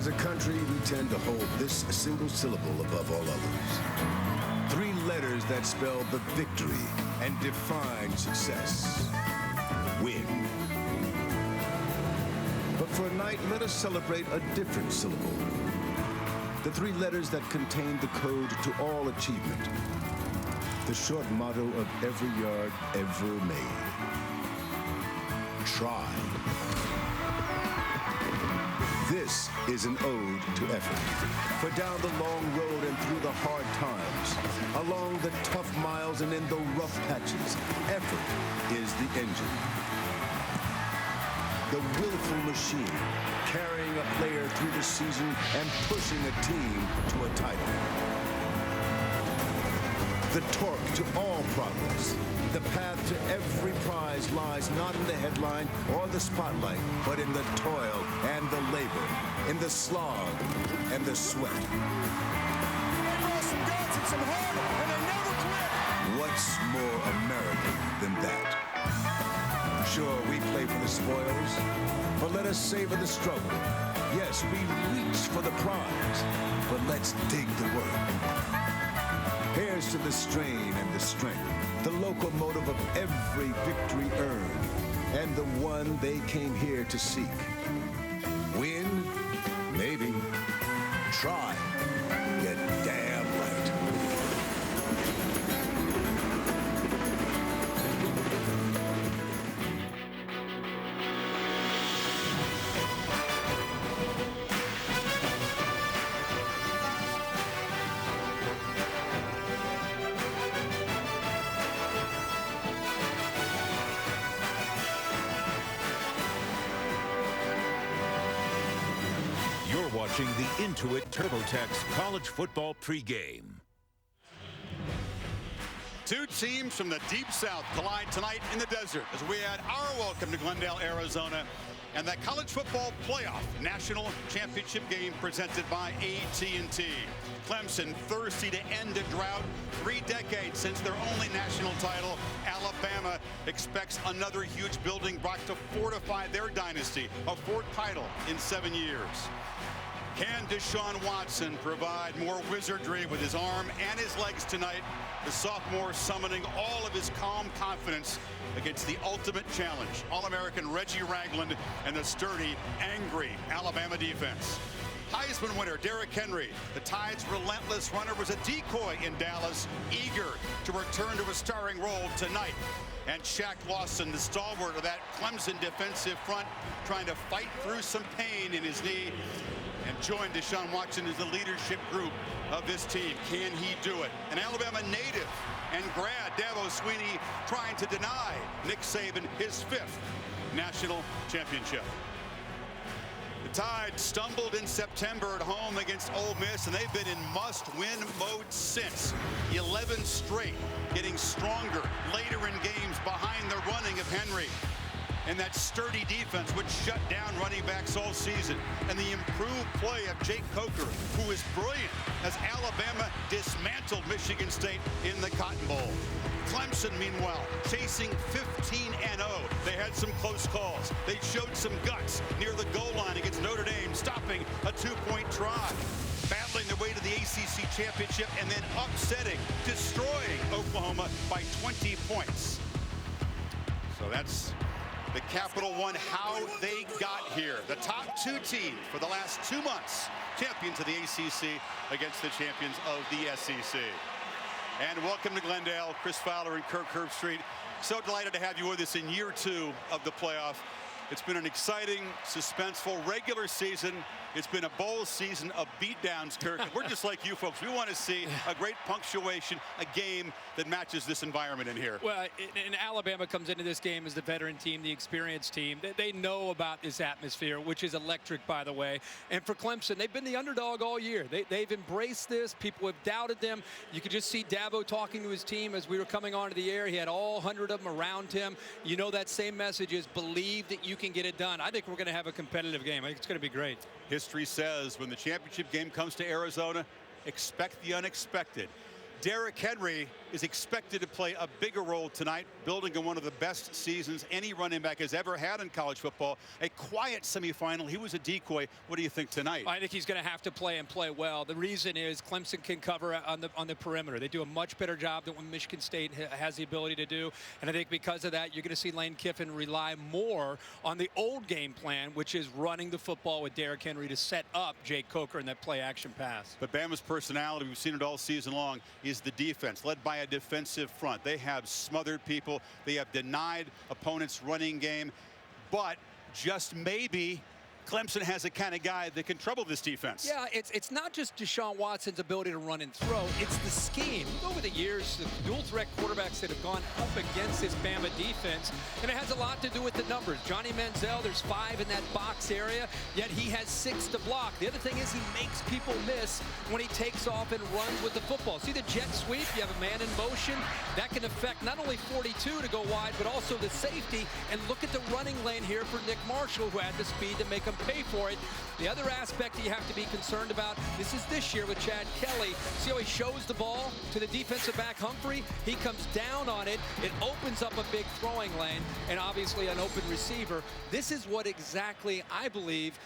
a country, we tend to hold this single syllable above all others. 3 letters that spell the victory and define success. Win. But for a night, let us celebrate a different syllable. The 3 letters that contain the code to all achievement. The short motto of every yard ever made. Try. This is an ode to effort. For down the long road and through the hard times, along the tough miles and in the rough patches, effort is the engine. The willful machine, carrying a player through the season and pushing a team to a title. The torque to all progress. The path to every prize lies not in the headline or the spotlight, but in the toil and the labor, in the slog and the sweat. They brought some guts and some heart, and they never quit. What's more American than that? Sure, we play for the spoils, but let us savor the struggle. Yes, we reach for the prize, but let's dig the work. Here's to the strain and the strength, the locomotive of every victory earned, and the one they came here to seek. Win? Maybe. Try. Get damn right. Watching the Intuit TurboTax College Football pregame. 2 teams from the Deep South collide tonight in the desert as we add our welcome to Glendale, Arizona, and that college football playoff national championship game presented by AT&T. Clemson thirsty to end a drought. 3 decades since their only national title. Alabama expects another huge building block to fortify their dynasty, a 4th title in 7 years. Can Deshaun Watson provide more wizardry with his arm and his legs tonight? The sophomore summoning all of his calm confidence against the ultimate challenge. All-American Reggie Ragland and the sturdy, angry Alabama defense. Heisman winner Derrick Henry, the Tide's relentless runner, was a decoy in Dallas, eager to return to a starring role tonight. And Shaq Lawson, the stalwart of that Clemson defensive front, trying to fight through some pain in his knee and join Deshaun Watson as the leadership group of this team. Can he do it? An Alabama native and grad, Dabo Swinney, trying to deny Nick Saban his 5th national championship. The Tide stumbled in September at home against Ole Miss, and they've been in must-win mode since. 11 straight, getting stronger later in games behind the running of Henry. And that sturdy defense which shut down running backs all season. And the improved play of Jake Coker, who is brilliant as Alabama dismantled Michigan State in the Cotton Bowl. Clemson, meanwhile, chasing 15-0. They had some close calls. They showed some guts near the goal line against Notre Dame, stopping a 2-point try. Battling their way to the ACC championship and then upsetting, destroying Oklahoma by 20 points. So that's the Capital One, how they got here. The top 2 teams for the last 2 months, champions of the ACC against the champions of the SEC. And welcome to Glendale, Chris Fowler and Kirk Herbstreit. So delighted to have you with us in year 2 of the playoff. It's been an exciting, suspenseful regular season. It's been a bowl season of beatdowns, Kirk. We're just like you folks. We want to see a great punctuation, a game that matches this environment in here. Well, and Alabama comes into this game as the veteran team, the experienced team. They know about this atmosphere, which is electric, by the way. And for Clemson, they've been the underdog all year. They've embraced this. People have doubted them. You could just see Dabo talking to his team as we were coming onto the air. He had all 100 of them around him. You know that same message is believe that you can get it done. I think we're going to have a competitive game. I think it's going to be great. History says when the championship game comes to Arizona, expect the unexpected. Derrick Henry is expected to play a bigger role tonight, building on one of the best seasons any running back has ever had in college football. A quiet semifinal. He was a decoy. What do you think tonight? I think he's going to have to play and play well. The reason is Clemson can cover on the perimeter. They do a much better job than what Michigan State has the ability to do. And I think because of that, you're going to see Lane Kiffin rely more on the old game plan, which is running the football with Derrick Henry to set up Jake Coker in that play action pass. But Bama's personality, we've seen it all season long, is the defense, led by a defensive front. They have smothered people. They have denied opponents' running game. But just maybe Clemson has a kind of guy that can trouble this defense. Yeah, it's not just Deshaun Watson's ability to run and throw. It's the scheme. Over the years, the dual-threat quarterbacks that have gone up against this Bama defense, and it has a lot to do with the numbers. Johnny Manziel, there's 5 in that box area, yet he has 6 to block. The other thing is he makes people miss when he takes off and runs with the football. See the jet sweep? You have a man in motion. That can affect not only 42 to go wide, but also the safety. And look at the running lane here for Nick Marshall, who had the speed to make him pay for it. The other aspect that you have to be concerned about, this year with Chad Kelly. See how he shows the ball to the defensive back Humphrey? He comes down on it. It opens up a big throwing lane and obviously an open receiver. This is what exactly I believe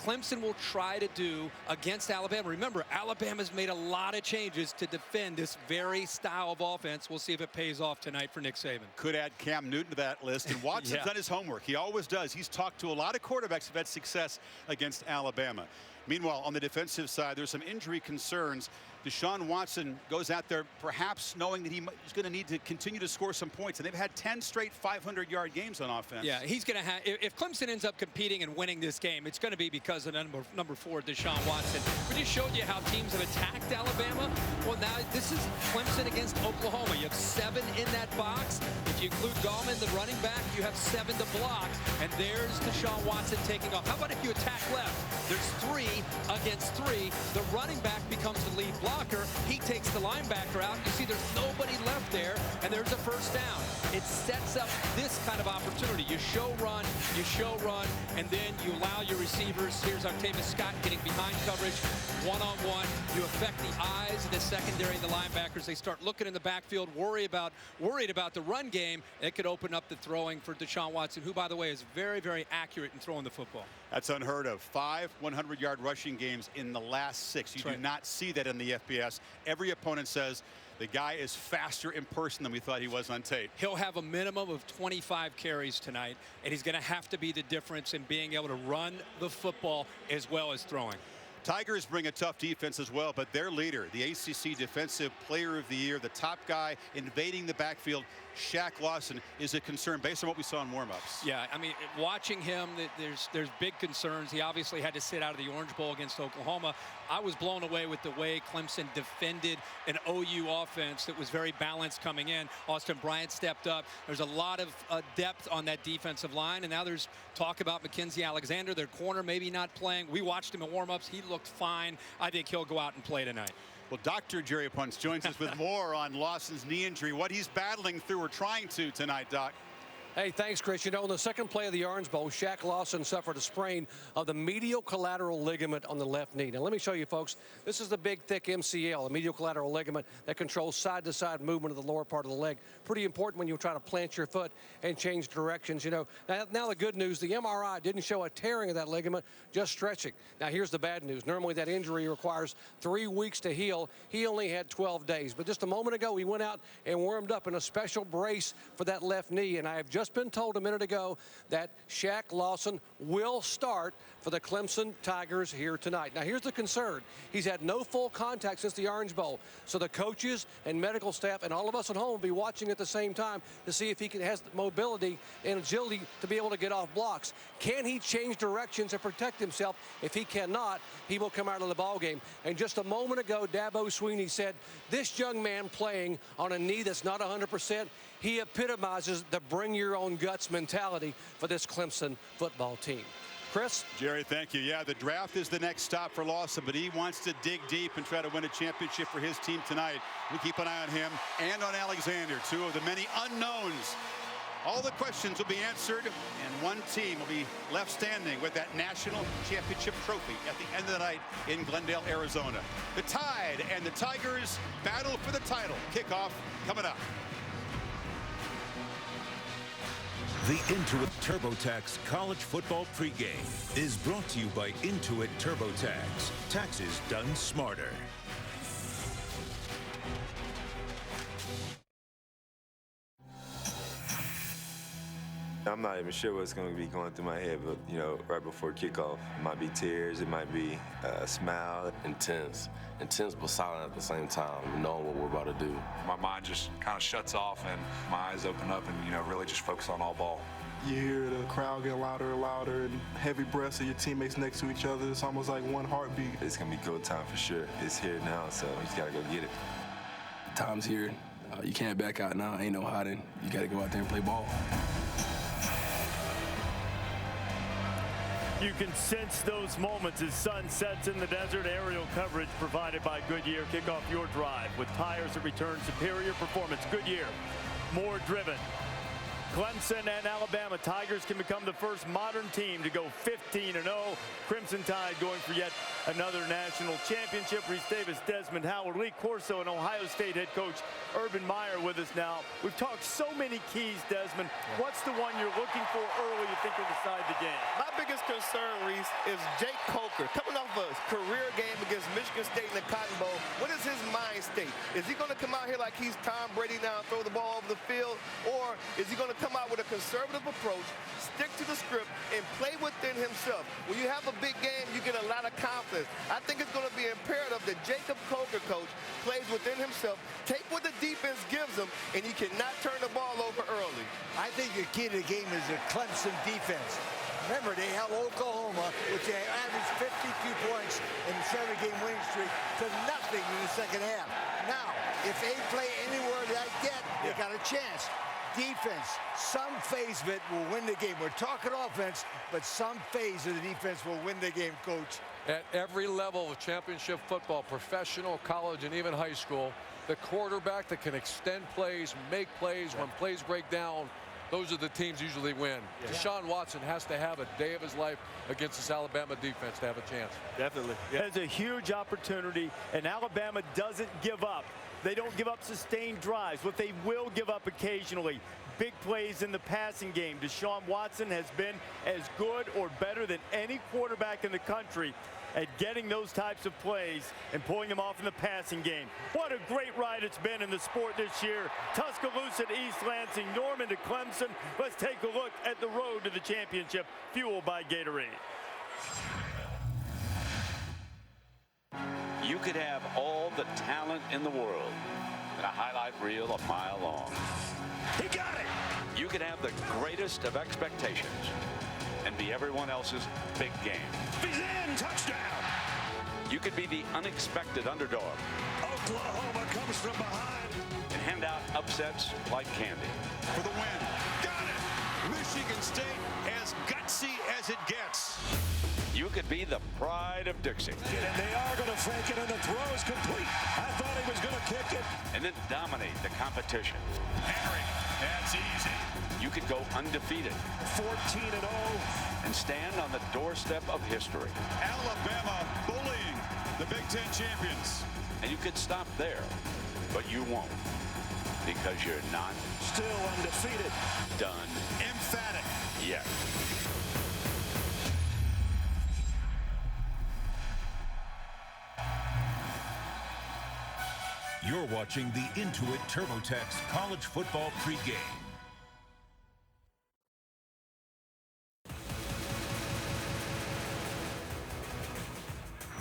Clemson will try to do against Alabama. Remember, Alabama's made a lot of changes to defend this very style of offense. We'll see if it pays off tonight for Nick Saban. Could add Cam Newton to that list. And Watson's done his homework. He always does. He's talked to a lot of quarterbacks who've had success against Alabama. Meanwhile, on the defensive side, there's some injury concerns. Deshaun Watson goes out there perhaps knowing that he's going to need to continue to score some points. And they've had 10 straight 500-yard games on offense. Yeah, he's going to have, if Clemson ends up competing and winning this game, it's going to be because of number 4, Deshaun Watson. We just showed you how teams have attacked Alabama. Well, now this is Clemson against Oklahoma. You have 7 in that box. If you include Gallman, the running back, you have 7 to block. And there's Deshaun Watson taking off. How about if you attack left? There's 3 against 3. The running back becomes the lead blocker. He takes the linebacker out. You see there's nobody left there, and there's a first down. It sets up this kind of opportunity. You show run, and then you allow your receivers. Here's Octavius Scott getting behind coverage, one-on-one. You affect the eyes of the secondary and the linebackers. They start looking in the backfield, worried about the run game. It could open up the throwing for Deshaun Watson, who, by the way, is very, very accurate in throwing the football. That's unheard of. 5 100-yard rushing games in the last 6. You do not see that in the FBS. Every opponent says the guy is faster in person than we thought he was on tape. He'll have a minimum of 25 carries tonight, and he's going to have to be the difference in being able to run the football as well as throwing. Tigers bring a tough defense as well, but their leader, the ACC Defensive Player of the Year, the top guy invading the backfield, Shaq Lawson, is a concern based on what we saw in warmups. Yeah, I mean, watching him, there's big concerns. He obviously had to sit out of the Orange Bowl against Oklahoma. I was blown away with the way Clemson defended an OU offense that was very balanced coming in. Austin Bryant stepped up. There's a lot of depth on that defensive line, and now there's talk about Mackenzie Alexander, their corner, maybe not playing. We watched him in warmups. He looked fine. I think he'll go out and play tonight. Well, Dr. Jerry Punts joins us with more on Lawson's knee injury, what he's battling through or trying to tonight, Doc. Hey, thanks, Chris. You know, in the second play of the Orange Bowl, Shaq Lawson suffered a sprain of the medial collateral ligament on the left knee. Now, let me show you, folks. This is the big, thick MCL, a medial collateral ligament that controls side-to-side movement of the lower part of the leg. Pretty important when you try to plant your foot and change directions. You know, now the good news, the MRI didn't show a tearing of that ligament, just stretching. Now, here's the bad news. Normally, that injury requires 3 weeks to heal. He only had 12 days. But just a moment ago, he went out and warmed up in a special brace for that left knee, and I have just been told a minute ago that Shaq Lawson will start for the Clemson Tigers here tonight. Now, here's the concern. He's had no full contact since the Orange Bowl, so the coaches and medical staff and all of us at home will be watching at the same time to see if he has the mobility and agility to be able to get off blocks. Can he change directions and protect himself? If he cannot, he will come out of the ball game. And just a moment ago, Dabo Swinney said, this young man playing on a knee that's not 100%, he epitomizes the bring-your-own-guts mentality for this Clemson football team. Chris? Jerry, thank you. Yeah, the draft is the next stop for Lawson, but he wants to dig deep and try to win a championship for his team tonight. We keep an eye on him and on Alexander, 2 of the many unknowns All the questions will be answered, and one team will be left standing with that national championship trophy at the end of the night in Glendale, Arizona. The Tide and the Tigers battle for the title. Kickoff coming up. The Intuit TurboTax College Football Pregame is brought to you by Intuit TurboTax. Taxes done smarter. I'm not even sure what's going to be going through my head, but, you know, right before kickoff, it might be tears, it might be a smile. Intense, but silent at the same time, knowing what we're about to do. My mind just kind of shuts off and my eyes open up and, you know, really just focus on all ball. You hear the crowd get louder and louder and heavy breaths of your teammates next to each other. It's almost like one heartbeat. It's going to be go time for sure. It's here now, so we just got to go get it. Time's here. You can't back out now. Ain't no hiding. You got to go out there and play ball. You can sense those moments as sun sets in the desert. Aerial coverage provided by Goodyear. Kick off your drive with tires that return superior performance. Goodyear, more driven. Clemson and Alabama Tigers can become the first modern team to go 15-0. Crimson Tide going for yet another national championship. Reese Davis, Desmond Howard, Lee Corso, and Ohio State head coach Urban Meyer with us now. We've talked so many keys, Desmond. What's the one you're looking for early you think will decide the game? My biggest concern, Reese, is Jake Coker coming off a career game against Michigan State in the Cotton Bowl. What is his mind state? Is he going to come out here like he's Tom Brady now and throw the ball over the field? Or is he going to come out with a conservative approach, stick to the script, and play within himself? When you have a big game, you get a lot of confidence. I think it's going to be imperative that Jacob Coker, coach, plays within himself, take what the defense gives him, and he cannot turn the ball over early. I think the key to the game is the Clemson defense. Remember, they held Oklahoma, which they averaged 52 points in the 7-game winning streak, to nothing in the second half. Now, if they play anywhere like that, they got a chance. Defense, some phase of it will win the game. We're talking offense, but some phase of the defense will win the game, coach. At every level of championship football, professional, college, and even high school, the quarterback that can extend plays, make plays when plays break down, those are the teams usually win. Yeah. Deshaun Watson has to have a day of his life against this Alabama defense to have a chance. Definitely. Yeah. There's a huge opportunity, and Alabama doesn't give up. They don't give up sustained drives. What they will give up occasionally, big plays in the passing game. Deshaun Watson has been as good or better than any quarterback in the country at getting those types of plays and pulling them off in the passing game. What a great ride it's been in the sport this year. Tuscaloosa to East Lansing, Norman to Clemson. Let's take a look at the road to the championship, fueled by Gatorade. You could have all the talent in the world and a highlight reel a mile long. He got it! You could have the greatest of expectations and be everyone else's big game. He's in! Touchdown! You could be the unexpected underdog. Oklahoma comes from behind. And hand out upsets like candy. For the win. Got it! Michigan State as gutsy as it gets. You could be the pride of Dixie. And they are going to fake it, and the throw is complete. I thought he was going to kick it. And then dominate the competition. Henry, that's easy. You could go undefeated. 14-0. And stand on the doorstep of history. Alabama bullying the Big Ten champions. And you could stop there, but you won't. Because you're not still undefeated. Done. Emphatic. Yet. You're watching the Intuit TurboTax College Football Pregame.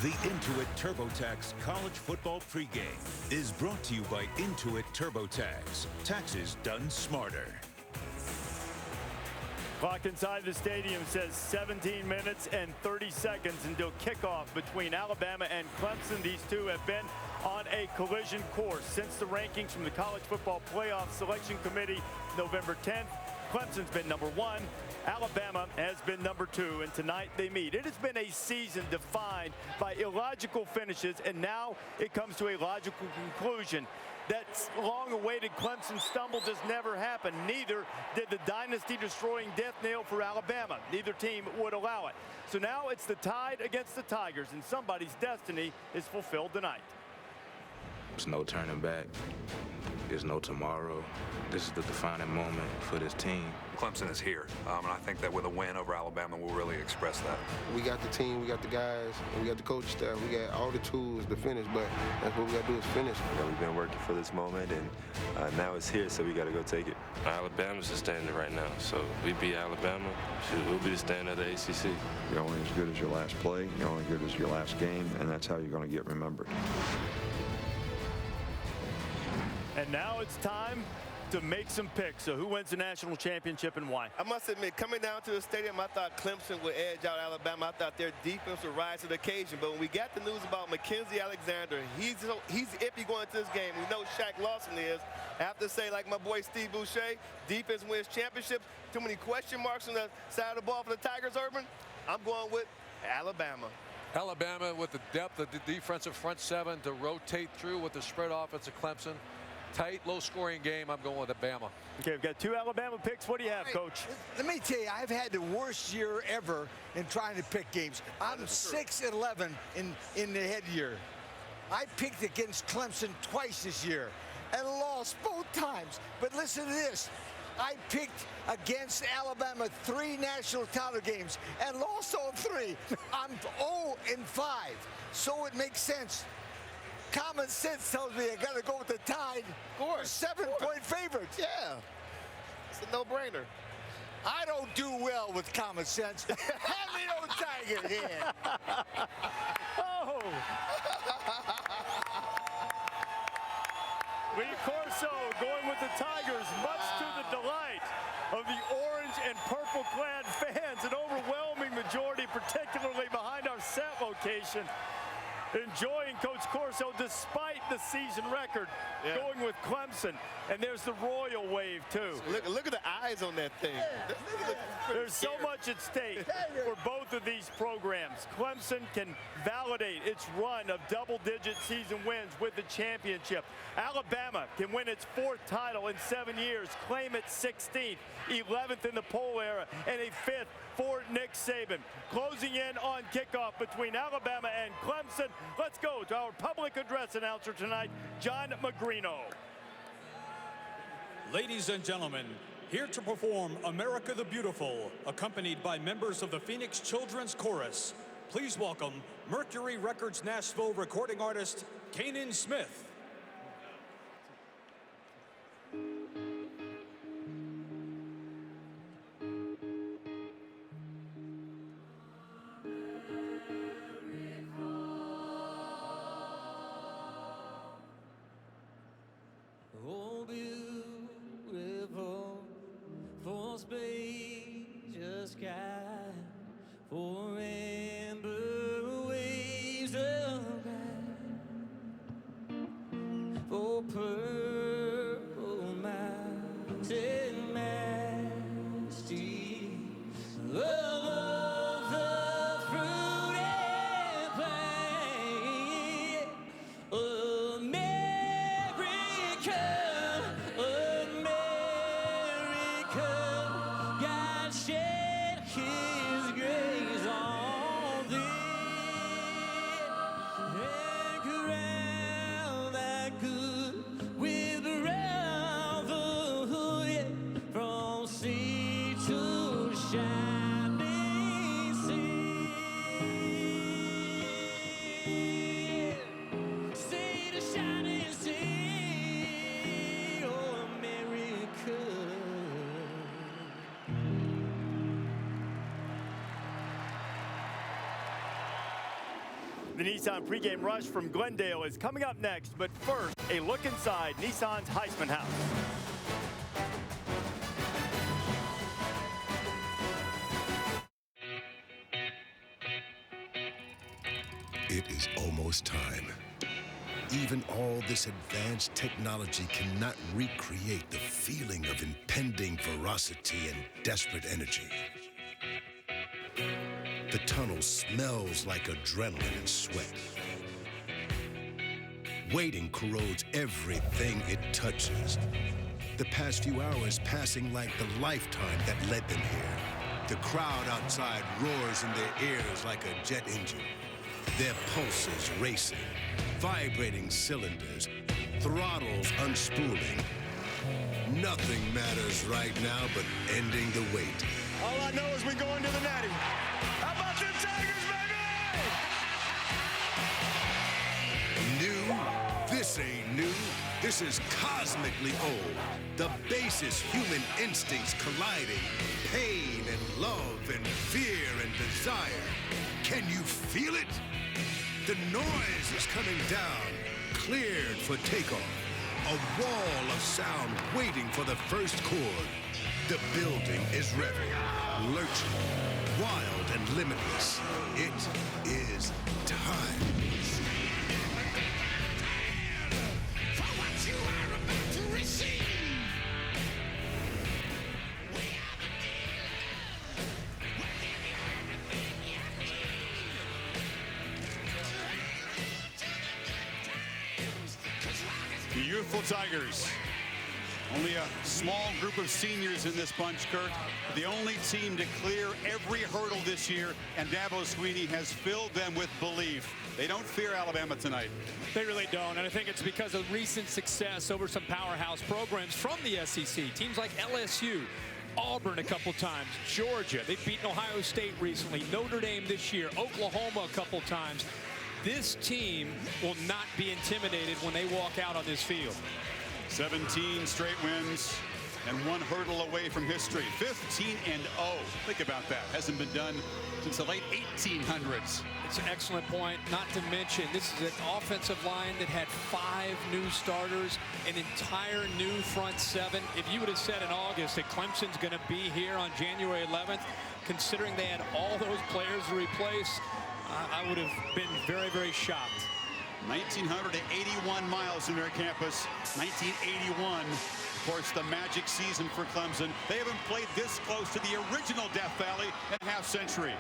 The Intuit TurboTax College Football Pregame is brought to you by Intuit TurboTax. Taxes done smarter. Clock inside the stadium says 17 minutes and 30 seconds until kickoff between Alabama and Clemson. These two have been on a collision course since the rankings from the College Football Playoff Selection Committee November 10th. Clemson's been number 1. Alabama has been number 2, and tonight they meet. It has been a season defined by illogical finishes, and now it comes to a logical conclusion. that long-awaited Clemson stumble just never happened. Neither did the dynasty-destroying death nail for Alabama. Neither team would allow it. So now it's the Tide against the Tigers, and somebody's destiny is fulfilled tonight. There's no turning back. There's no tomorrow. This is the defining moment for this team. Clemson is here, and I think that with a win over Alabama, we'll really express that. We got the team, we got the guys, and we got the coach staff. We got all the tools to finish, but that's what we got to do is finish. You know, we've been working for this moment, and now it's here, so we got to go take it. Alabama's the standard right now, so if we beat Alabama, we'll be the standard of the ACC. You're only as good as your last play. You're only good as your last game, and that's how you're going to get remembered. And now it's time to make some picks. So who wins the national championship and why? I must admit, coming down to the stadium, I thought Clemson would edge out Alabama. I thought their defense would rise to the occasion. But when we got the news about Mackenzie Alexander, he's iffy going into this game. We know Shaq Lawson is. I have to say, like my boy Steve Boucher, defense wins championships. Too many question marks on the side of the ball for the Tigers, Urban. I'm going with Alabama. Alabama with the depth of the defensive front seven to rotate through with the spread offense of Clemson. Tight, low-scoring game. I'm going with Alabama. Okay, we've got two Alabama picks. What do you have, Coach? Let me tell you, I've had the worst year ever in trying to pick games. I'm 6-11 in the head year. I picked against Clemson twice this year and lost both times. But listen to this. I picked against Alabama 3 national title games and lost all 3. I'm 0-5, so it makes sense. Common sense tells me I got to go with the Tide. Of course. 7-point favorites. Yeah. It's a no-brainer. I don't do well with common sense. Hand me no Tiger here. Oh. Lee Corso going with the Tigers, much to the delight of the orange and purple-clad fans. An overwhelming majority, particularly behind our set location, enjoying Coach Corso despite the season record, going with Clemson. And there's the royal wave, too. Look at the eyes on that thing. There's so much at stake for both of these programs. Clemson can validate its run of double-digit season wins with the championship. Alabama can win its 4th title in 7 years, claim its 16th, 11th in the poll era, and a 5th for Nick Saban. Closing in on kickoff between Alabama and Clemson. Let's go to our public address announcer tonight, John Magrino. Ladies and gentlemen, here to perform America the Beautiful, accompanied by members of the Phoenix Children's Chorus, please welcome Mercury Records Nashville recording artist, Kanan Smith. Oh, beautiful, for spacious sky, for amber waves of light, for purple mountain majesty, of the fruit and plant, America, God shed His grace on thee, and crown thy good with brotherhood, from sea to shining sea, sea to shining sea, oh America. The Nissan pregame rush from Glendale is coming up next, but first, a look inside Nissan's Heisman House. It is almost time. Even all this advanced technology cannot recreate the feeling of impending ferocity and desperate energy. The tunnel smells like adrenaline and sweat. Waiting corrodes everything it touches. The past few hours passing like the lifetime that led them here. The crowd outside roars in their ears like a jet engine. Their pulses racing, vibrating cylinders, throttles unspooling. Nothing matters right now but ending the wait. All I know is we go into the natty. How about them Tigers, baby? New? This ain't new. This is cosmically old. The basest human instincts colliding. Pain and love and fear and desire. Can you feel it? The noise is coming down, cleared for takeoff. A wall of sound waiting for the first chord. The building is revving, lurching, wild and limitless. It is time. The youthful Tigers. Only a small group of seniors in this bunch, Kurt. The only team to clear every hurdle this year, and Dabo Swinney has filled them with belief. They don't fear Alabama tonight. They really don't, and I think it's because of recent success over some powerhouse programs from the SEC. Teams like LSU, Auburn a couple times, Georgia. They've beaten Ohio State recently, Notre Dame this year, Oklahoma a couple times. This team will not be intimidated when they walk out on this field. 17 straight wins and one hurdle away from history. 15-0. Think about that. Hasn't been done since the late 1800s. It's an excellent point. Not to mention, this is an offensive line that had 5 new starters, an entire new front 7. If you would have said in August that Clemson's going to be here on January 11th, considering they had all those players to replace, I would have been very, very shocked. 1,981 miles from their campus. 1981, of course, the magic season for Clemson. They haven't played this close to the original Death Valley in a half century.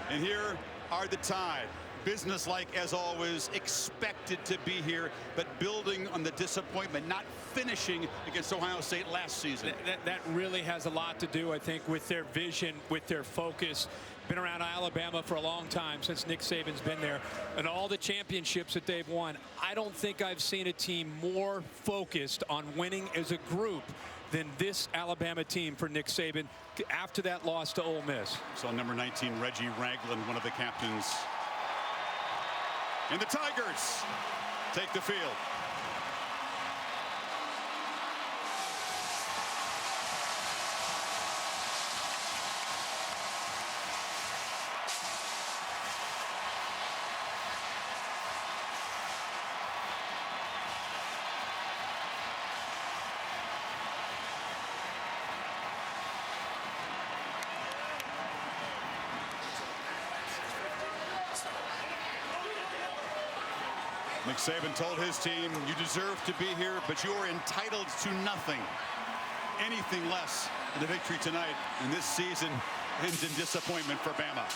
And here are the Tide. Businesslike as always, expected to be here, but building on the disappointment, not finishing against Ohio State last season. That really has a lot to do, I think, with their vision, with their focus. Been around Alabama for a long time, since Nick Saban's been there, and all the championships that they've won. I don't think I've seen a team more focused on winning as a group than this Alabama team for Nick Saban after that loss to Ole Miss. So number 19, Reggie Ragland, one of the captains. And the Tigers take the field. Nick Saban told his team, you deserve to be here, but you are entitled to nothing. Anything less than the victory tonight, and this season ends in disappointment for Bama.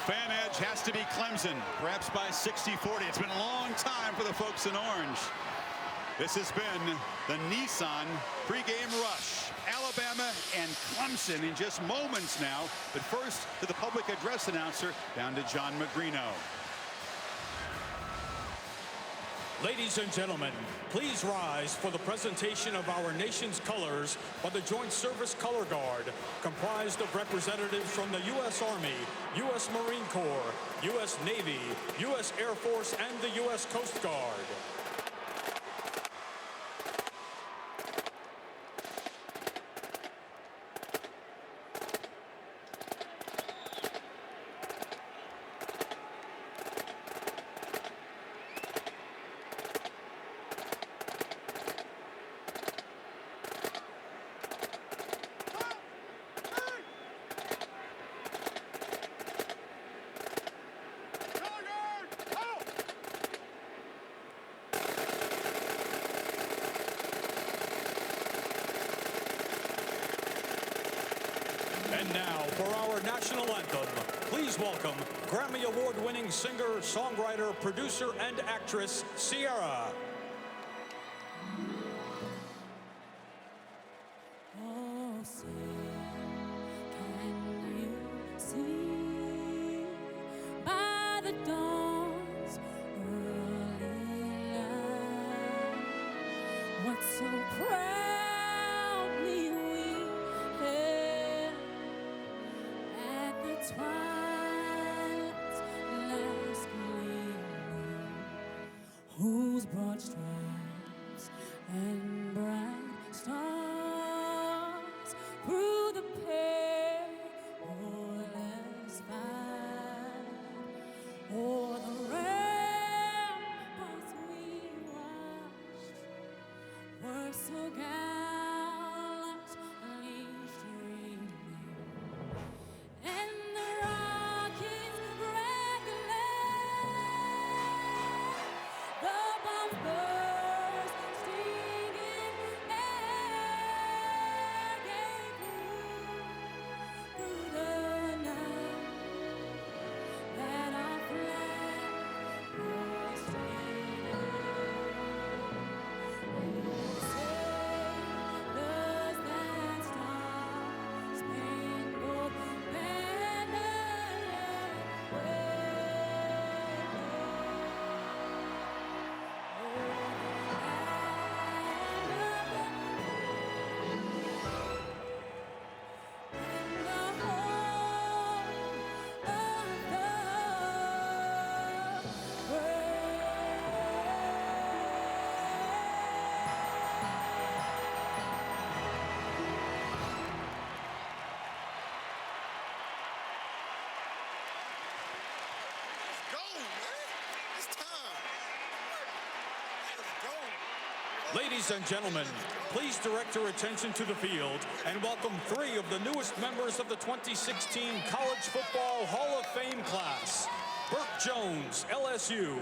Fan edge has to be Clemson, perhaps by 60-40. It's been a long time for the folks in orange. This has been the Nissan pregame rush. Alabama and Clemson in just moments now. But first, to the public address announcer, down to John Magrino. Ladies and gentlemen, please rise for the presentation of our nation's colors by the Joint Service Color Guard, comprised of representatives from the U.S. Army, U.S. Marine Corps, U.S. Navy, U.S. Air Force, and the U.S. Coast Guard. For our national anthem, please welcome Grammy Award-winning singer, songwriter, producer, and actress, Ciara. Oh, say, can you see by the dawn's early light what so proudly we hailed at the twilight's last gleaming, whose broad stripes and bright stars through the perilous fight o'er the ramparts we watched were so gallantly streaming, and the rockets crackling, the bombs bursting in air gave through the night that our flag was taken. Sailors that star-spangled banner Ladies and gentlemen, please direct your attention to the field and welcome 3 of the newest members of the 2016 College Football Hall of Fame class. Burke Jones, LSU,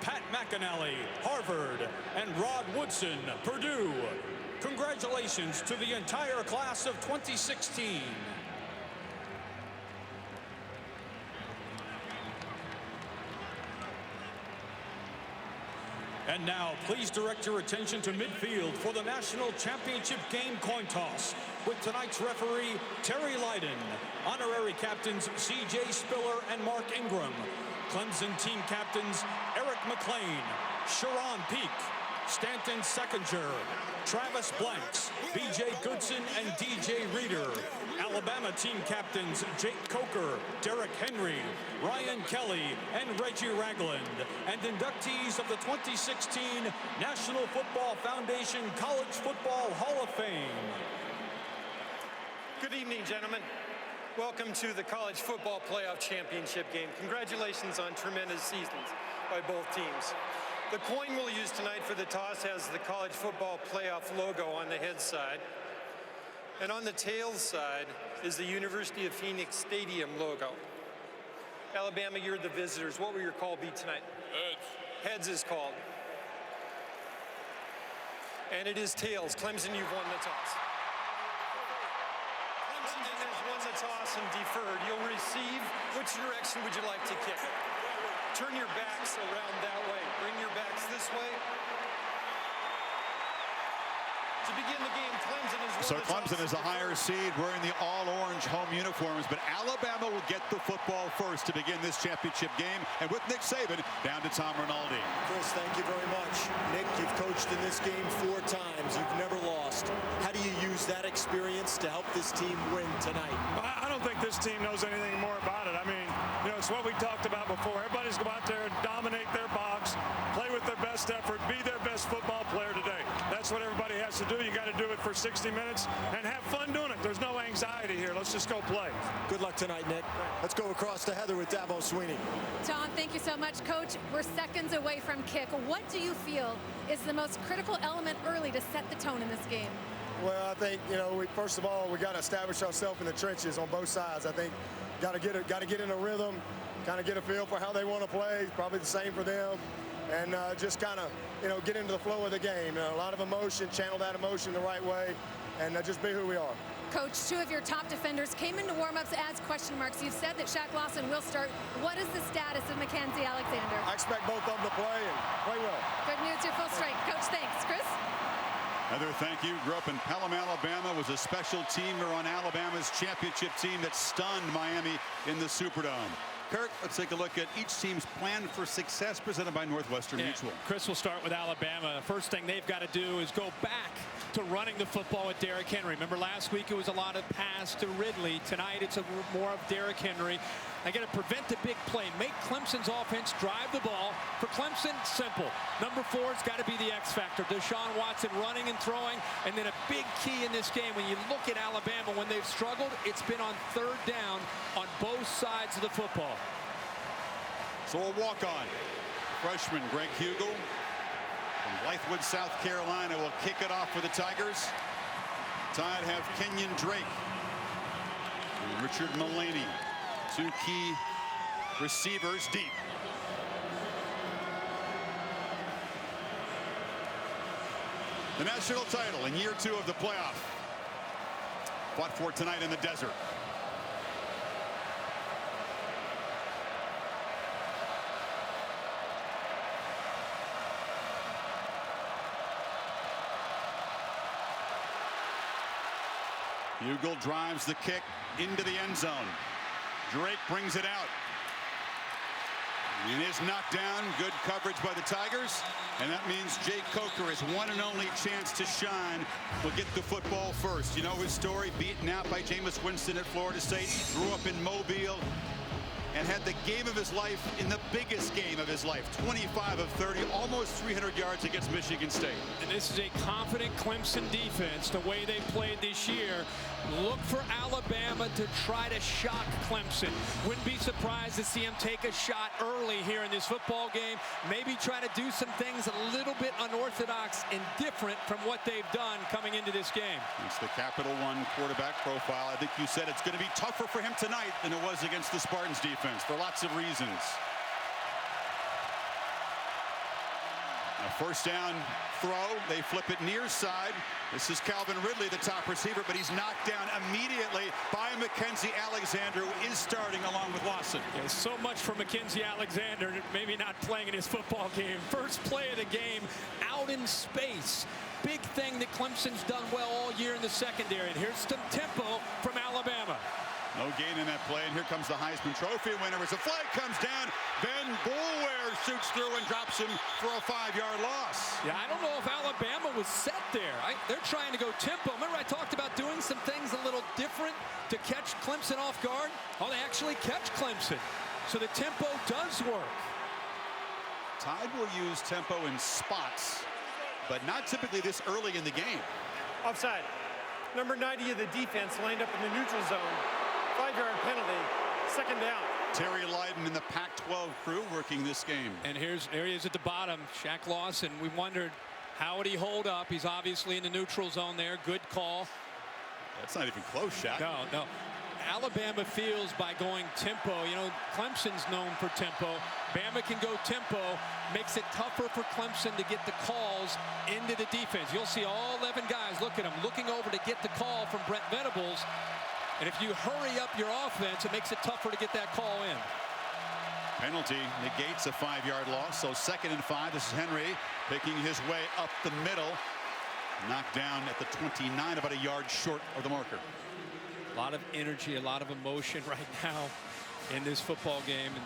Pat McAnally, Harvard, and Rod Woodson, Purdue. Congratulations to the entire class of 2016. And now, please direct your attention to midfield for the national championship game coin toss with tonight's referee, Terry Lydon, honorary captains C.J. Spiller and Mark Ingram, Clemson team captains Eric McLean, Sharon Peak, Stanton Seckinger, Travis Blanks, B.J. Goodson, and D.J. Reeder. Alabama team captains Jake Coker, Derek Henry, Ryan Kelly, and Reggie Ragland. And inductees of the 2016 National Football Foundation College Football Hall of Fame. Good evening, gentlemen. Welcome to the College Football Playoff Championship game. Congratulations on tremendous seasons by both teams. The coin we'll use tonight for the toss has the College Football Playoff logo on the head side. And on the tails side is the University of Phoenix Stadium logo. Alabama, you're the visitors. What will your call be tonight? Heads. Heads is called. And it is tails. Clemson, you've won the toss. Clemson has won the toss and deferred. You'll receive. Which direction would you like to kick? Turn your backs around that way. Bring your backs this way. To begin the game, Clemson is So Clemson is a higher seed wearing the all-orange home uniforms, but Alabama will get the football first to begin this championship game. And with Nick Saban, down to Tom Rinaldi. Chris, thank you very much. Nick, you've coached in this game 4 times. You've never lost. How do you use that experience to help this team win tonight? I don't think this team knows anything more about it. I mean, you know, it's what we talked about before. Everybody's go out there and dominate their box, play with their best effort, be their best football player today. That's what everybody has to do. You got to do it for 60 minutes and have fun doing it. There's no anxiety here. Let's just go play. Good luck tonight, Nick. Let's go across to Heather with Dabo Sweeney. Tom, thank you so much. Coach, we're seconds away from kick. What do you feel is the most critical element early to set the tone in this game? Well, I think, you know, first of all, we got to establish ourselves in the trenches on both sides. I think got to get in a rhythm, kind of get a feel for how they want to play. Probably the same for them. And just kind of, you know, get into the flow of the game. A lot of emotion, channel that emotion the right way, and just be who we are. Coach, two of your top defenders came into warm-ups as question marks. You've said that Shaq Lawson will start. What is the status of Mackenzie Alexander? I expect both of them to play and play well. Good news, you're full strength. Coach, thanks. Chris? Heather, thank you. Grew up in Pelham, Alabama. Was a special teamer on Alabama's championship team that stunned Miami in the Superdome. Kirk, let's take a look at each team's plan for success presented by Northwestern Mutual. Chris will start with Alabama. First thing they've got to do is go back to running the football with Derrick Henry. Remember last week it was a lot of pass to Ridley. Tonight it's more of Derrick Henry. They got to prevent the big play. Make Clemson's offense drive the ball. For Clemson, simple. Number 4's got to be the X factor. Deshaun Watson running and throwing. And then a big key in this game, when you look at Alabama, when they've struggled, it's been on third down on both sides of the football. So a walk-on. Freshman Greg Hugel from Blythewood, South Carolina will kick it off for the Tigers. Tide have Kenyon Drake and Richard Mullaney. Two key receivers deep. The national title in year 2 of the playoff. Fought for tonight in the desert. Hugel drives the kick into the end zone. Drake brings it out. And is knocked down. Good coverage by the Tigers. And that means Jake Coker, his one and only chance to shine, will get the football first. You know his story, beaten out by Jameis Winston at Florida State. Grew up in Mobile and had the game of his life in the biggest game of his life. 25 of 30, almost 300 yards against Michigan State. And this is a confident Clemson defense, the way they played this year. Look for Alabama to try to shock Clemson. Wouldn't be surprised to see him take a shot early here in this football game. Maybe try to do some things a little bit unorthodox and different from what they've done coming into this game. It's the Capital One quarterback profile. I think you said it's going to be tougher for him tonight than it was against the Spartans defense for lots of reasons. A first down throw. They flip it near side. This is Calvin Ridley, the top receiver, but he's knocked down immediately by Mackenzie Alexander, who is starting along with Lawson. Yeah, so much for Mackenzie Alexander, maybe not playing in his football game. First play of the game, out in space. Big thing that Clemson's done well all year in the secondary. And here's some tempo from Alabama. No gain in that play, and here comes the Heisman Trophy winner as the flag comes down. Then Boulware shoots through and drops him for a 5-yard loss. Yeah, I don't know if Alabama was set there. They're trying to go tempo. Remember I talked about doing some things a little different to catch Clemson off guard? Oh, they actually catch Clemson. So the tempo does work. Tide will use tempo in spots, but not typically this early in the game. Offside. Number 90 of the defense lined up in the neutral zone. 5-yard penalty, second down. Terry Lydon in the Pac-12 crew working this game. And there he is at the bottom, Shaq Lawson. We wondered, how would he hold up? He's obviously in the neutral zone there. Good call. That's not even close, Shaq. No. Alabama feels by going tempo. You know, Clemson's known for tempo. Bama can go tempo. Makes it tougher for Clemson to get the calls into the defense. You'll see all 11 guys, look at them, looking over to get the call from Brent Venables. And if you hurry up your offense, it makes it tougher to get that call in. Penalty negates a 5-yard loss. So 2nd and 5. This is Henry picking his way up the middle. Knocked down at the 29, about a yard short of the marker. A lot of energy, a lot of emotion right now in this football game. And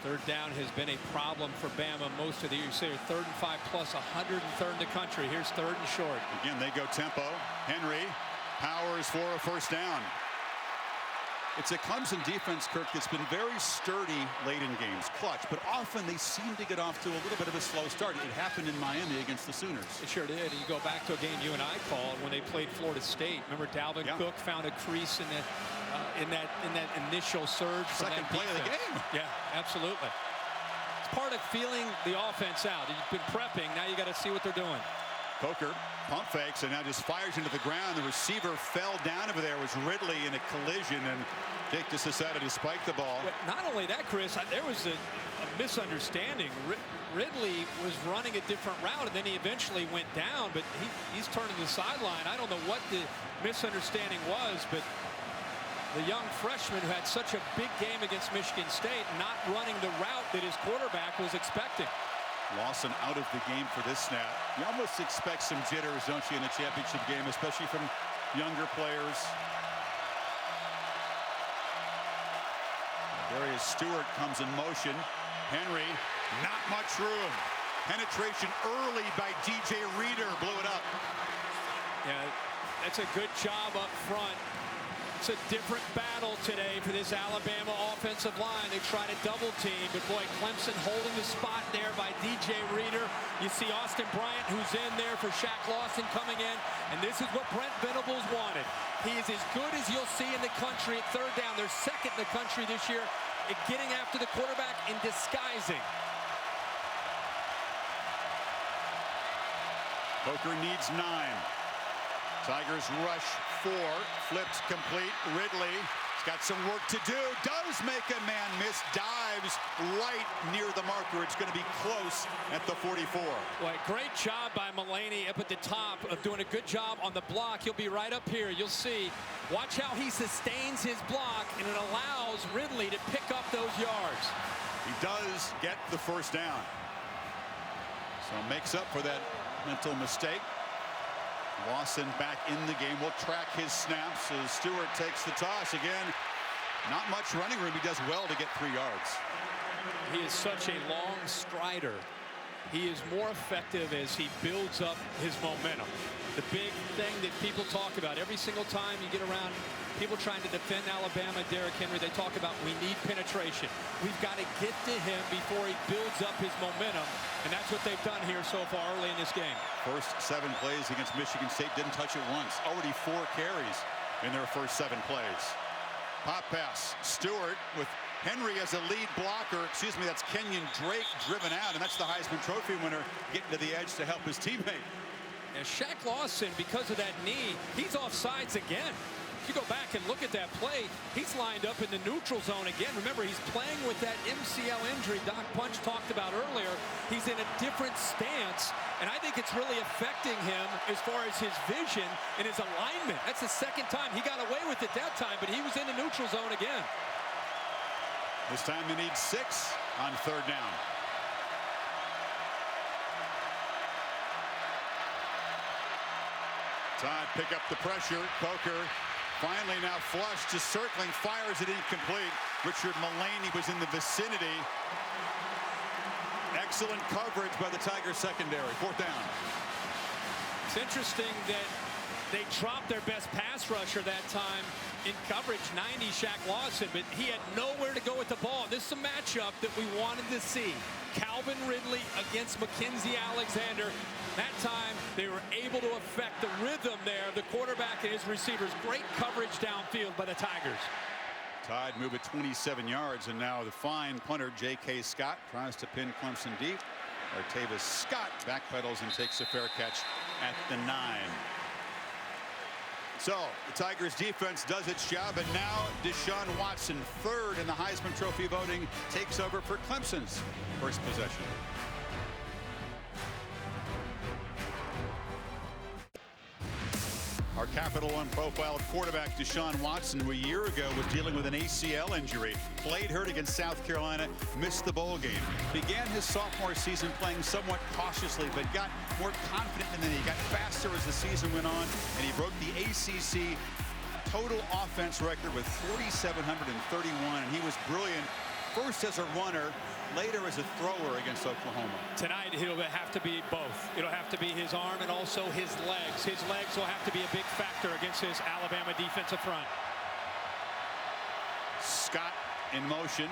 third down has been a problem for Bama most of the year. You say 3rd and 5 plus 103rd in the country. Here's 3rd and short. Again, they go tempo. Henry powers for a first down. It's a Clemson defense, Kirk, that's been very sturdy late in games, clutch, but often they seem to get off to a little bit of a slow start. It happened in Miami against the Sooners. It sure did. And you go back to a game you and I called when they played Florida State. Remember Dalvin Cook found a crease in that initial surge. Second play of the game. Yeah, absolutely. It's part of feeling the offense out. You've been prepping. Now you got to see what they're doing. Coker pump fakes and now just fires into the ground. The receiver fell down over there. It was Ridley in a collision, and Dick just decided to spike the ball. But not only that, Chris, there was a misunderstanding. Ridley was running a different route, and then he eventually went down, but he's turning the sideline. I don't know what the misunderstanding was, but the young freshman who had such a big game against Michigan State not running the route that his quarterback was expecting. Lawson out of the game for this snap. You almost expect some jitters, don't you, in a championship game, especially from younger players. Darius Stewart comes in motion. Henry, not much room. Penetration early by DJ Reader, blew it up. Yeah, that's a good job up front. It's a different battle today for this Alabama offensive line. They try to double team, but boy, Clemson holding the spot there by DJ Reader. You see Austin Bryant, who's in there for Shaq Lawson coming in, and this is what Brent Venables wanted. He is as good as you'll see in the country at third down. They're second in the country this year at getting after the quarterback and disguising. Coker needs 9. Tigers rush 4, flipped complete. Ridley's got some work to do. Does make a man miss. Dives right near the marker. It's going to be close at the 44. Boy, great job by Mulaney up at the top of doing a good job on the block. He'll be right up here. You'll see. Watch how he sustains his block, and it allows Ridley to pick up those yards. He does get the first down. So makes up for that mental mistake. Lawson back in the game. Will track his snaps as Stewart takes the toss again. Not much running room. He does well to get 3 yards. He is such a long strider. He is more effective as he builds up his momentum. The big thing that people talk about every single time you get around people trying to defend Alabama, Derrick Henry, they talk about we need penetration. We've got to get to him before he builds up his momentum, and that's what they've done here so far early in this game. First 7 plays against Michigan State, didn't touch it once. Already 4 carries in their first 7 plays. Pop pass, Stewart with Henry as a lead blocker. Excuse me, that's Kenyon Drake driven out, and that's the Heisman Trophy winner getting to the edge to help his teammate. And Shaq Lawson, because of that knee, he's offsides again. If you go back and look at that play, he's lined up in the neutral zone again. Remember, he's playing with that MCL injury Doc Punch talked about earlier. He's in a different stance, and I think it's really affecting him as far as his vision and his alignment. That's the second time. He got away with it that time, but he was in the neutral zone again. This time they need 6 on third down. Todd pick up the pressure. Coker finally now flush, just circling, fires it incomplete. Richard Mulaney was in the vicinity. Excellent coverage by the Tigers secondary. 4th down. It's interesting that they dropped their best pass rusher that time in coverage, 90 Shaq Lawson, but he had nowhere to go with the ball. This is a matchup that we wanted to see. Calvin Ridley against Mackenzie Alexander. That time, they were able to affect the rhythm there of the quarterback and his receivers. Great coverage downfield by the Tigers. Tide move at 27 yards, and now the fine punter J.K. Scott tries to pin Clemson deep. Artavis Scott backpedals and takes a fair catch at the 9. So the Tigers defense does its job, and now Deshaun Watson, 3rd in the Heisman Trophy voting, takes over for Clemson's first possession. Our Capital One profile quarterback Deshaun Watson, who a year ago was dealing with an ACL injury, played hurt against South Carolina, missed the bowl game. Began his sophomore season playing somewhat cautiously, but got more confident, and then he got faster as the season went on, and he broke the ACC total offense record with 4,731, and he was brilliant, first as a runner, later as a thrower against Oklahoma. Tonight, he'll have to be both. It'll have to be his arm and also his legs. His legs will have to be a big factor against this Alabama defensive front. Scott in motion.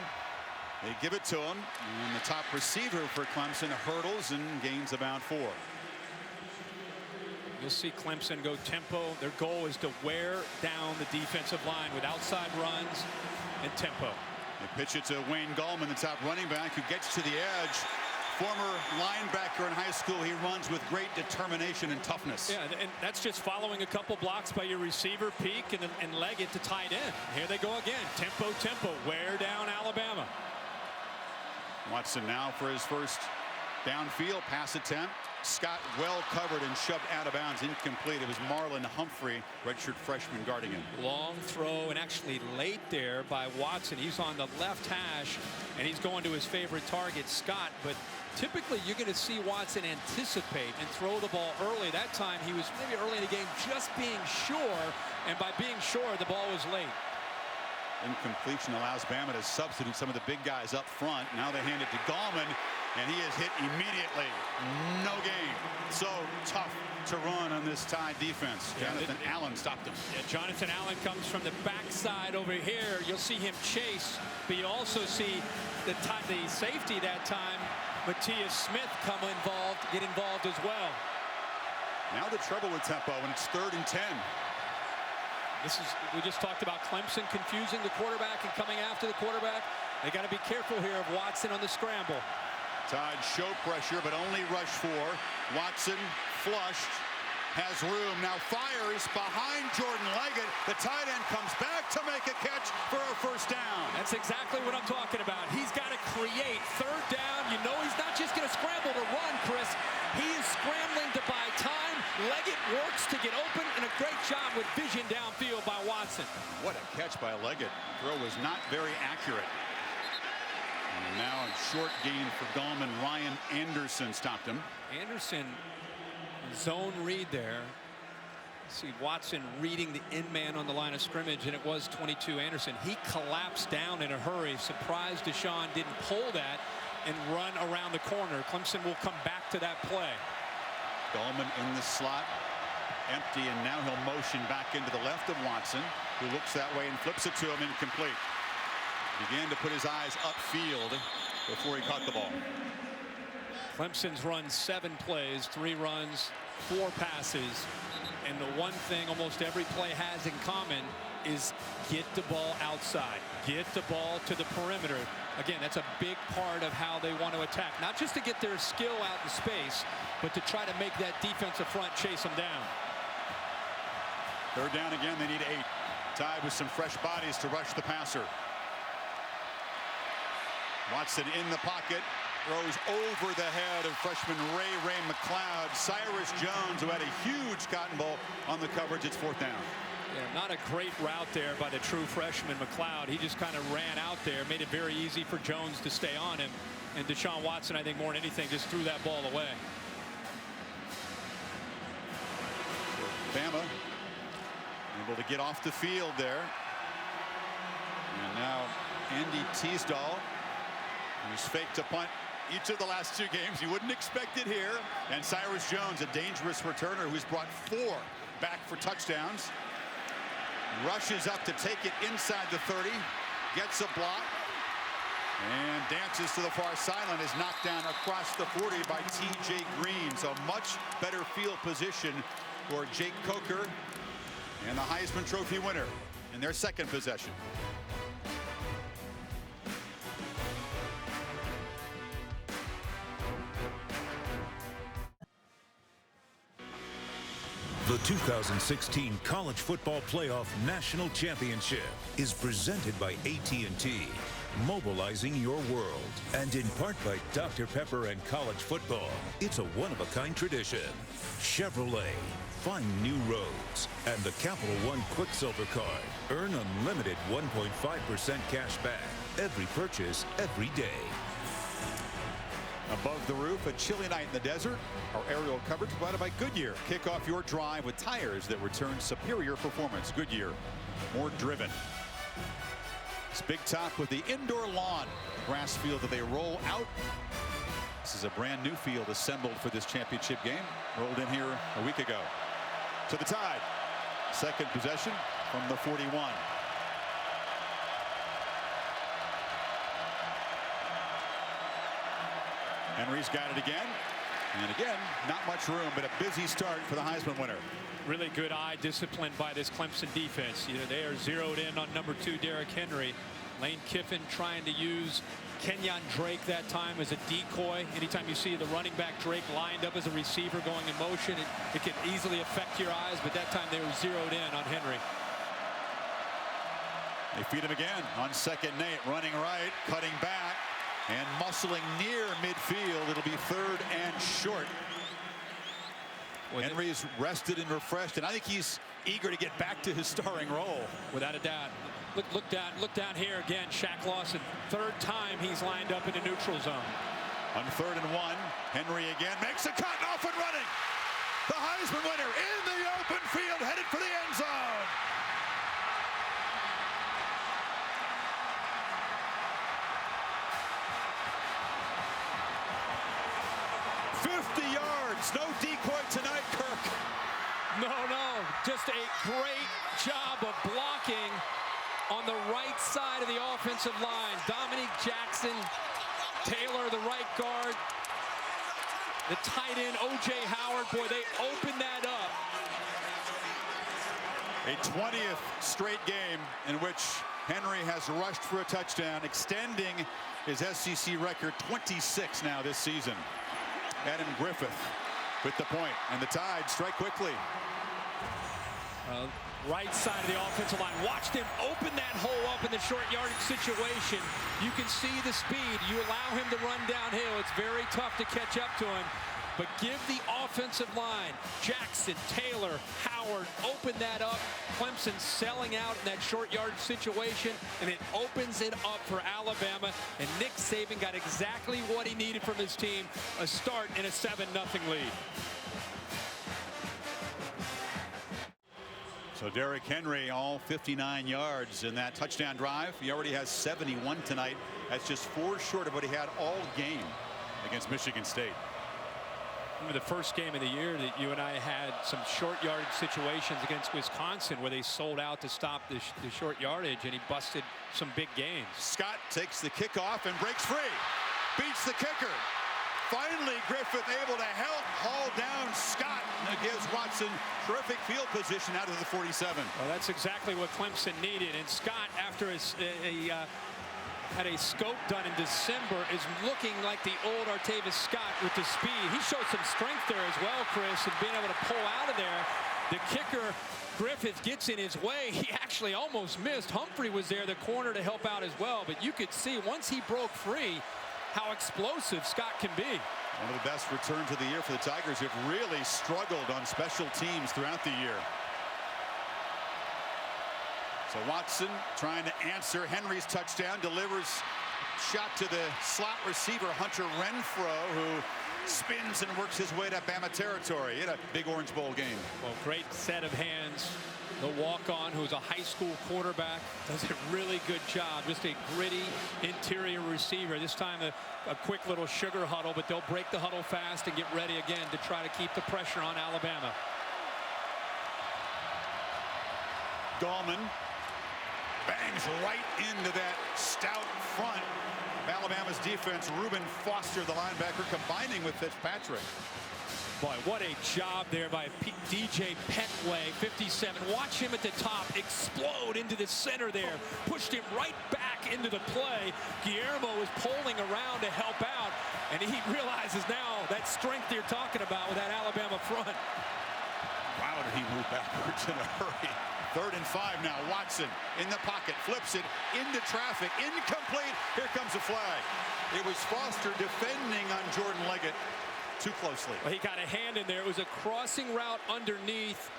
They give it to him. And the top receiver for Clemson hurdles and gains about 4. You'll see Clemson go tempo. Their goal is to wear down the defensive line with outside runs and tempo. They pitch it to Wayne Gallman, the top running back, who gets to the edge, Former linebacker in high school, he runs with great determination and toughness. Yeah, and that's just following a couple blocks by your receiver, peak, and leg it to tight end. Here they go again. Tempo, tempo. Wear down Alabama. Watson now for his first downfield pass attempt. Scott well covered and shoved out of bounds, incomplete. It was Marlon Humphrey, redshirt freshman, guarding him. Long throw, and actually late there by Watson. He's on the left hash, and he's going to his favorite target, Scott. But typically you're going to see Watson anticipate and throw the ball early. That time he was maybe early in the game just being sure, and by being sure the ball was late. Incompletion allows Bama to substitute some of the big guys up front. Now they hand it to Gallman, and he is hit immediately. No gain. So tough to run on this Tide defense. Jonathan Allen stopped him. Yeah, Jonathan Allen comes from the backside over here. You'll see him chase, but you also see the safety that time, Matthias Smith, get involved as well. Now the trouble with tempo, and it's 3rd and 10. We just talked about Clemson confusing the quarterback and coming after the quarterback. They got to be careful here of Watson on the scramble. Tide show pressure, but only rush 4. Watson flushed, has room, now fires behind Jordan Leggett. The tight end comes back to make a catch for a first down. That's exactly what I'm talking about. He's got to create 3rd down. You know he's not just going to scramble to run, Chris. He is scrambling to buy time. Leggett works to get open, and a great job with vision downfield by Watson. What a catch by Leggett. Throw was not very accurate. And now a short gain for Gallman. Ryan Anderson stopped him. Anderson zone read there. See Watson reading the in man on the line of scrimmage, and it was 22 Anderson. He collapsed down in a hurry. Surprised Deshaun didn't pull that and run around the corner. Clemson will come back to that play. Gallman in the slot, empty, and now he'll motion back into the left of Watson, who looks that way and flips it to him, incomplete. Began to put his eyes upfield before he caught the ball. Clemson's run 7 plays, 3 runs, 4 passes, and the one thing almost every play has in common is get the ball outside, get the ball to the perimeter. Again, that's a big part of how they want to attack, not just to get their skill out in space, but to try to make that defensive front chase them down. 3rd down again, they need 8. Tide with some fresh bodies to rush the passer. Watson in the pocket, throws over the head of freshman Ray McLeod. Cyrus Jones, who had a huge cotton ball on the coverage. It's 4th down. Yeah, not a great route there by the true freshman McLeod. He just kind of ran out there, made it very easy for Jones to stay on him. And Deshaun Watson, I think more than anything, just threw that ball away. Bama able to get off the field there. And now Andy Teasdall, who's faked a punt each of the last 2 games. You wouldn't expect it here. And Cyrus Jones, a dangerous returner who's brought 4 back for touchdowns. Rushes up to take it inside the 30, gets a block, and dances to the far sideline. Is knocked down across the 40 by T.J. Green. So much better field position for Jake Coker and the Heisman Trophy winner in their 2nd possession. The 2016 College Football Playoff National Championship is presented by AT&T, mobilizing your world, and in part by Dr. Pepper and college football. It's a one-of-a-kind tradition. Chevrolet, find new roads, and the Capital One Quicksilver Card. Earn unlimited 1.5% cash back every purchase, every day. Above the roof, a chilly night in the desert. Our aerial coverage provided by Goodyear. Kick off your drive with tires that return superior performance. Goodyear, more driven. It's Big Top with the indoor lawn. Grass field that they roll out. This is a brand new field assembled for this championship game. Rolled in here a week ago. To the Tide. 2nd possession from the 41. Henry's got it again. And again, not much room, but a busy start for the Heisman winner. Really good eye discipline by this Clemson defense. You know, they are zeroed in on number 2, Derrick Henry. Lane Kiffin trying to use Kenyon Drake that time as a decoy. Anytime you see the running back Drake lined up as a receiver going in motion, it can easily affect your eyes, but that time they were zeroed in on Henry. They feed him again on 2nd and 8, running right, cutting back, and muscling near midfield. It'll be 3rd and short. Henry's rested and refreshed, and I think he's eager to get back to his starring role. Without a doubt. Look down here again. Shaq Lawson, 3rd time he's lined up in the neutral zone. On 3rd and 1, Henry again makes a cut and off and running. The Heisman winner in the open field, headed for the end zone. No decoy tonight, Kirk. No, just a great job of blocking on the right side of the offensive line. Dominique Jackson, Taylor, the right guard, the tight end, O.J. Howard. Boy, they opened that up. A 20th straight game in which Henry has rushed for a touchdown, extending his SEC record 26 now this season. Adam Griffith with the point, and the Tide strike quickly. Right side of the offensive line. Watched him open that hole up in the short yardage situation. You can see the speed. You allow him to run downhill. It's very tough to catch up to him. But give the offensive line, Jackson, Taylor, Howard, open that up. Clemson selling out in that short yardage situation, and it opens it up for Alabama. And Nick Saban got exactly what he needed from his team, a start in a 7-0 lead. So Derrick Henry, all 59 yards in that touchdown drive. He already has 71 tonight. That's just 4 short of what he had all game against Michigan State. Remember the first game of the year that you and I had some short yardage situations against Wisconsin where they sold out to stop the short yardage, and he busted some big gains. Scott takes the kickoff and breaks free. Beats the kicker. Finally, Griffith able to help haul down Scott. That gives Watson terrific field position out of the 47. Well, that's exactly what Clemson needed. And Scott, after had a scope done in December, is looking like the old Artavis Scott with the speed. He showed some strength there as well, Chris, and being able to pull out of there. The kicker, Griffith, gets in his way. He actually almost missed. Humphrey was there, the corner, to help out as well. But you could see once he broke free how explosive Scott can be. One of the best returns of the year for the Tigers, who have really struggled on special teams throughout the year. So Watson trying to answer Henry's touchdown, delivers shot to the slot receiver Hunter Renfro, who spins and works his way to Bama territory in a Big Orange Bowl game. Well, great set of hands. The walk-on, who's a high school quarterback, does a really good job. Just a gritty interior receiver. This time a quick little sugar huddle, but they'll break the huddle fast and get ready again to try to keep the pressure on Alabama. Gallman bangs right into that stout front. Alabama's defense. Reuben Foster, the linebacker, combining with Fitzpatrick. Boy, what a job there by DJ Petway, 57. Watch him at the top explode into the center there. Pushed him right back into the play. Guillermo was pulling around to help out, and he realizes now that strength you're talking about with that Alabama front. Wow, did he move backwards in a hurry. 3rd and 5 now. Watson in the pocket, flips it into traffic, incomplete. Here comes a flag. It was Foster defending on Jordan Leggett too closely. Well, he got a hand in there. It was a crossing route underneath,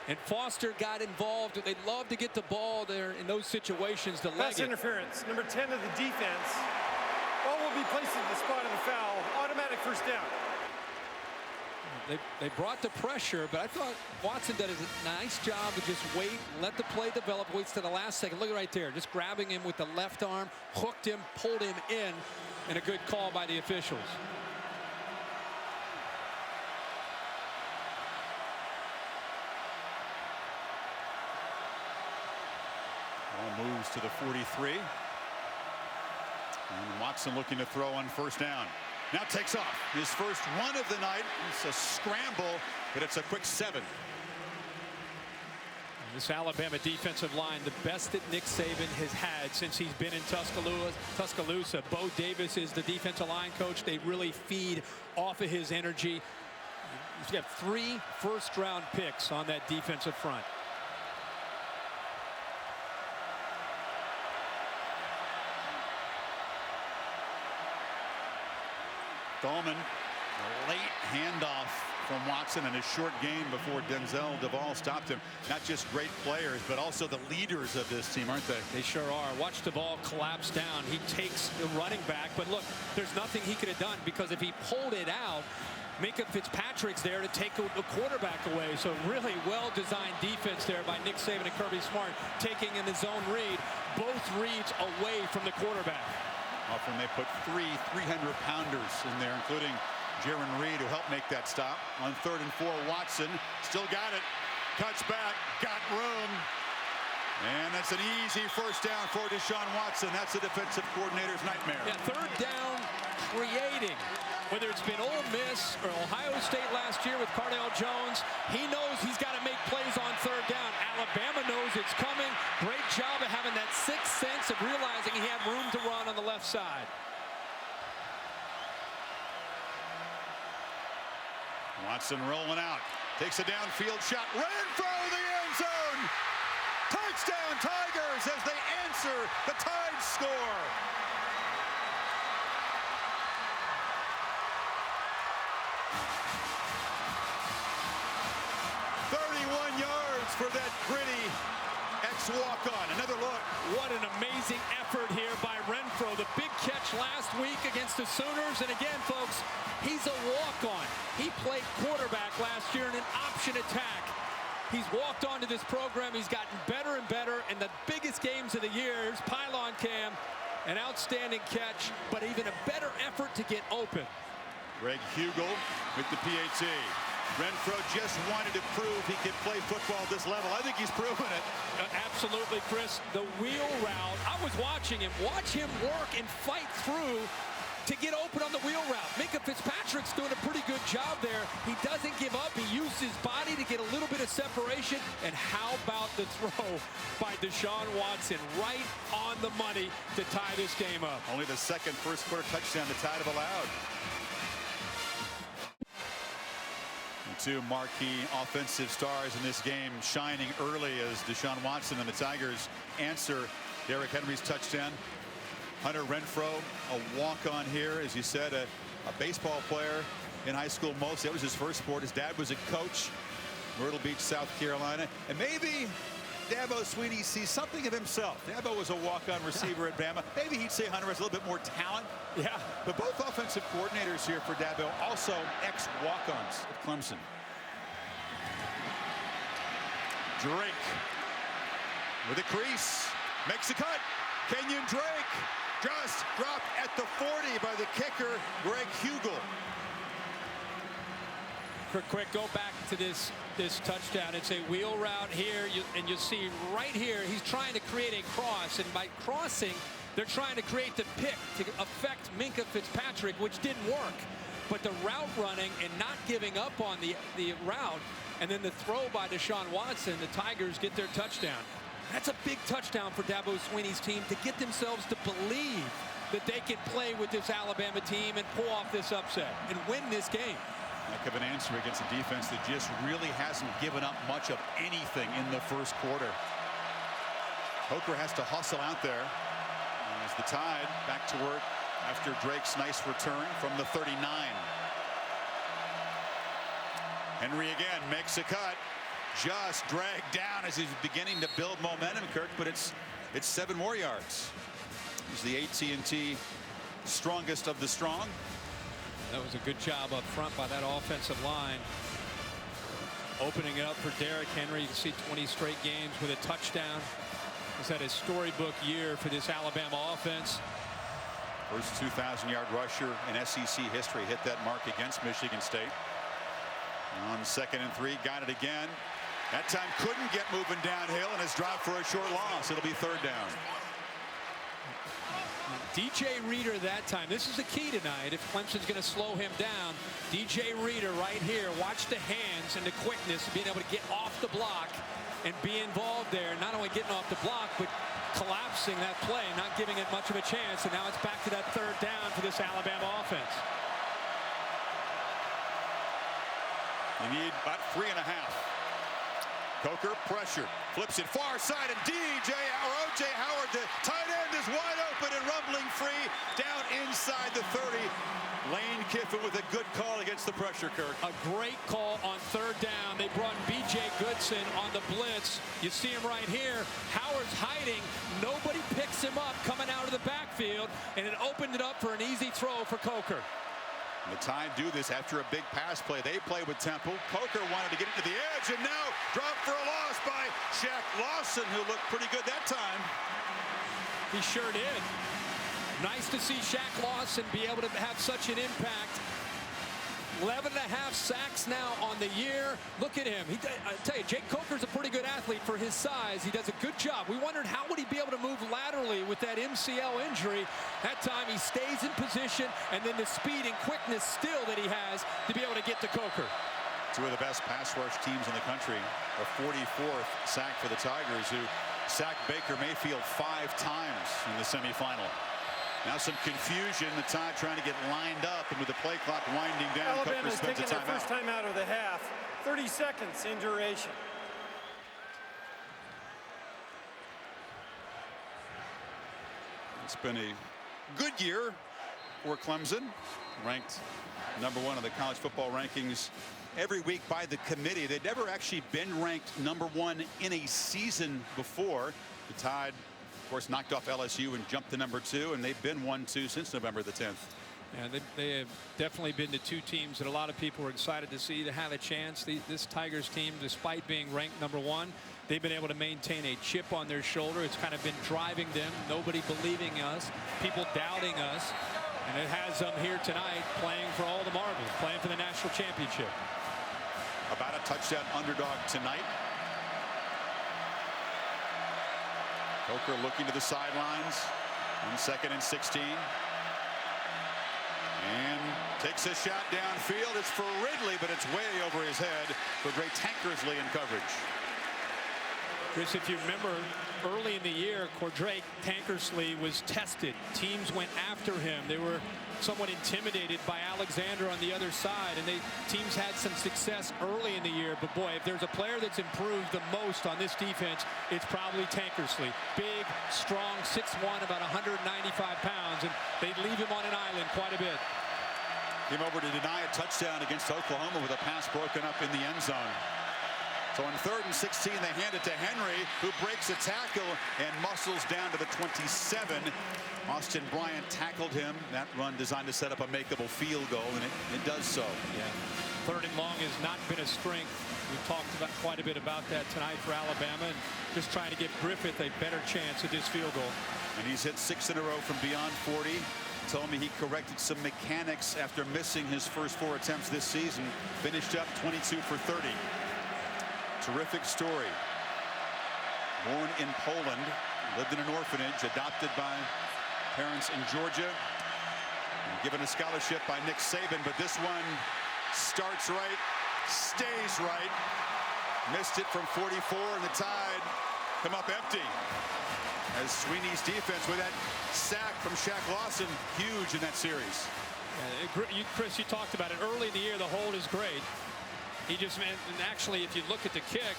and Foster got involved. They love to get the ball there in those situations to Pass Leggett. interference. Number 10 of the defense. Ball will be placed at the spot of the foul. Automatic first down. They brought the pressure, but I thought Watson did a nice job of just wait, let the play develop, waits to the last second. Look right there, just grabbing him with the left arm, hooked him, pulled him in, and a good call by the officials. Ball moves to the 43. And Watson looking to throw on first down. Now takes off. His first run of the night. It's a scramble, but it's a quick 7. This Alabama defensive line, the best that Nick Saban has had since he's been in Tuscaloosa. Bo Davis is the defensive line coach. They really feed off of his energy. He's got 3 first-round picks on that defensive front. Dahlman, a late handoff from Watson in a short game before Denzel Duvall stopped him. Not just great players, but also the leaders of this team, aren't they? They sure are. Watch Duvall collapse down. He takes the running back, but look, there's nothing he could have done, because if he pulled it out, Minka Fitzpatrick's there to take a quarterback away. So really well-designed defense there by Nick Saban and Kirby Smart, taking in the zone read, both reads away from the quarterback. Often they put 3 300-pounders in there, including Jaron Reed, who helped make that stop. On 3rd and 4, Watson still got it. Cuts back, got room. And that's an easy first down for Deshaun Watson. That's the defensive coordinator's nightmare. Yeah, 3rd down, creating. Whether it's been Ole Miss or Ohio State last year with Cardale Jones, he knows he's got to make plays on 3rd down. Alabama knows it's coming. Great job of having that 6th sense of realizing he had room to run on the left side. Watson rolling out. Takes a downfield shot. Renfro, the end zone. Touchdown Tigers as they answer the Tide score. For that gritty ex-walk-on. Another look. What an amazing effort here by Renfro. The big catch last week against the Sooners. And again, folks, he's a walk-on. He played quarterback last year in an option attack. He's walked on to this program. He's gotten better and better. And the biggest games of the year, here's pylon cam. An outstanding catch, but even a better effort to get open. Greg Hugel with the PAT. Renfro just wanted to prove he could play football at this level. I think he's proven it. Absolutely, Chris. The wheel route. I was watching him. Watch him work and fight through to get open on the wheel route. Minka Fitzpatrick's doing a pretty good job there. He doesn't give up. He used his body to get a little bit of separation. And how about the throw by Deshaun Watson? Right on the money to tie this game up. Only the second first-quarter touchdown the Tide have allowed. 2 marquee offensive stars in this game shining early as Deshaun Watson and the Tigers answer Derrick Henry's touchdown. Hunter Renfro, a walk-on here, as you said, a baseball player in high school most. That was his first sport. His dad was a coach, Myrtle Beach, South Carolina. And maybe Dabo Swinney sees something of himself. Dabo was a walk-on receiver at Bama. Maybe he'd say Hunter has a little bit more talent. Yeah. But both offensive coordinators here for Dabo, also ex-walk-ons at Clemson. Drake with a crease, makes a cut. Kenyon Drake just dropped at the 40 by the kicker, Greg Hugel. Quick, go back to this touchdown. It's a wheel route here, and you see right here, he's trying to create a cross, and by crossing, they're trying to create the pick to affect Minka Fitzpatrick, which didn't work. But the route running and not giving up on the route, and then the throw by Deshaun Watson, the Tigers get their touchdown. That's a big touchdown for Dabo Swinney's team to get themselves to believe that they can play with this Alabama team and pull off this upset and win this game. Heck of an answer against a defense that just really hasn't given up much of anything in the first quarter. Coker has to hustle out there as the Tide back to work after Drake's nice return from the 39. Henry again makes a cut, just dragged down as he's beginning to build momentum, Kirk, but it's 7 more yards. He's the AT&T strongest of the strong. That was a good job up front by that offensive line. Opening it up for Derrick Henry. You can see 20 straight games with a touchdown. He's had a storybook year for this Alabama offense. First 2,000-yard rusher in SEC history hit that mark against Michigan State. On 2nd and 3, got it again. That time couldn't get moving downhill and has dropped for a short loss. It'll be 3rd down. DJ Reader that time. This is the key tonight if Clemson's going to slow him down. DJ Reader right here. Watch the hands and the quickness of being able to get off the block and be involved there. Not only getting off the block, but collapsing that play, not giving it much of a chance. And now it's back to that third down for this Alabama offense. You need about 3.5. Coker pressure, flips it far side, and O.J. Howard, the tight end, is wide open and rumbling free down inside the 30. Lane Kiffin with a good call against the pressure, Kirk. A great call on third down. They brought B.J. Goodson on the blitz. You see him right here. Howard's hiding. Nobody picks him up coming out of the backfield, and it opened it up for an easy throw for Coker. The Tide do this after a big pass play. They play with Temple. Coker wanted to get into the edge, and now dropped for a loss by Shaq Lawson, who looked pretty good that time. He sure did. Nice to see Shaq Lawson be able to have such an impact. 11.5 sacks now on the year. Look at him. I tell you, Jake Coker's a pretty good athlete for his size. He does a good job. We wondered how would he be able to move laterally with that MCL injury. That time he stays in position, and then the speed and quickness still that he has to be able to get to Coker. Two of the best pass rush teams in the country. A 44th sack for the Tigers, who sacked Baker Mayfield 5 times in the semifinal. Now some confusion. The Tide trying to get lined up, and with the play clock winding down, Alabama's Coker spends a taking their timeout. first time out of the half. 30 seconds in duration. It's been a good year for Clemson, ranked #1 in the college football rankings every week by the committee. They'd never actually been ranked #1 in a season before. The Tide, of course, knocked off LSU and jumped to #2, and they've been 1-2 since November the 10th. Yeah, they have definitely been the two teams that a lot of people were excited to see to have a chance. This Tigers team, despite being ranked #1, they've been able to maintain a chip on their shoulder. It's kind of been driving them. Nobody believing us, people doubting us, and it has them here tonight playing for all the marbles, playing for the national championship. About a touchdown underdog tonight. Coker looking to the sidelines on 2nd and 16. And takes a shot downfield. It's for Ridley, but it's way over his head for Gray Tankersley in coverage. Chris, if you remember, early in the year, Cordray Tankersley was tested. Teams went after him. They were somewhat intimidated by Alexander on the other side, and teams had some success early in the year. But boy, if there's a player that's improved the most on this defense, it's probably Tankersley. Big, strong, 6'1", about 195 pounds, and they leave him on an island quite a bit. Came over to deny a touchdown against Oklahoma with a pass broken up in the end zone. So on 3rd and 16, they hand it to Henry, who breaks a tackle and muscles down to the 27. Austin Bryant tackled him. That run designed to set up a makeable field goal, and it does so. Yeah. 3rd and long has not been a strength. We've talked about quite a bit about that tonight for Alabama, and just trying to give Griffith a better chance at this field goal. And he's hit 6 in a row from beyond 40. Told me he corrected some mechanics after missing his first 4 attempts this season. Finished up 22 for 30. Terrific story. Born in Poland, lived in an orphanage, adopted by parents in Georgia, and given a scholarship by Nick Saban. But this one starts right, stays right. Missed it from 44, and the Tide come up empty. As Sweeney's defense with that sack from Shaq Lawson, huge in that series. Yeah, Chris, you talked about it early in the year. The hold is great. He just, and actually, if you look at the kick,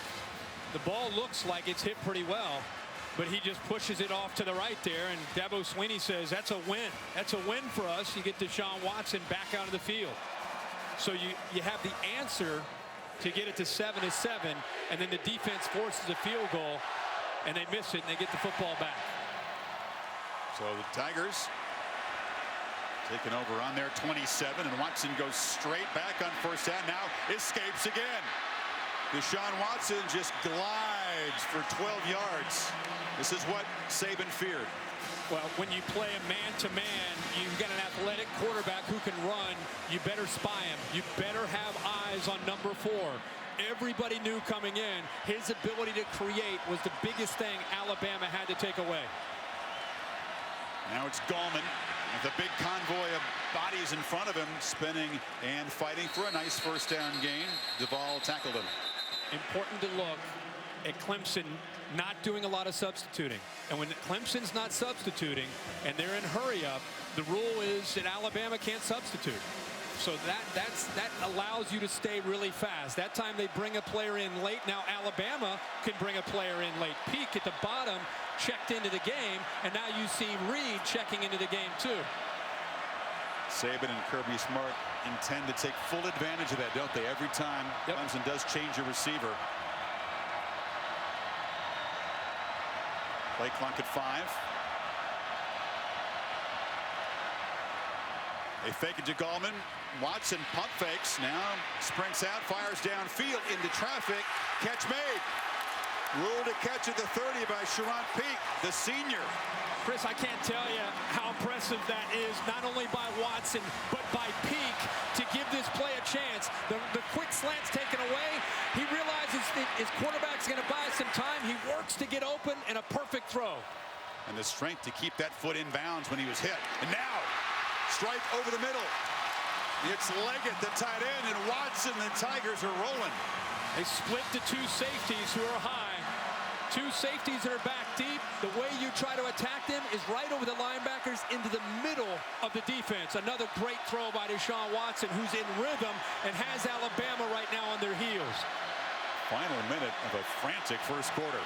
the ball looks like it's hit pretty well, but he just pushes it off to the right there, and Dabo Sweeney says that's a win. That's a win for us. You get Deshaun Watson back out of the field. So you have the answer to get it to 7-7, and then the defense forces a field goal, and they miss it, and they get the football back. So the Tigers taking over on their 27, and Watson goes straight back on 1st down. Now escapes again. Deshaun Watson just glides for 12 yards. This is what Saban feared. Well, when you play a man-to-man, you've got an athletic quarterback who can run. You better spy him. You better have eyes on number 4. Everybody knew coming in, his ability to create was the biggest thing Alabama had to take away. Now it's Gallman with a big convoy of bodies in front of him, spinning and fighting for a nice first down gain. Duvall tackled him. Important to look at Clemson not doing a lot of substituting. And when Clemson's not substituting and they're in hurry up, the rule is that Alabama can't substitute. So that allows you to stay really fast. That time they bring a player in late. Now Alabama can bring a player in late. Peak at the bottom checked into the game, and now you see Reed checking into the game too. Saban and Kirby Smart intend to take full advantage of that, don't they? Every time Clemson does change a receiver. Play clock at 5. They fake it to Gallman. Watson pump fakes. Now sprints out, fires downfield into traffic. Catch made. Ruled a catch at the 30 by Sharon Peak, the senior. Chris, I can't tell you how impressive that is, not only by Watson, but by Peak to give this play a chance. The quick slant's taken away. He realizes that his quarterback's going to buy some time. He works to get open, and a perfect throw. And the strength to keep that foot in bounds when he was hit. And now, strike over the middle. It's Leggett, the tight end, and Watson, the Tigers are rolling. They split the two safeties who are high. Two safeties that are back deep. The way you try to attack them is right over the linebackers into the middle of the defense. Another great throw by Deshaun Watson, who's in rhythm and has Alabama right now on their heels. Final minute of a frantic first quarter.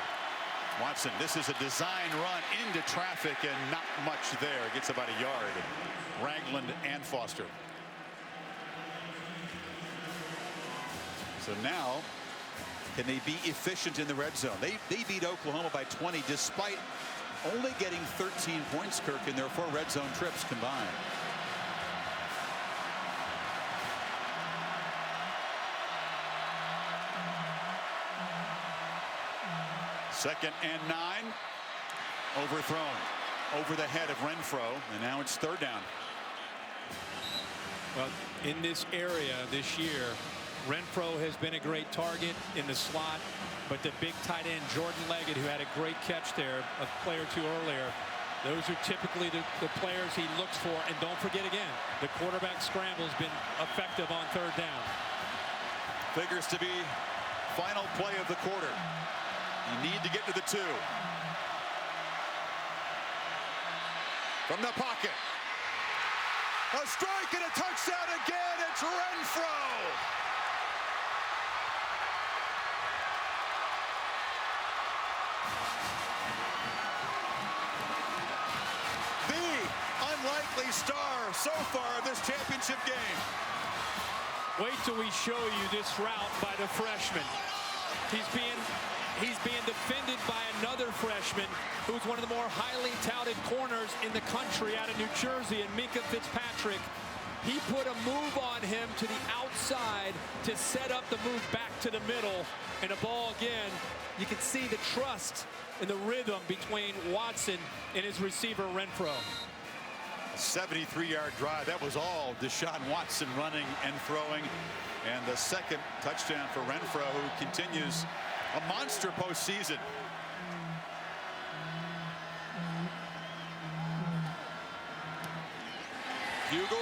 Watson, this is a design run into traffic and not much there. Gets about a yard. Ragland and Foster. So now, can they be efficient in the red zone? They beat Oklahoma by 20 despite only getting 13 points, Kirk, in their 4 red zone trips combined. Second and 9. Overthrown. Over the head of Renfro, and now it's third down. Well, in this area this year, Renfro has been a great target in the slot, but the big tight end Jordan Leggett, who had a great catch there a play or two earlier, those are typically the players he looks for. And don't forget again, the quarterback scramble has been effective on third down. Figures to be final play of the quarter. You need to get to the 2. From the pocket. A strike and a touchdown again. It's Renfro. Unlikely star so far of this championship game. Wait till we show you this route by the freshman. He's being defended by another freshman who's one of the more highly touted corners in the country out of New Jersey, and Minkah Fitzpatrick. He put a move on him to the outside to set up the move back to the middle, and a ball again. You can see the trust and the rhythm between Watson and his receiver Renfro. 73-yard drive. That was all Deshaun Watson running and throwing. And the second touchdown for Renfro, who continues a monster postseason. Hugel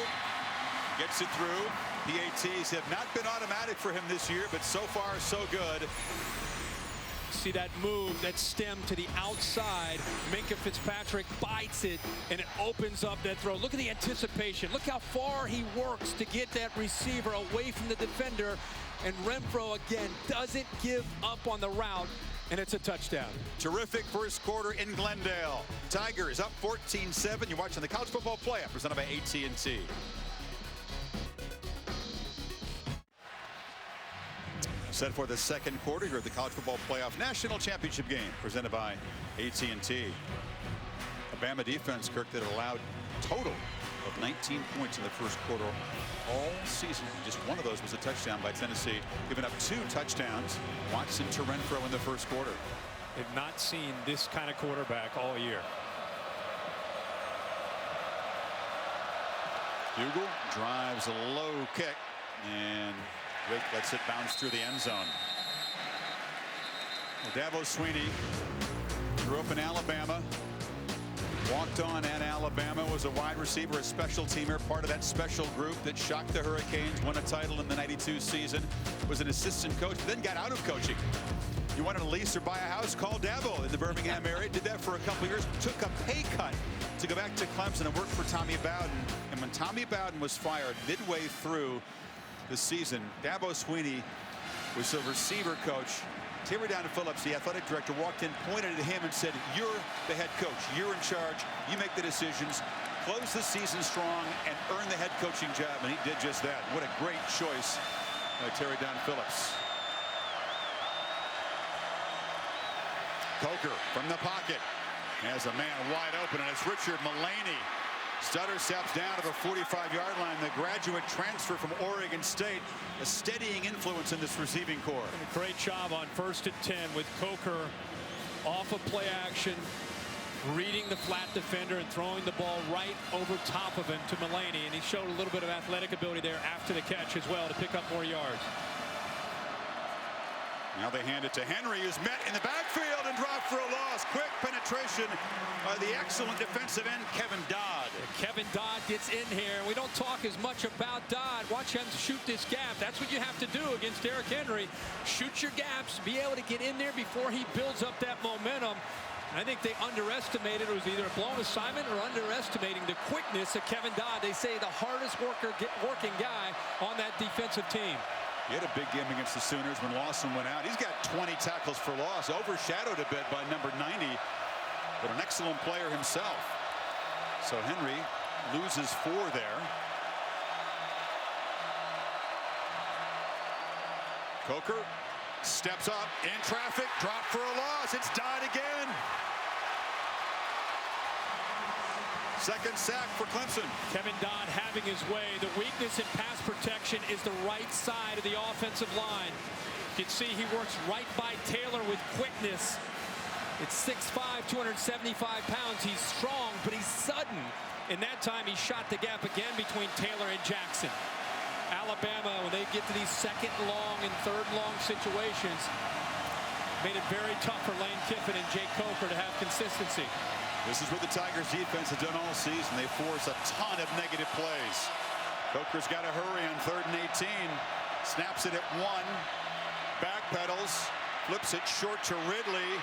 gets it through. PATs have not been automatic for him this year, but so far so good. See that move, that stem to the outside. Minkah Fitzpatrick bites it, and it opens up that throw. Look at the anticipation. Look how far he works to get that receiver away from the defender. And Renfro, again, doesn't give up on the route, and it's a touchdown. Terrific first quarter in Glendale. Tigers up 14-7. You're watching the College Football Playoff presented by AT&T. Set for the second quarter here at the College Football Playoff National Championship game presented by AT&T. A Bama defense, Kirk, that allowed total of 19 points in the first quarter all season. Just one of those was a touchdown by Tennessee, giving up 2 touchdowns. Watson to Renfro in the first quarter. They've not seen this kind of quarterback all year. Hugel drives a low kick, and Wake lets it bounce through the end zone. Dabo Swinney grew up in Alabama, Walked on at Alabama, was a wide receiver, a special teamer, part of that special group that shocked the Hurricanes, won a title in the '92 season, was an assistant coach, but then got out of coaching. You wanted to lease or buy a house, call Dabo in the Birmingham area, did that for a couple years, took a pay cut to go back to Clemson and work for Tommy Bowden. And when Tommy Bowden was fired midway through the season, Dabo Swinney was the receiver coach. Terry Down Phillips, the athletic director, walked in, pointed at him and said, "You're the head coach. You're in charge. You make the decisions. Close the season strong and earn the head coaching job." And he did just that. What a great choice by Terry Down Phillips. Coker from the pocket has a man wide open, and it's Richard Mullaney. Stutter steps down to the 45-yard line. The graduate transfer from Oregon State, a steadying influence in this receiving corps. And a great job on 1st and 10 with Coker off of play action, reading the flat defender and throwing the ball right over top of him to Mullaney. And he showed a little bit of athletic ability there after the catch as well to pick up more yards. Now they hand it to Henry, who's met in the backfield and dropped for a loss. Quick penetration by the excellent defensive end, Kevin Dodd. Kevin Dodd gets in here. We don't talk as much about Dodd. Watch him shoot this gap. That's what you have to do against Derrick Henry. Shoot your gaps, be able to get in there before he builds up that momentum. And I think they underestimated, it was either a blown assignment or underestimating the quickness of Kevin Dodd. They say the hardest working guy on that defensive team. He had a big game against the Sooners when Lawson went out. He's got 20 tackles for loss, overshadowed a bit by number 90, but an excellent player himself. So Henry loses 4 there. Coker steps up in traffic, drop for a loss. It's Dodd again. Second sack for Clemson. Kevin Dodd having his way. The weakness in pass protection is the right side of the offensive line. You can see he works right by Taylor with quickness. It's 6'5", 275 pounds. He's strong, but he's sudden. In that time, he shot the gap again between Taylor and Jackson. Alabama, when they get to these 2nd long and 3rd long situations, made it very tough for Lane Kiffin and Jake Coker to have consistency. This is what the Tigers defense has done all season. They force a ton of negative plays. Coker's got to hurry on 3rd and 18. Snaps it at 1. Backpedals. Flips it short to Ridley,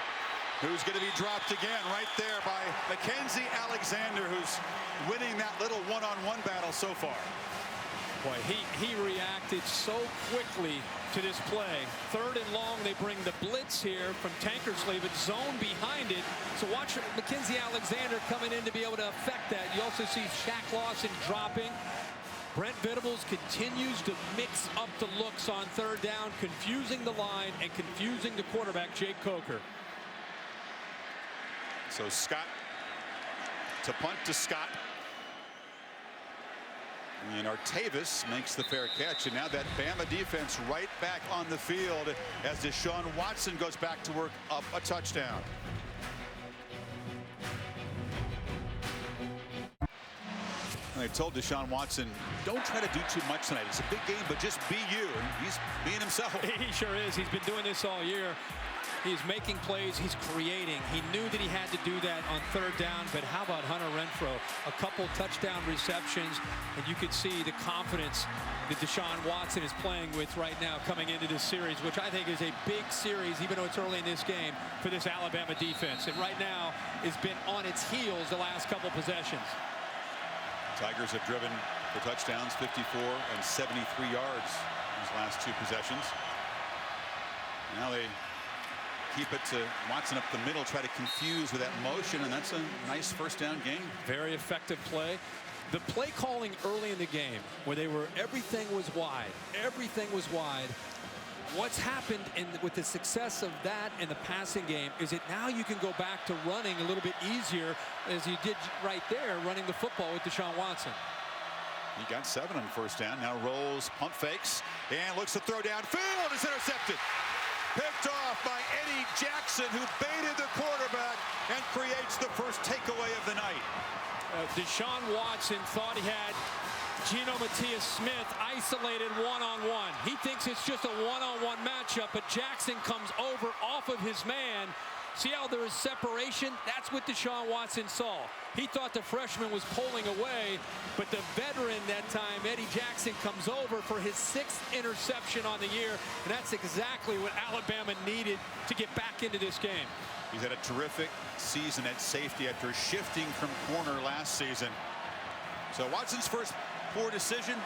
who's going to be dropped again right there by Mackenzie Alexander, who's winning that little one-on-one battle so far. Boy, he reacted so quickly to this play. 3rd and long, they bring the blitz here from Tankersley, but zone behind it. So watch Mackenzie Alexander coming in to be able to affect that. You also see Shaq Lawson dropping. Brent Venables continues to mix up the looks on 3rd down, confusing the line and confusing the quarterback, Jake Coker. So Scott to punt to Scott. And Artavis makes the fair catch, and now that Bama defense right back on the field as Deshaun Watson goes back to work up a touchdown. And they told Deshaun Watson, don't try to do too much tonight. It's a big game, but just be you. And he's being himself. He sure is. He's been doing this all year. He's making plays. He's creating. He knew that he had to do that on 3rd down, but how about Hunter Renfrow? A couple touchdown receptions, and you could see the confidence that Deshaun Watson is playing with right now coming into this series, which I think is a big series, even though it's early in this game, for this Alabama defense. And right now, it's been on its heels the last couple possessions. Tigers have driven for touchdowns, 54 and 73 yards these last 2 possessions. Now they keep it to Watson up the middle, try to confuse with that motion, and that's a nice 1st down gain. Very effective play. The play calling early in the game, where everything was wide. Everything was wide. What's happened with the success of that in the passing game is that now you can go back to running a little bit easier, as you did right there, running the football with Deshaun Watson. He got 7 on 1st down. Now rolls, pump fakes, and looks to throw downfield. Is intercepted. Picked off by Eddie Jackson, who baited the quarterback and creates the first takeaway of the night. Deshaun Watson thought he had Geno Matias-Smith isolated one-on-one. He thinks it's just a one-on-one matchup, but Jackson comes over off of his man, See how there is separation? That's what Deshaun Watson saw. He thought the freshman was pulling away, but the veteran that time, Eddie Jackson, comes over for his 6th interception on the year, and that's exactly what Alabama needed to get back into this game. He's had a terrific season at safety after shifting from corner last season. So Watson's first poor decision.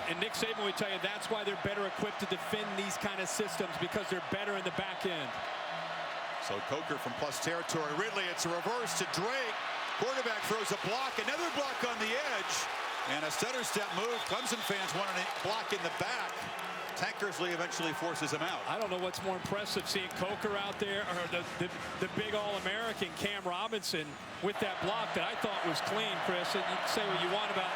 And Nick Saban would tell you that's why they're better equipped to defend these kind of systems, because they're better in the back end. So Coker from plus territory. Ridley, it's a reverse to Drake. Quarterback throws a block, another block on the edge, and a stutter step move. Clemson fans wanted a block in the back. Tankersley eventually forces him out. I don't know what's more impressive, seeing Coker out there, or the big All-American Cam Robinson with that block that I thought was clean, Chris. And you can say what you want about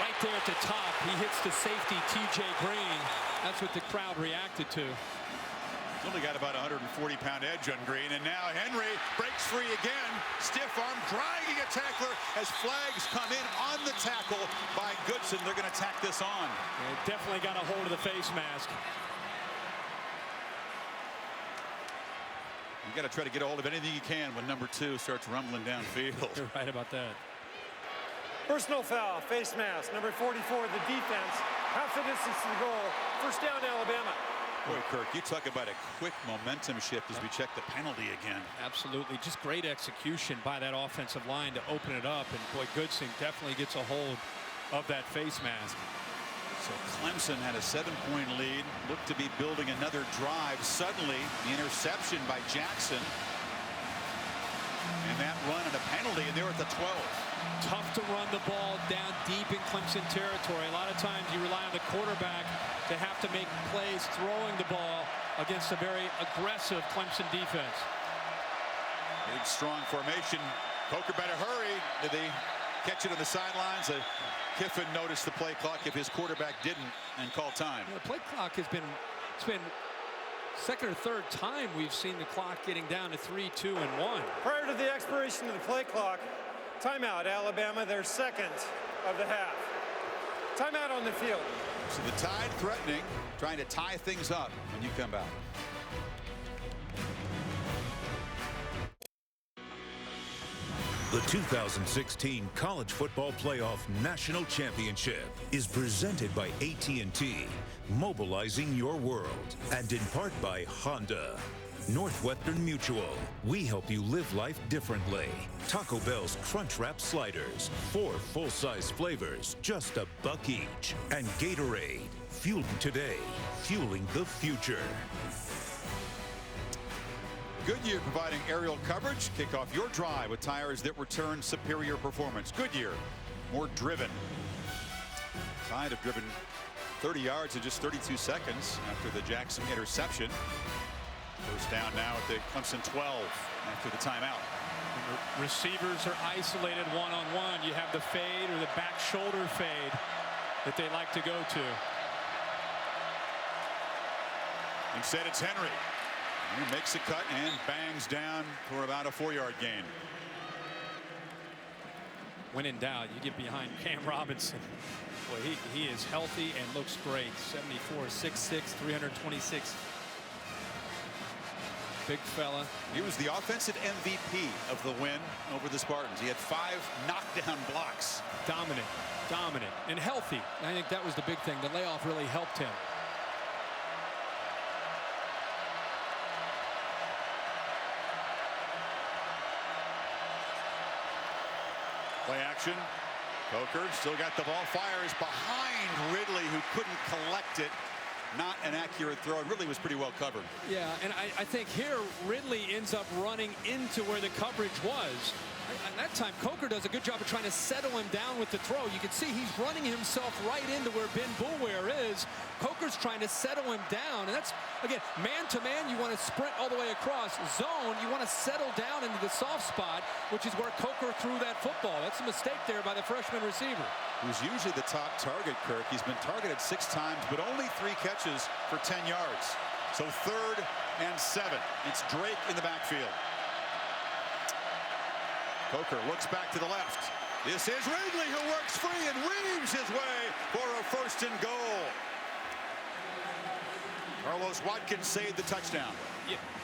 right there at the top. He hits the safety, T.J. Green. That's what the crowd reacted to. He's only got about a 140-pound edge on Green, and now Henry breaks free again. Stiff arm dragging a tackler as flags come in on the tackle by Goodson. They're going to tack this on. Yeah, definitely got a hold of the face mask. You got to try to get a hold of anything you can when number 2 starts rumbling downfield. You're right about that. Personal foul, face mask, number 44, the defense. Half the distance to the goal. First down, Alabama. Boy, Kirk, you talk about a quick momentum shift as we check the penalty again. Absolutely. Just great execution by that offensive line to open it up. And boy, Goodson definitely gets a hold of that face mask. So Clemson had a 7-point lead, looked to be building another drive. Suddenly, the interception by Jackson. And that run and a penalty, and they're at the 12. Tough to run the ball down deep in Clemson territory. A lot of times you rely on the quarterback to have to make plays throwing the ball against a very aggressive Clemson defense. Big, strong formation. Coker better hurry. Did they catch it on the sidelines? Kiffin noticed the play clock if his quarterback didn't and call time. The play clock has been, it's been second or third time we've seen the clock getting down to 3, 2, and 1. Prior to the expiration of the play clock, timeout, Alabama, their second of the half. Timeout on the field. So the Tide threatening, trying to tie things up when you come back. The 2016 College Football Playoff National Championship is presented by AT&T, mobilizing your world, and in part by Honda. Northwestern Mutual, we help you live life differently. Taco Bell's Crunch Wrap Sliders, 4 full-size flavors, just $1 each. And Gatorade, fueling today, fueling the future. Goodyear providing aerial coverage. Kick off your drive with tires that return superior performance. Goodyear, more driven. Tide have driven 30 yards in just 32 seconds after the Jackson interception. First down now at the Clemson 12 after the timeout. Receivers are isolated one-on-one. You have the fade or the back shoulder fade that they like to go to. Instead, it's Henry. He makes a cut and bangs down for about a 4-yard gain. When in doubt, you get behind Cam Robinson. Boy, he is healthy and looks great. 74, 6'6", 326. Big fella. He was the offensive MVP of the win over the Spartans. He had 5 knockdown blocks. Dominant, and healthy. I think that was the big thing. The layoff really helped him. Play action. Coker still got the ball. Fires behind Ridley, who couldn't collect it. Not an accurate throw. It really was pretty well covered. Yeah, and I think here Ridley ends up running into where the coverage was. And that time Coker does a good job of trying to settle him down with the throw. You can see he's running himself right into where Ben Boulware is. Coker's trying to settle him down. And that's, again, man-to-man, you want to sprint all the way across. Zone, you want to settle down into the soft spot, which is where Coker threw that football. That's a mistake there by the freshman receiver. Who's usually the top target, Kirk. He's been targeted 6 times, but only 3 catches for 10 yards. So 3rd and 7. It's Drake in the backfield. Coker looks back to the left. This is Ridley, who works free and weaves his way for a 1st and goal. Carlos Watkins saved the touchdown.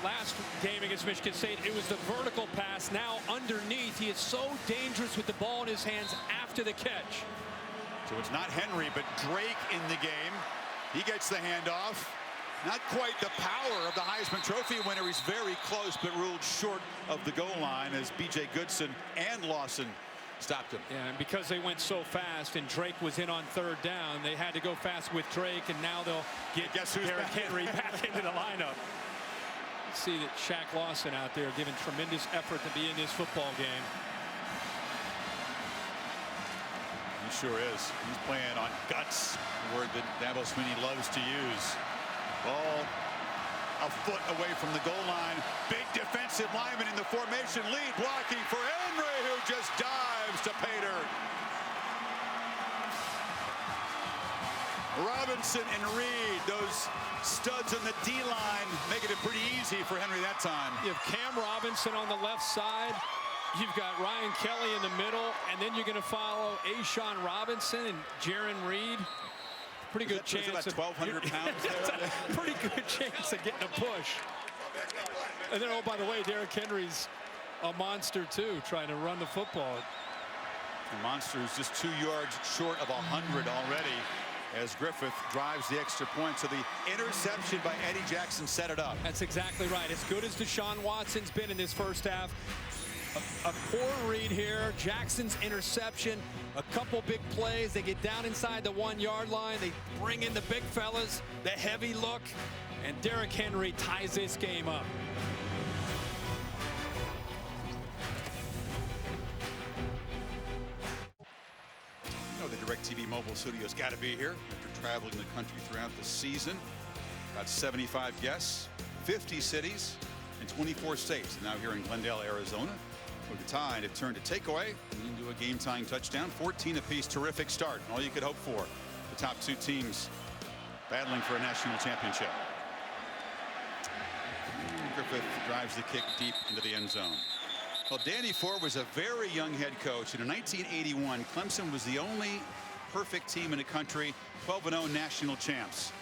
Last game against Michigan State, it was the vertical pass. Now underneath, he is so dangerous with the ball in his hands after the catch. So it's not Henry, but Drake in the game. He gets the handoff. Not quite the power of the Heisman Trophy winner. He's very close, but ruled short of the goal line as B.J. Goodson and Lawson stopped him. Yeah, and because they went so fast and Drake was in on third down, they had to go fast with Drake, and now they'll get Derrick Henry back into the lineup. See that Shaq Lawson out there giving tremendous effort to be in this football game. He sure is. He's playing on guts, a word that Dabo Swinney loves to use. Ball a foot away from the goal line. Big defensive lineman in the formation lead, blocking for Henry, who just dives to pay dirt. Robinson and Reed, those studs on the D-line, making it pretty easy for Henry that time. You have Cam Robinson on the left side. You've got Ryan Kelly in the middle, and then you're going to follow A'Shawn Robinson and Jaron Reed. Pretty good chance. About 1,200 pounds there. Pretty good chance of getting a push. And then, oh, by the way, Derrick Henry's a monster too, trying to run the football. The monster is just 2 yards short of 100 already, as Griffith drives the extra point. So the interception by Eddie Jackson set it up. That's exactly right. As good as Deshaun Watson's been in this first half, a poor read here. Jackson's interception, a couple big plays. They get down inside the 1 yard line. They bring in the big fellas, the heavy look, and Derrick Henry ties this game up. You know the DirecTV mobile studio's got to be here after traveling the country throughout the season. About 75 guests, 50 cities, and 24 states. And now here in Glendale, Arizona, with the Tide have turned a takeaway into a game-tying touchdown. 14 apiece, terrific start. All you could hope for. The top two teams battling for a national championship. And Griffith drives the kick deep into the end zone. Well, Danny Ford was a very young head coach. And in 1981, Clemson was the only perfect team in the country, 12-0 national champs.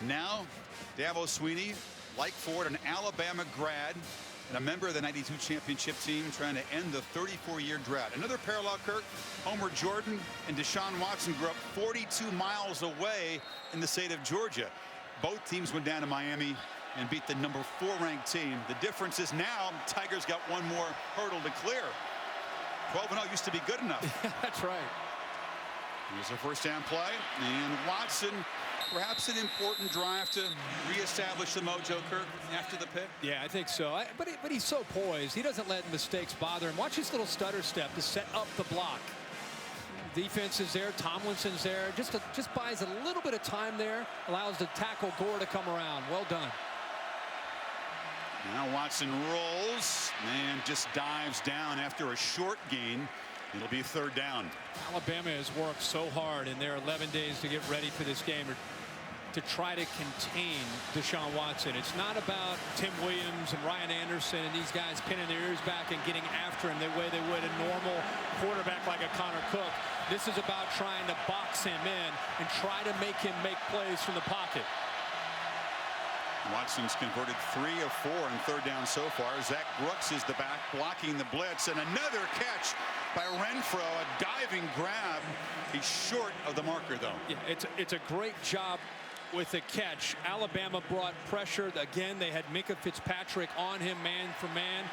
Now, Dabo Swinney, like Ford, an Alabama grad, and a member of the '92 championship team, trying to end the 34-year drought. Another parallel, Kirk. Homer Jordan and Deshaun Watson grew up 42 miles away in the state of Georgia. Both teams went down to Miami and beat the number 4 ranked team. The difference is now Tigers got one more hurdle to clear. 12-0 used to be good enough. That's right. Here's a first down play, and Watson, perhaps an important drive to reestablish the mojo, Kirk, after the pick. Yeah, I think so. But he's so poised. He doesn't let mistakes bother him. Watch his little stutter step to set up the block. Defense is there. Tomlinson's there. Just buys a little bit of time there. Allows the tackle Gore to come around. Well done. Now Watson rolls and just dives down after a short gain. It'll be third down. Alabama has worked so hard in their 11 days to get ready for this game to try to contain Deshaun Watson. It's not about Tim Williams and Ryan Anderson and these guys pinning their ears back and getting after him the way they would a normal quarterback like a Connor Cook. This is about trying to box him in and try to make him make plays from the pocket. Watson's converted 3 of 4 on third down so far. Zach Brooks is the back blocking the blitz, and another catch by Renfro, a diving grab. He's short of the marker, though. Yeah, it's a great job with the catch. Alabama brought pressure. Again, they had Micah Fitzpatrick on him man for man.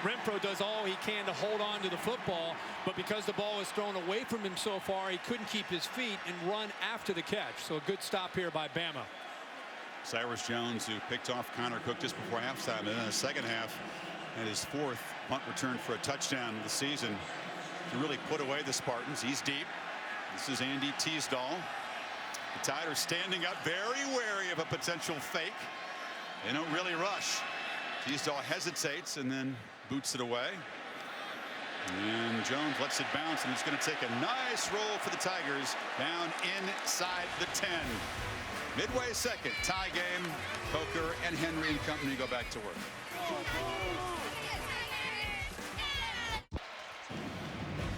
Renfro does all he can to hold on to the football, but because the ball was thrown away from him so far, he couldn't keep his feet and run after the catch. So a good stop here by Bama. Cyrus Jones, who picked off Connor Cook just before halftime, and in the second half, and his 4th punt return for a touchdown of the season to really put away the Spartans. He's deep. This is Andy Teasdall. The Tide are standing up, very wary of a potential fake. They don't really rush. Teasdall hesitates and then boots it away. And Jones lets it bounce, and he's going to take a nice roll for the Tigers down inside the 10. Midway second, tie game. Coker and Henry and company go back to work.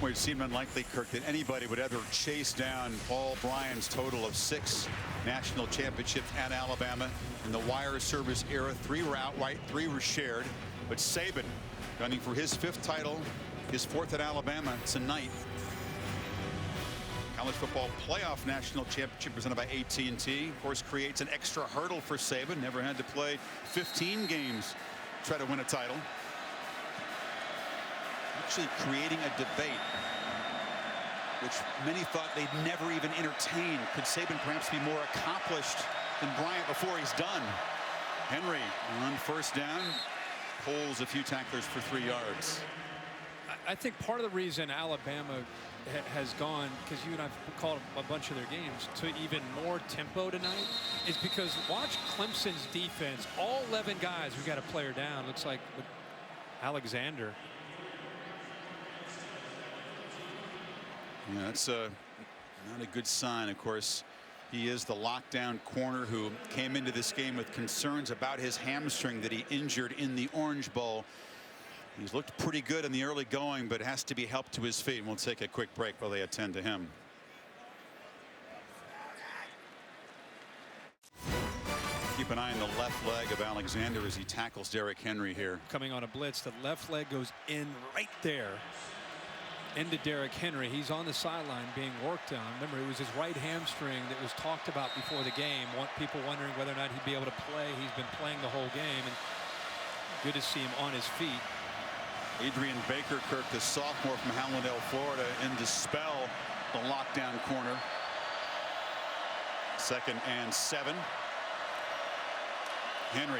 Well, it seemed unlikely, Kirk, that anybody would ever chase down Paul Bryant's total of 6 national championships at Alabama. In the wire service era, 3 were outright, 3 were shared. But Saban gunning for his 5th title, his 4th at Alabama tonight. College football playoff national championship presented by AT&T. Of course, creates an extra hurdle for Saban. Never had to play 15 games to try to win a title. Actually creating a debate which many thought they'd never even entertain. Could Saban perhaps be more accomplished than Bryant before he's done? Henry on first down pulls a few tacklers for 3 yards. I think part of the reason Alabama has gone, because you and I've called a bunch of their games, to even more tempo tonight, is because watch Clemson's defense. All 11 guys who got a player down. Looks like with Alexander. Yeah, that's not a good sign. Of course, he is the lockdown corner who came into this game with concerns about his hamstring that he injured in the Orange Bowl. He's looked pretty good in the early going, but has to be helped to his feet. We'll take a quick break while they attend to him. Keep an eye on the left leg of Alexander as he tackles Derrick Henry here. Coming on a blitz, the left leg goes in right there into Derrick Henry. He's on the sideline being worked on. Remember, it was his right hamstring that was talked about before the game. People wondering whether or not he'd be able to play. He's been playing the whole game, and good to see him on his feet. Adrian Baker, Kirk, the sophomore from Hallandale, Florida, in to spell the lockdown corner. 2nd and 7. Henry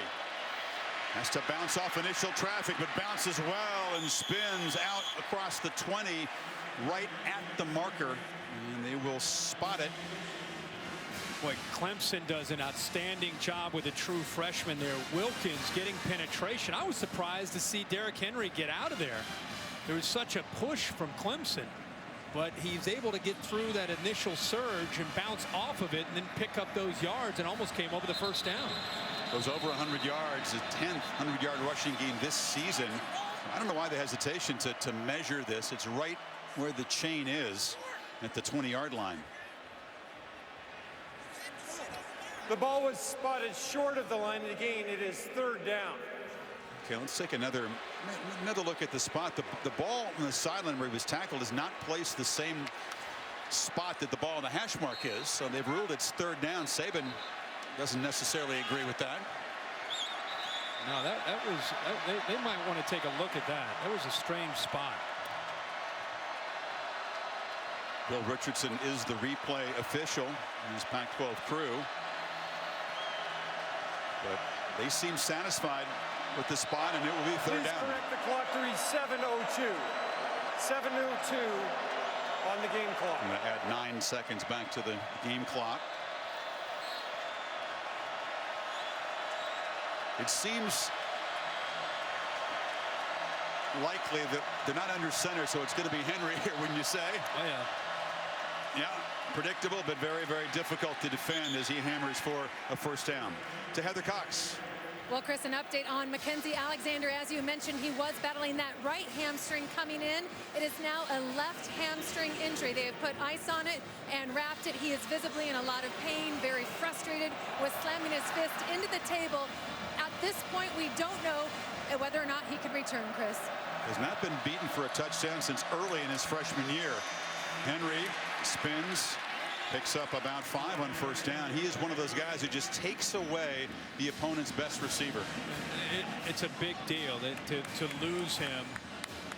has to bounce off initial traffic, but bounces well and spins out across the 20, right at the marker, and they will spot it. Boy, Clemson does an outstanding job with a true freshman there. Wilkins getting penetration. I was surprised to see Derrick Henry get out of there. There was such a push from Clemson, but he's able to get through that initial surge and bounce off of it and then pick up those yards and almost came over the first down. Goes over 100 yards, his 10th 100-yard rushing game this season. I don't know why the hesitation to measure this. It's right where the chain is at the 20-yard line. The ball was spotted short of the line of the gain. It is 3rd down. Okay, let's take another look at the spot. The ball on the sideline where he was tackled is not placed the same spot that the ball on the hash mark is. So they've ruled it's 3rd down. Saban doesn't necessarily agree with that. No, they might want to take a look at that. That was a strange spot. Bill Richardson is the replay official in his Pac-12 crew. But they seem satisfied with the spot, and it will be 3rd down. Correct the clock to read 7:02. 7:02 on the game clock. I'm going to add 9 seconds back to the game clock. It seems likely that they're not under center, so it's going to be Henry here, wouldn't you say? Oh, yeah. Yeah, predictable, but very, very difficult to defend as he hammers for a first down. To Heather Cox. Well, Chris, an update on Mackenzie Alexander. As you mentioned, he was battling that right hamstring coming in. It is now a left hamstring injury. They have put ice on it and wrapped it. He is visibly in a lot of pain, very frustrated, was slamming his fist into the table. At this point, we don't know whether or not he could return, Chris. Has not been beaten for a touchdown since early in his freshman year. Henry spins, picks up about 5 on first down. He is one of those guys who just takes away the opponent's best receiver. It's a big deal to lose him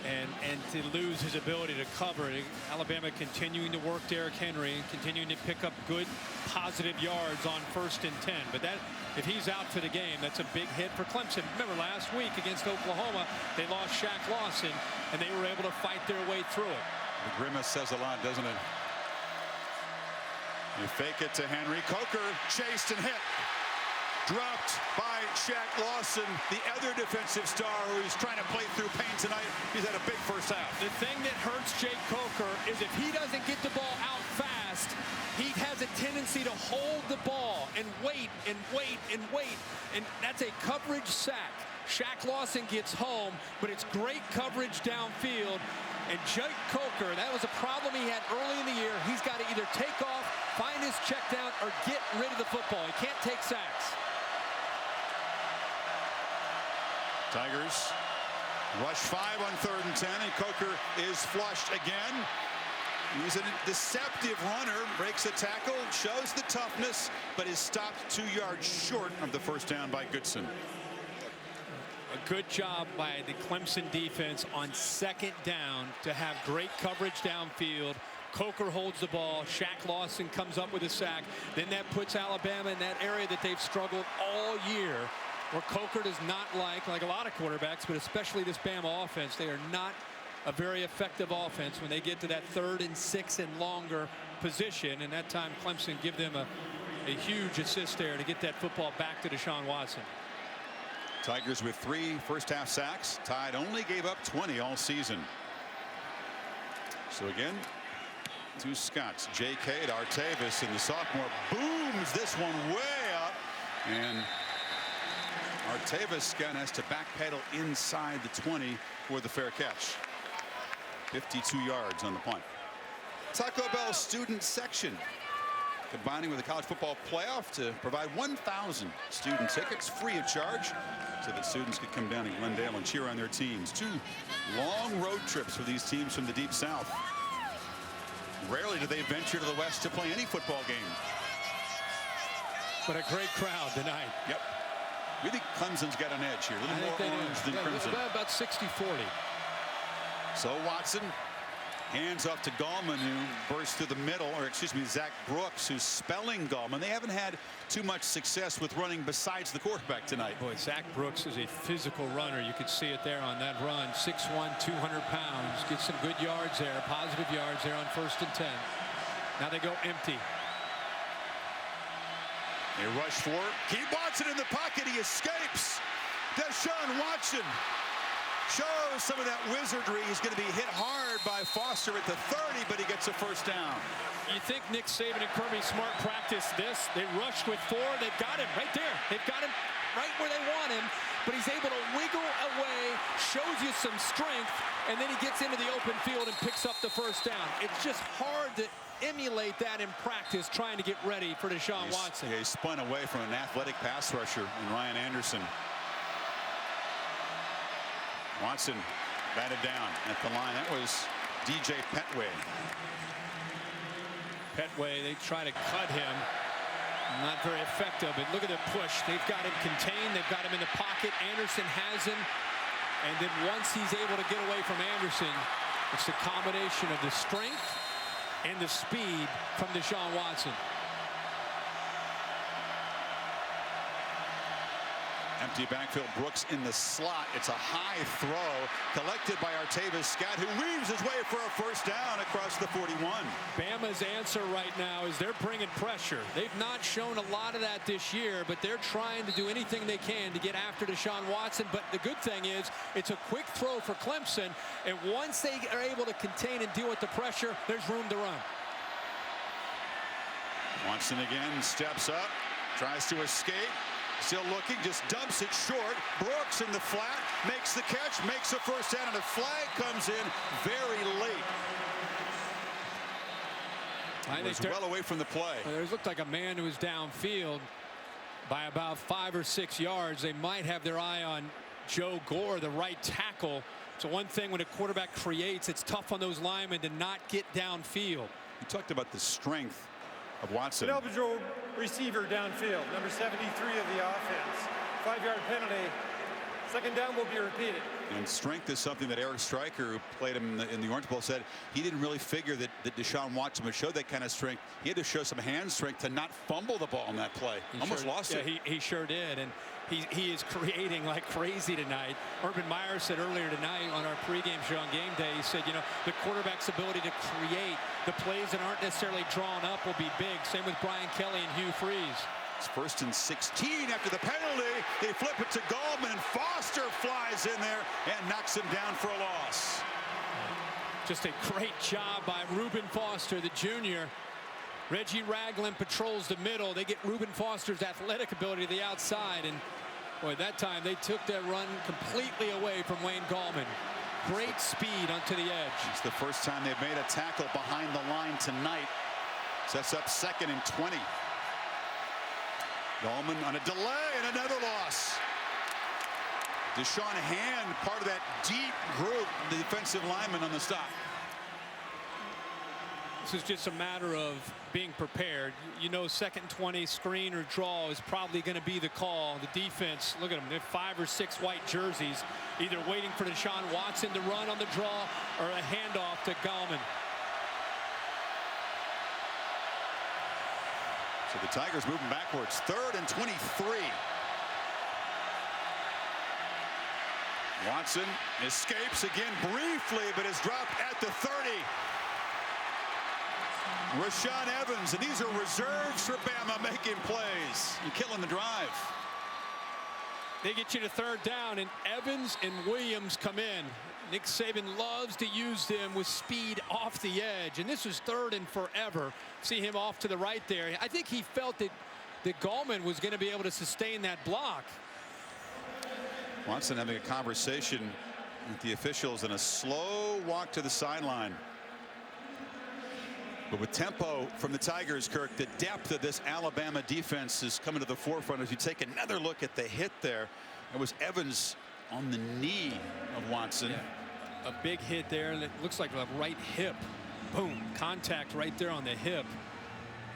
and to lose his ability to cover. Alabama continuing to work Derrick Henry, continuing to pick up good positive yards on 1st and 10. But that, if he's out for the game, that's a big hit for Clemson. Remember last week against Oklahoma, they lost Shaq Lawson, and they were able to fight their way through it. The grimace says a lot, doesn't it? You fake it to Henry. Coker chased and hit. Dropped by Shaq Lawson, the other defensive star who's trying to play through pain tonight. He's had a big first half. The thing that hurts Jake Coker is if he doesn't get the ball out fast, he has a tendency to hold the ball and wait and wait and wait. And that's a coverage sack. Shaq Lawson gets home, but it's great coverage downfield. And Jake Coker, that was a problem he had early in the year. He's got to either take off, find his check down, or get rid of the football. He can't take sacks. Tigers rush 5 on 3rd and 10, and Coker is flushed again. He's a deceptive runner, breaks a tackle, shows the toughness, but is stopped 2 yards short of the first down by Goodson. A good job by the Clemson defense on 2nd down to have great coverage downfield. Coker holds the ball. Shaq Lawson comes up with a sack. Then that puts Alabama in that area that they've struggled all year, where Coker does not like a lot of quarterbacks, but especially this Bama offense. They are not a very effective offense when they get to that 3rd and 6 and longer position. And that time Clemson give them a huge assist there to get that football back to Deshaun Watson. Tigers with 3 first-half sacks. Tide only gave up 20 all season. So again, 2 Scots, J.K. to Artavis, and the sophomore booms this one way up. And Artavis again has to backpedal inside the 20 for the fair catch. 52 yards on the punt. Taco Bell student section combining with the college football playoff to provide 1,000 student tickets free of charge so that students could come down to Glendale and cheer on their teams. 2 long road trips for these teams from the Deep South. Rarely do they venture to the West to play any football game. But a great crowd tonight. Yep. We think Clemson's got an edge here. A little more orange than Crimson. About 60-40. So Watson hands off to Gallman, who bursts through the middle, or excuse me, Zach Brooks, who's spelling Gallman. They haven't had too much success with running besides the quarterback tonight. Boy, Zach Brooks is a physical runner. You could see it there on that run. 6'1", 200 pounds. Gets some good yards there, positive yards there on 1st and 10. Now they go empty. They rush for it. Keep Watson in the pocket. He escapes. Deshaun Watson shows some of that wizardry. He's going to be hit hard by Foster at the 30, but he gets a first down. You think Nick Saban and Kirby Smart practice this? They rush with 4. They've got him right there. They've got him right where they want him, but he's able to wiggle away, shows you some strength, and then he gets into the open field and picks up the first down. It's just hard to emulate that in practice, trying to get ready for Deshaun Watson. He spun away from an athletic pass rusher in Ryan Anderson. Watson batted down at the line. That was DJ Petway. Petway, they try to cut him. Not very effective, but look at the push. They've got him contained. They've got him in the pocket. Anderson has him. And then once he's able to get away from Anderson, it's the combination of the strength and the speed from Deshaun Watson. Empty backfield, Brooks in the slot. It's a high throw collected by Artavis Scott, who weaves his way for a first down across the 41. Bama's answer right now is they're bringing pressure. They've not shown a lot of that this year, but they're trying to do anything they can to get after Deshaun Watson. But the good thing is it's a quick throw for Clemson, and once they are able to contain and deal with the pressure, there's room to run. Watson again steps up, tries to escape. Still looking, just dumps it short. Brooks in the flat, makes the catch, makes the first down, and a flag comes in very late. It was well away from the play. It looked like a man who was downfield by about 5 or 6 yards. They might have their eye on Joe Gore, the right tackle. So one thing when a quarterback creates, it's tough on those linemen to not get downfield. You talked about the strength of Watson. An eligible receiver downfield, number 73 of the offense. 5-yard penalty. Second down will be repeated. And strength is something that Eric Stryker, who played him in the Orange Bowl, said he didn't really figure that Deshaun Watson would show that kind of strength. He had to show some hand strength to not fumble the ball on that play. Almost lost it. He sure did. And he is creating like crazy tonight. Urban Meyer said earlier tonight on our pregame show on game day, he said, you know, the quarterback's ability to create the plays that aren't necessarily drawn up will be big. Same with Brian Kelly and Hugh Freeze. It's 1st and 16 after the penalty. They flip it to Gallman, and Foster flies in there and knocks him down for a loss. Just a great job by Reuben Foster, the junior. Reggie Ragland patrols the middle. They get Reuben Foster's athletic ability to the outside, and Boy, that time they took that run completely away from Wayne Gallman. Great speed onto the edge. It's the first time they've made a tackle behind the line tonight. Sets up 2nd and 20. Gallman on a delay and another loss. Deshaun Hand, part of that deep group, the defensive lineman on the stop. This is just a matter of being prepared. You know, 2nd and 20, screen or draw is probably going to be the call. The defense, look at them, they have 5 or 6 white jerseys, either waiting for Deshaun Watson to run on the draw or a handoff to Gallman. So the Tigers moving backwards. 3rd and 23. Watson escapes again briefly, but is dropped at the 30. Rashaan Evans, and these are reserves for Bama making plays and killing the drive. They get you to 3rd down, and Evans and Williams come in. Nick Saban loves to use them with speed off the edge, and this was 3rd and forever. See him off to the right there. I think he felt that Gallman was going to be able to sustain that block. Watson having a conversation with the officials and a slow walk to the sideline. But with tempo from the Tigers, Kirk, the depth of this Alabama defense is coming to the forefront. As you take another look at the hit there, it was Evans on the knee of Watson. Yeah. A big hit there, and it looks like a right hip. Boom, contact right there on the hip.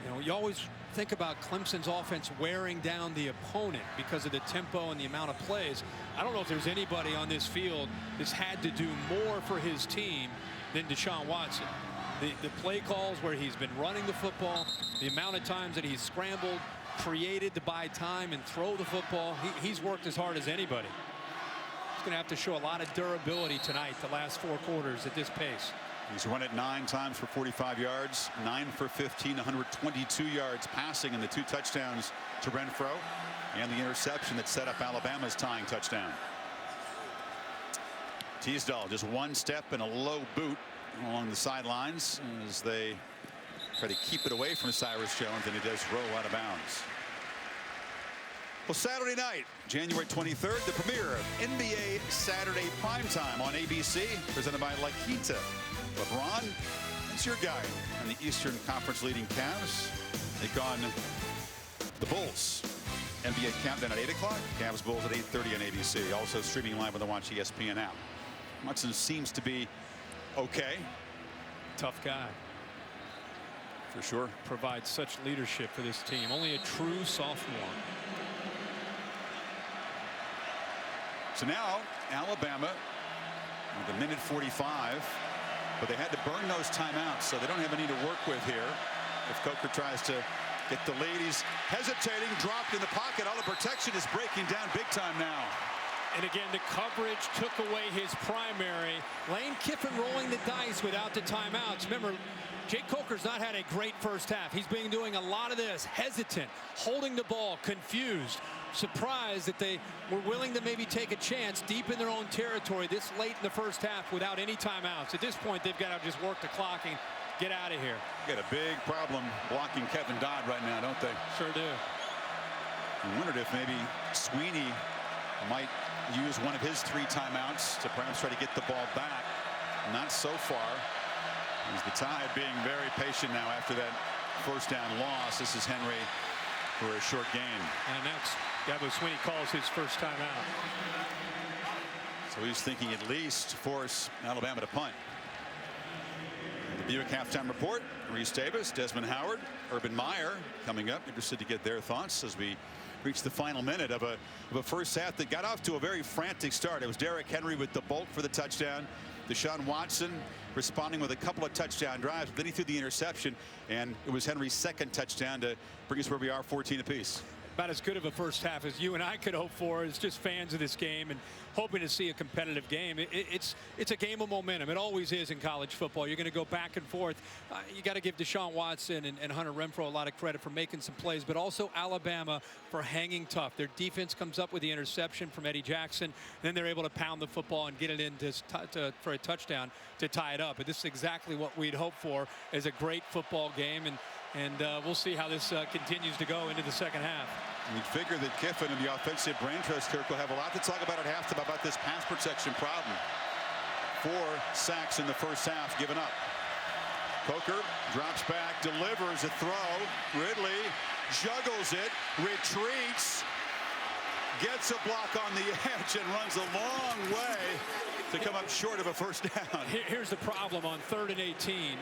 You know, you always think about Clemson's offense wearing down the opponent because of the tempo and the amount of plays. I don't know if there's anybody on this field that's had to do more for his team than Deshaun Watson. The play calls where he's been running the football, the amount of times that he's scrambled, created to buy time and throw the football, he's worked as hard as anybody. He's going to have to show a lot of durability tonight, the last 4 quarters at this pace. He's run it 9 times for 45 yards, 9 for 15, 122 yards passing, and the 2 touchdowns to Renfro and the interception that set up Alabama's tying touchdown. Teasdale just 1 step and a low boot along the sidelines as they try to keep it away from Cyrus Jones, and he does roll out of bounds. Well, Saturday night, January 23rd, the premiere of NBA Saturday Primetime on ABC, presented by La Quinta. LeBron, it's your guy, and the Eastern Conference leading Cavs take on the Bulls. NBA Countdown at 8 o'clock, Cavs Bulls at 8:30 on ABC. Also streaming live on the Watch ESPN app. Watson seems to be okay. Tough guy. For sure. Provides such leadership for this team. Only a true sophomore. So now Alabama with 1:45, but they had to burn those timeouts, so they don't have any to work with here. If Coker tries to get the lead, he's hesitating, dropped in the pocket. All the protection is breaking down big time now. And again, the coverage took away his primary. Lane Kiffin rolling the dice without the timeouts. Remember, Jake Coker's not had a great first half. He's been doing a lot of this, hesitant, holding the ball, confused, surprised that they were willing to maybe take a chance deep in their own territory this late in the first half without any timeouts. At this point, they've got to just work the clock and get out of here. Got a big problem blocking Kevin Dodd right now, don't they? Sure do. I wondered if maybe Sweeney might use one of his 3 timeouts to perhaps try to get the ball back. Not so far. As the Tide being very patient now after that first down loss. This is Henry for a short gain. And that's Gabo Sweeney calls his first timeout. So he's thinking at least force Alabama to punt. The Buick halftime report. Reese Davis, Desmond Howard, Urban Meyer coming up. Interested to get their thoughts as we reach the final minute of a first half that got off to a very frantic start. It was Derrick Henry with the bolt for the touchdown. Deshaun Watson responding with a couple of touchdown drives. Then he threw the interception, and it was Henry's 2nd touchdown to bring us where we are, 14 apiece. About as good of a first half as you and I could hope for as just fans of this game. And hoping to see a competitive game. It's a game of momentum. It always is in college football. You're going to go back and forth. You got to give Deshaun Watson and Hunter Renfrow a lot of credit for making some plays, but also Alabama for hanging tough. Their defense comes up with the interception from Eddie Jackson. Then they're able to pound the football and get it in for a touchdown to tie it up. But this is exactly what we'd hope for, is a great football game, and we'll see how this continues to go into the second half. You'd figure that Kiffin and the offensive brain trust Kirk will have a lot to talk about at halftime about this pass protection problem. 4 sacks in the first half given up. Coker drops back, delivers a throw. Ridley juggles it, retreats, gets a block on the edge, and runs a long way to come up short of a first down. Here's the problem on 3rd and 18.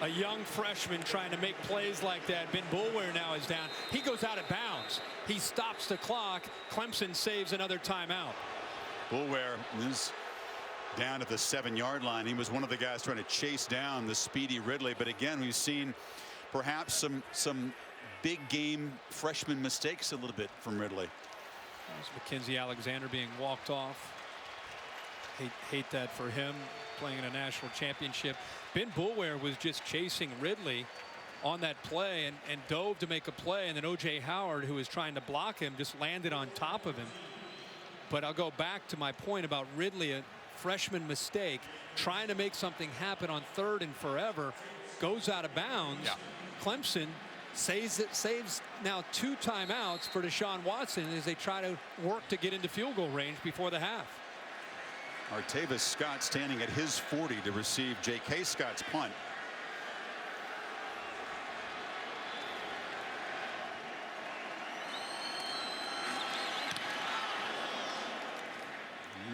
A young freshman trying to make plays like that. Ben Boulware now is down. He goes out of bounds. He stops the clock. Clemson saves another timeout. Boulware is down at the 7-yard line. He was one of the guys trying to chase down the speedy Ridley. But again, we've seen perhaps some big game freshman mistakes a little bit from Ridley. There's Mackenzie Alexander being walked off. Hate that for him, playing in a national championship. Ben Boulware was just chasing Ridley on that play and dove to make a play, and then O.J. Howard, who was trying to block him, just landed on top of him. But I'll go back to my point about Ridley, a freshman mistake, trying to make something happen on 3rd and forever, goes out of bounds. Yeah. Clemson saves now 2 timeouts for Deshaun Watson as they try to work to get into field goal range before the half. Artavis Scott standing at his 40 to receive J.K. Scott's punt.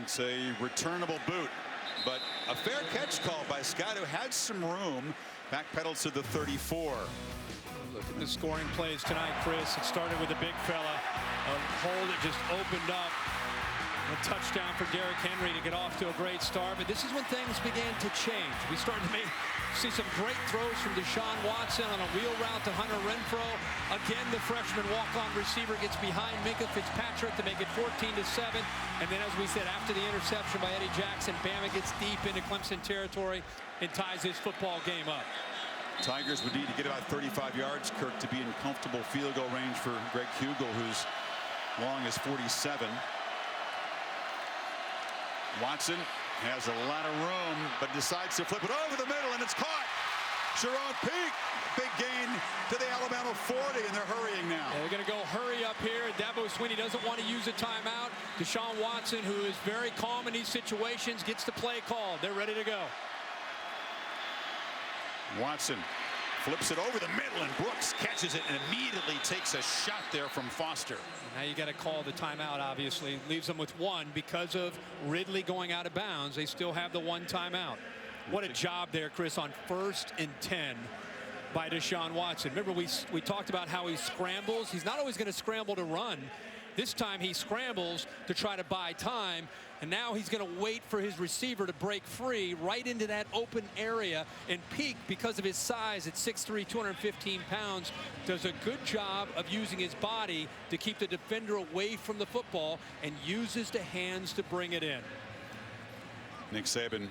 It's a returnable boot, but a fair catch call by Scott, who had some room. Backpedals to the 34. Look at the scoring plays tonight, Chris. It started with a big fella, a hole that just opened up. A touchdown for Derrick Henry to get off to a great start. But this is when things began to change. We started to see some great throws from Deshaun Watson on a wheel route to Hunter Renfrow. Again, the freshman walk-on receiver gets behind Minkah Fitzpatrick to make it 14-7. And then, as we said, after the interception by Eddie Jackson, Bama gets deep into Clemson territory and ties his football game up. Tigers would need to get about 35 yards, Kirk, to be in comfortable field goal range for Greg Hugel, who's long as 47. Watson has a lot of room, but decides to flip it over the middle, and it's caught. Sharon Peak, big gain to the Alabama 40, and they're hurrying now. Yeah, they're going to go hurry up here. Dabo Swinney doesn't want to use a timeout. Deshaun Watson, who is very calm in these situations, gets the play called. They're ready to go. Watson flips it over the middle, and Brooks catches it and immediately takes a shot there from Foster. Now you got to call the timeout, obviously. Leaves them with 1 because of Ridley going out of bounds. They still have the 1 timeout. What a job there, Chris, on 1st and 10 by Deshaun Watson. Remember, we talked about how he scrambles. He's not always going to scramble to run. This time he scrambles to try to buy time, and now he's going to wait for his receiver to break free right into that open area. And Peak, because of his size at 6'3", 215 pounds, does a good job of using his body to keep the defender away from the football and uses the hands to bring it in. Nick Saban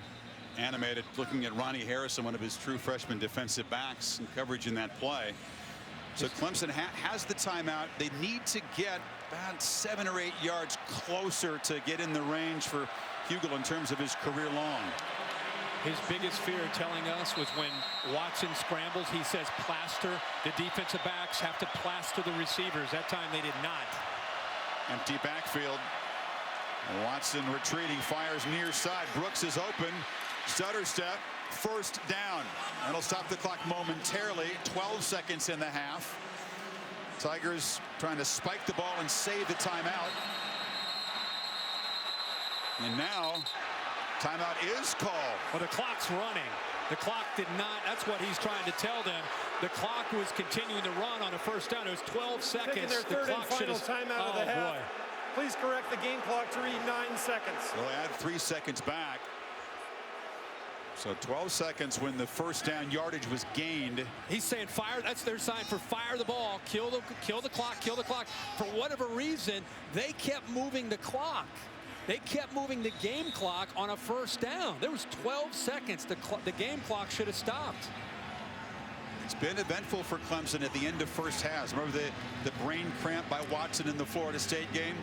animated, looking at Ronnie Harrison, one of his true freshman defensive backs, and coverage in that play. So Clemson has the timeout. They need to get about 7 or 8 yards closer to get in the range for Hugel in terms of his career long. His biggest fear, telling us, was when Watson scrambles, he says plaster. The defensive backs have to plaster the receivers. That time they did not. Empty backfield. Watson retreating, fires near side. Brooks is open. Stutter step. First down. That'll stop the clock momentarily. 12 seconds in the half. Tigers trying to spike the ball and save the timeout. And now timeout is called. Well, the clock's running. The clock did not. That's what he's trying to tell them. The clock was continuing to run on a first down. It was 12 seconds. Taking their third and final timeout of the half. Boy. Please correct the game clock to read 9 seconds. They'll add 3 seconds back. So 12 seconds when the first down yardage was gained. He's saying fire. That's their sign for fire the ball, kill the clock, kill the clock. For whatever reason, they kept moving the clock. They kept moving the game clock on a first down. There was 12 seconds. The game clock should have stopped. It's been eventful for Clemson at the end of first halves. Remember the brain cramp by Watson in the Florida State game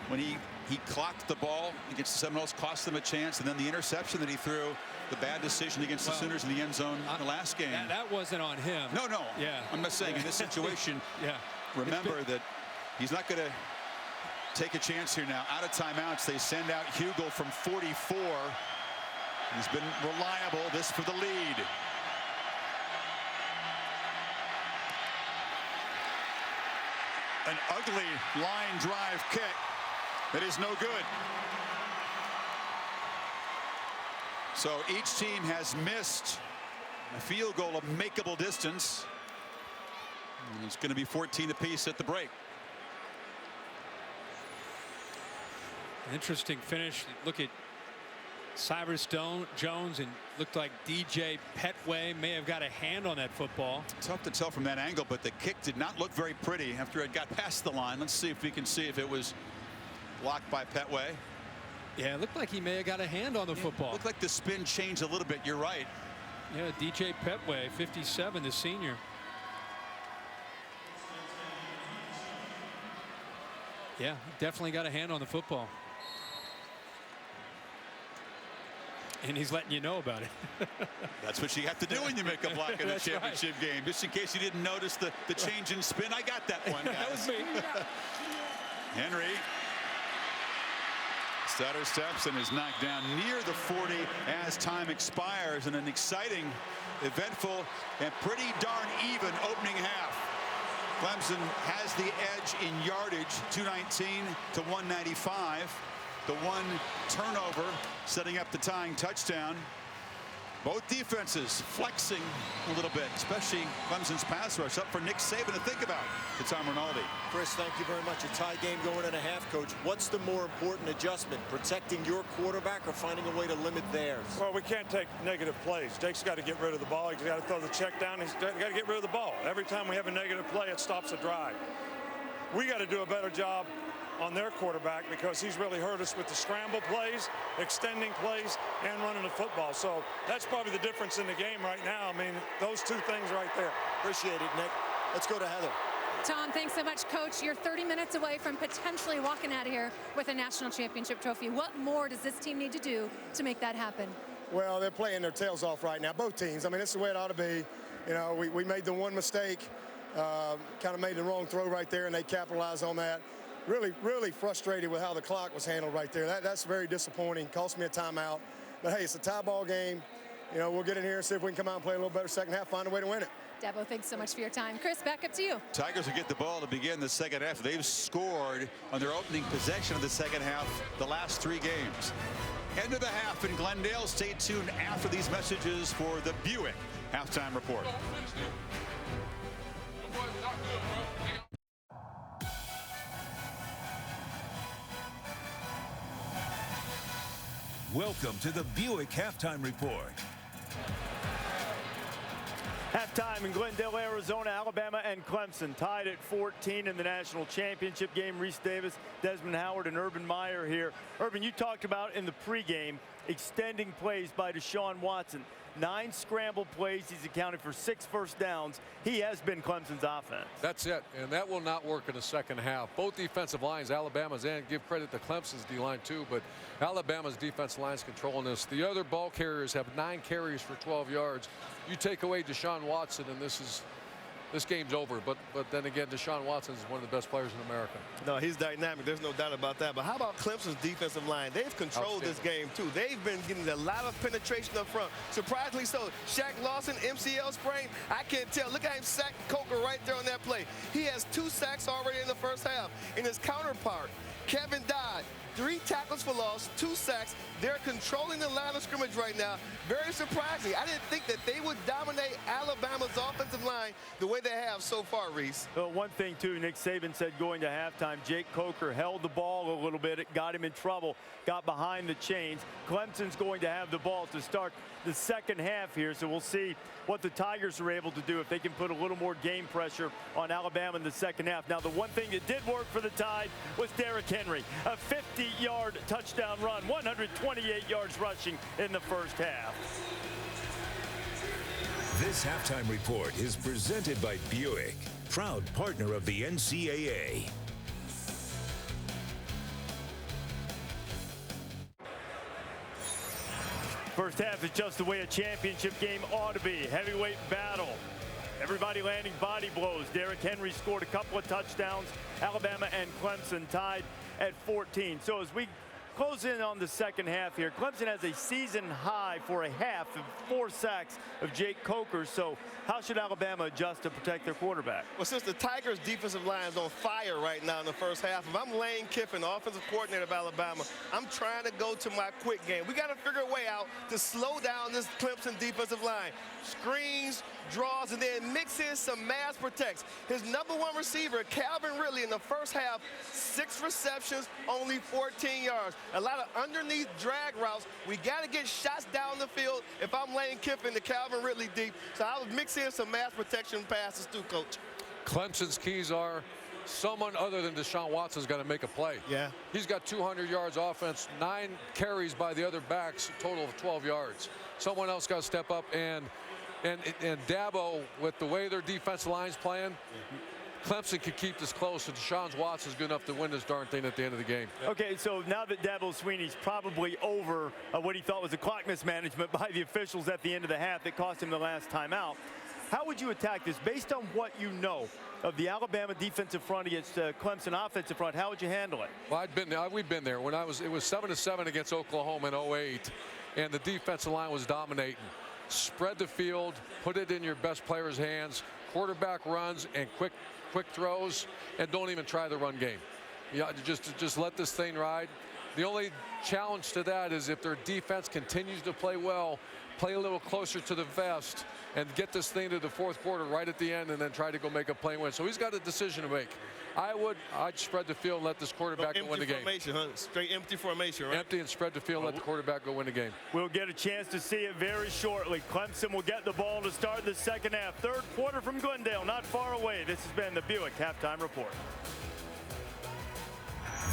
when he clocked the ball against the Seminoles, cost them a chance, and then the interception that he threw, the bad decision against the Sooners in the end zone in the last game. That wasn't on him. No. Yeah. I'm not saying in this situation. Yeah. Remember that he's not going to take a chance here now. Out of timeouts, they send out Hugel from 44. He's been reliable. This for the lead. An ugly line drive kick that is no good. So each team has missed a field goal of makeable distance. And it's going to be 14 apiece at the break. Interesting finish. Look at Cyrus Jones, and looked like DJ Petway may have got a hand on that football. Tough to tell from that angle, but the kick did not look very pretty after it got past the line. Let's see if we can see if it was blocked by Petway. Yeah, it looked like he may have got a hand on the football. Looked like the spin changed a little bit. You're right. Yeah, DJ Petway, 57, the senior. Yeah, definitely got a hand on the football. And he's letting you know about it. That's what you have to do when you make a block in a championship game. Just in case you didn't notice the change in spin. I got that one, guys. That was me. Henry. Stutter steps and is knocked down near the 40 as time expires in an exciting, eventful, and pretty darn even opening half. Clemson has the edge in yardage, 219 to 195. The one turnover setting up the tying touchdown. Both defenses flexing a little bit, especially Clemson's pass rush up for Nick Saban to think about. It's Tom Rinaldi. Chris, thank you very much. A tie game going in a half, Coach. What's the more important adjustment, protecting your quarterback or finding a way to limit theirs? Well, we can't take negative plays. Jake's got to get rid of the ball. He's got to throw the check down. He's got to get rid of the ball. Every time we have a negative play, it stops a drive. We got to do a better job on their quarterback because he's really hurt us with the scramble plays, extending plays, and running the football. So that's probably the difference in the game right now. I mean, those two things right there. Appreciate it, Nick. Let's go to Heather. Tom, thanks so much, Coach. You're 30 minutes away from potentially walking out of here with a national championship trophy. What more does this team need to do to make that happen? Well, they're playing their tails off right now, both teams. I mean, it's the way it ought to be. You know, we made the one mistake, kind of made the wrong throw right there, and they capitalized on that. Really frustrated with how the clock was handled right there. That's very disappointing. Cost me a timeout. But, hey, it's a tie ball game. You know, we'll get in here and see if we can come out and play a little better second half, find a way to win it. Dabo, thanks so much for your time. Chris, back up to you. Tigers will get the ball to begin the second half. They've scored on their opening possession of the second half the last 3 games. End of the half in Glendale. Stay tuned after these messages for the Buick halftime report. Welcome to the Buick Halftime Report. Halftime in Glendale, Arizona. Alabama and Clemson tied at 14 in the national championship game. Reese Davis, Desmond Howard, and Urban Meyer here. Urban, you talked about in the pregame extending plays by Deshaun Watson. 9 scramble plays. He's accounted for 6 first downs. He has been Clemson's offense. That's it, and that will not work in the second half. Both defensive lines, Alabama's, and give credit to Clemson's D-line too, but Alabama's defense line's controlling this. The other ball carriers have 9 carries for 12 yards. You take away Deshaun Watson, and this game's over. But then again, Deshaun Watson is one of the best players in America. No, he's dynamic. There's no doubt about that. But how about Clemson's defensive line? They've controlled this game, too. They've been getting a lot of penetration up front. Surprisingly so. Shaq Lawson, MCL sprain. I can't tell. Look at him sack Coker right there on that play. He has 2 sacks already in the first half. In his counterpart, Kevin Dodd, 3 tackles for loss, 2 sacks. They're controlling the line of scrimmage right now. Very surprising. I didn't think that they would dominate Alabama's offensive line the way way they have so far, Reese. Well, one thing, too, Nick Saban said going to halftime, Jake Coker held the ball a little bit. It got him in trouble, got behind the chains. Clemson's going to have the ball to start the second half here, so we'll see what the Tigers are able to do if they can put a little more game pressure on Alabama in the second half. Now, the one thing that did work for the Tide was Derrick Henry, a 50-yard touchdown run, 128 yards rushing in the first half. This halftime report is presented by Buick, proud partner of the NCAA. First half is just the way a championship game ought to be. Heavyweight battle. Everybody landing body blows. Derrick Henry scored a couple of touchdowns. Alabama and Clemson tied at 14. So as we close in on the second half here, Clemson has a season high for a half of 4 sacks of Jake Coker. So how should Alabama adjust to protect their quarterback? Well, since the Tigers' defensive line is on fire right now in the first half, if I'm Lane Kiffin, the offensive coordinator of Alabama, I'm trying to go to my quick game. We got to figure a way out to slow down this Clemson defensive line. Screens, draws, and then mix in some mass protects. His #1 receiver, Calvin Ridley, in the first half, 6 receptions, only 14 yards. A lot of underneath drag routes. We got to get shots down the field if I'm Lane Kiffin to Calvin Ridley deep. So I would mix in some mass protection passes too, Coach. Clemson's keys are someone other than Deshaun Watson's got to make a play. Yeah. He's got 200 yards offense, 9 carries by the other backs, a total of 12 yards. Someone else got to step up, and Dabo, with the way their defensive line's playing, Clemson could keep this close, and Deshaun Watson's good enough to win this darn thing at the end of the game. Okay, so now that Dabo Swinney's probably over what he thought was a clock mismanagement by the officials at the end of the half that cost him the last timeout, how would you attack this based on what you know of the Alabama defensive front against Clemson offensive front? How would you handle it? Well, we've been there. When it was 7-7 against Oklahoma in 08, and the defensive line was dominating. Spread the field, put it in your best player's hands, quarterback runs and quick throws, and don't even try the run game. Yeah, just let this thing ride. The only challenge to that is if their defense continues to play well, play a little closer to the vest, and get this thing to the fourth quarter right at the end, and then try to go make a play and win. So he's got a decision to make. I'd spread the field and let this quarterback go win the game. Empty formation, huh? Straight empty formation, right? Empty and spread the field, let the quarterback go win the game. We'll get a chance to see it very shortly. Clemson will get the ball to start the second half. Third quarter from Glendale, not far away. This has been the Buick Halftime Report.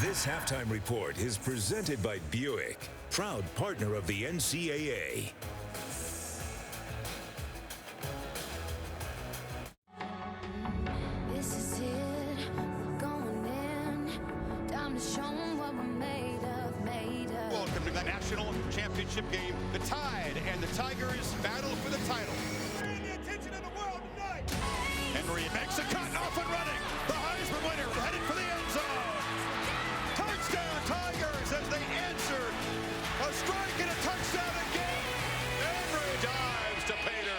This halftime report is presented by Buick, proud partner of the NCAA. This is it, we're going in. Time to show 'em what we're made of. Welcome to the national championship game. The Tide and the Tigers battle for the title. Henry makes a cut, off and running. The Heisman winner headed for the end zone. Touchdown Tigers as they answered a strike and a touchdown again. Henry dives to Pater.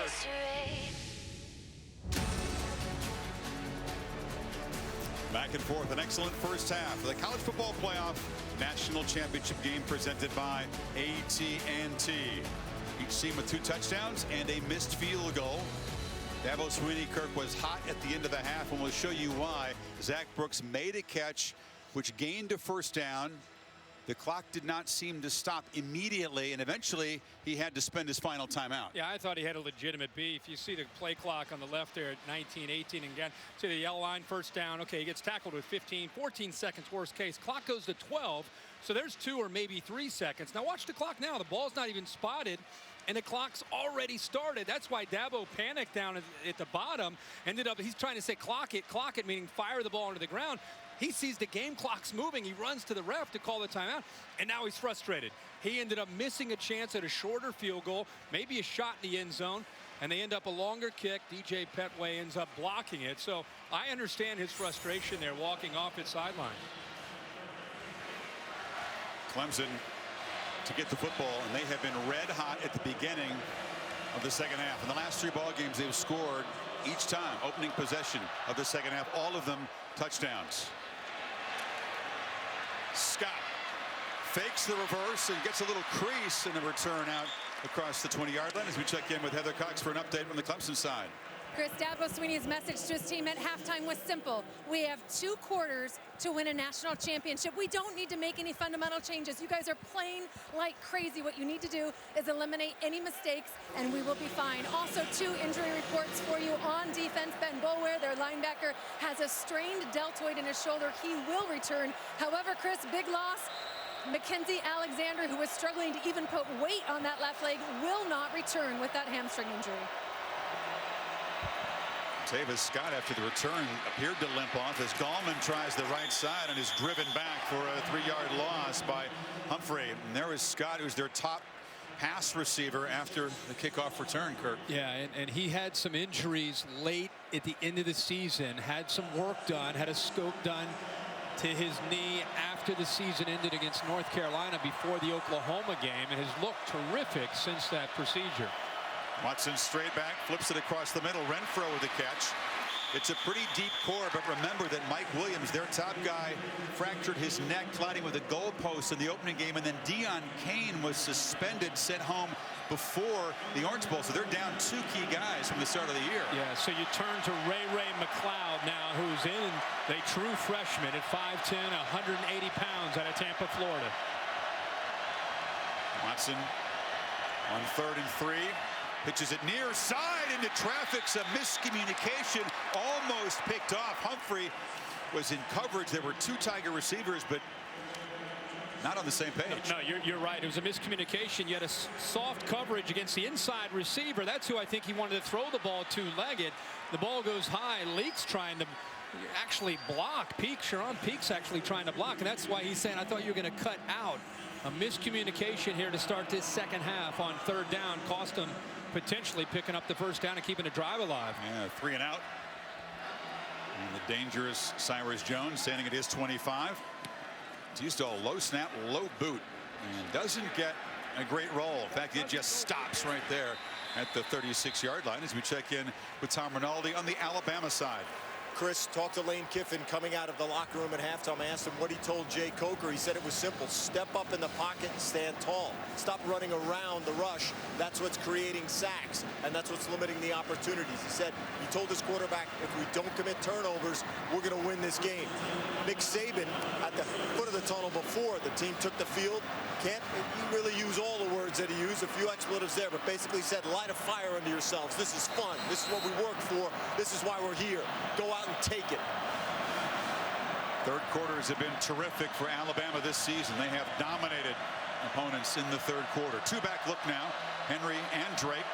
Back and forth, an excellent first half of the college football playoff national championship game presented by AT&T. Each team with 2 touchdowns and a missed field goal. Dabo Swinney, Kirk, was hot at the end of the half, and we'll show you why. Zach Brooks made a catch, which gained a first down. The clock did not seem to stop immediately, and eventually he had to spend his final timeout. Yeah, I thought he had a legitimate beef. You see the play clock on the left there at 19-18, and again, see the yellow line, first down. Okay, he gets tackled with 14 seconds, worst case. Clock goes to 12, so there's 2 or maybe 3 seconds. Now watch the clock now. The ball's not even spotted, and the clock's already started. That's why Dabo panicked down at the bottom. He's trying to say clock it, meaning fire the ball into the ground. He sees the game clock's moving. He runs to the ref to call the timeout, and now he's frustrated. He ended up missing a chance at a shorter field goal, maybe a shot in the end zone, and they end up a longer kick. DJ Petway ends up blocking it. So I understand his frustration there walking off his sideline. Clemson to get the football, and they have been red hot at the beginning of the second half. In the last 3 ball games, they've scored each time, opening possession of the second half, all of them touchdowns. Scott fakes the reverse and gets a little crease in the return out across the 20-yard line as we check in with Heather Cox for an update from the Clemson side. Chris, Dabo Swinney's message to his team at halftime was simple. We have 2 quarters to win a national championship. We don't need to make any fundamental changes. You guys are playing like crazy. What you need to do is eliminate any mistakes, and we will be fine. Also, 2 injury reports for you on defense. Ben Boulware, their linebacker, has a strained deltoid in his shoulder. He will return. However, Chris, big loss. Mackenzie Alexander, who was struggling to even put weight on that left leg, will not return with that hamstring injury. Tavis Scott, after the return, appeared to limp off as Gallman tries the right side and is driven back for a 3-yard loss by Humphrey. And there is Scott, who's their top pass receiver after the kickoff return, Kirk. Yeah, and he had some injuries late at the end of the season, had some work done, had a scope done to his knee after the season ended against North Carolina before the Oklahoma game, and has looked terrific since that procedure. Watson straight back, flips it across the middle. Renfro with the catch. It's a pretty deep core, but remember that Mike Williams, their top guy, fractured his neck colliding with a goalpost in the opening game, and then Deion Kane was suspended, sent home before the Orange Bowl. So they're down 2 key guys from the start of the year. Yeah, so you turn to Ray McLeod now, who's in a true freshman at 5'10", 180 pounds out of Tampa, Florida. Watson on 3rd and 3. Pitches it near side into traffic. Some miscommunication, almost picked off. Humphrey was in coverage. There were 2 Tiger receivers, but not on the same page. No, you're right. It was a miscommunication, yet a soft coverage against the inside receiver. That's who I think he wanted to throw the ball two-legged. The ball goes high. Leak's trying to actually block. Sharon Peak's actually trying to block, and that's why he's saying, I thought you were going to cut out. A miscommunication here to start this second half on 3rd down cost him potentially picking up the 1st down and keeping a drive alive. Yeah, 3 and out. And the dangerous Cyrus Jones standing at his 25. It's used to a low snap, low boot, and doesn't get a great roll. In fact, it just stops right there at the 36-yard line as we check in with Tom Rinaldi on the Alabama side. Chris, talked to Lane Kiffin coming out of the locker room at halftime. I asked him what he told Jay Coker. He said it was simple. Step up in the pocket and stand tall. Stop running around the rush. That's what's creating sacks, and that's what's limiting the opportunities. He said he told his quarterback, if we don't commit turnovers, we're going to win this game. Nick Saban, at the foot of the tunnel before the team took the field, can't really use all the words that he used, a few expletives there, but basically said, light a fire under yourselves. This is fun. This is what we work for. This is why we're here. Go out and take it. 3rd quarters have been terrific for Alabama this season. They have dominated opponents in the 3rd quarter. 2-back look now. Henry and Drake.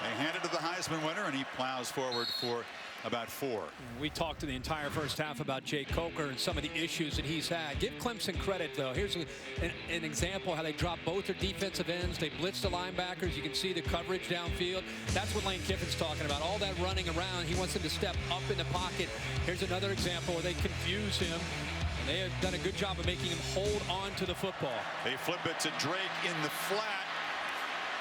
They hand it to the Heisman winner, and he plows forward for about 4. We talked to the entire 1st half about Jay Coker and some of the issues that he's had. Give Clemson credit, though. Here's an example how they dropped both their defensive ends. They blitzed the linebackers. You can see the coverage downfield. That's what Lane Kiffin's talking about. All that running around. He wants them to step up in the pocket. Here's another example where they confuse him. They have done a good job of making him hold on to the football. They flip it to Drake in the flat.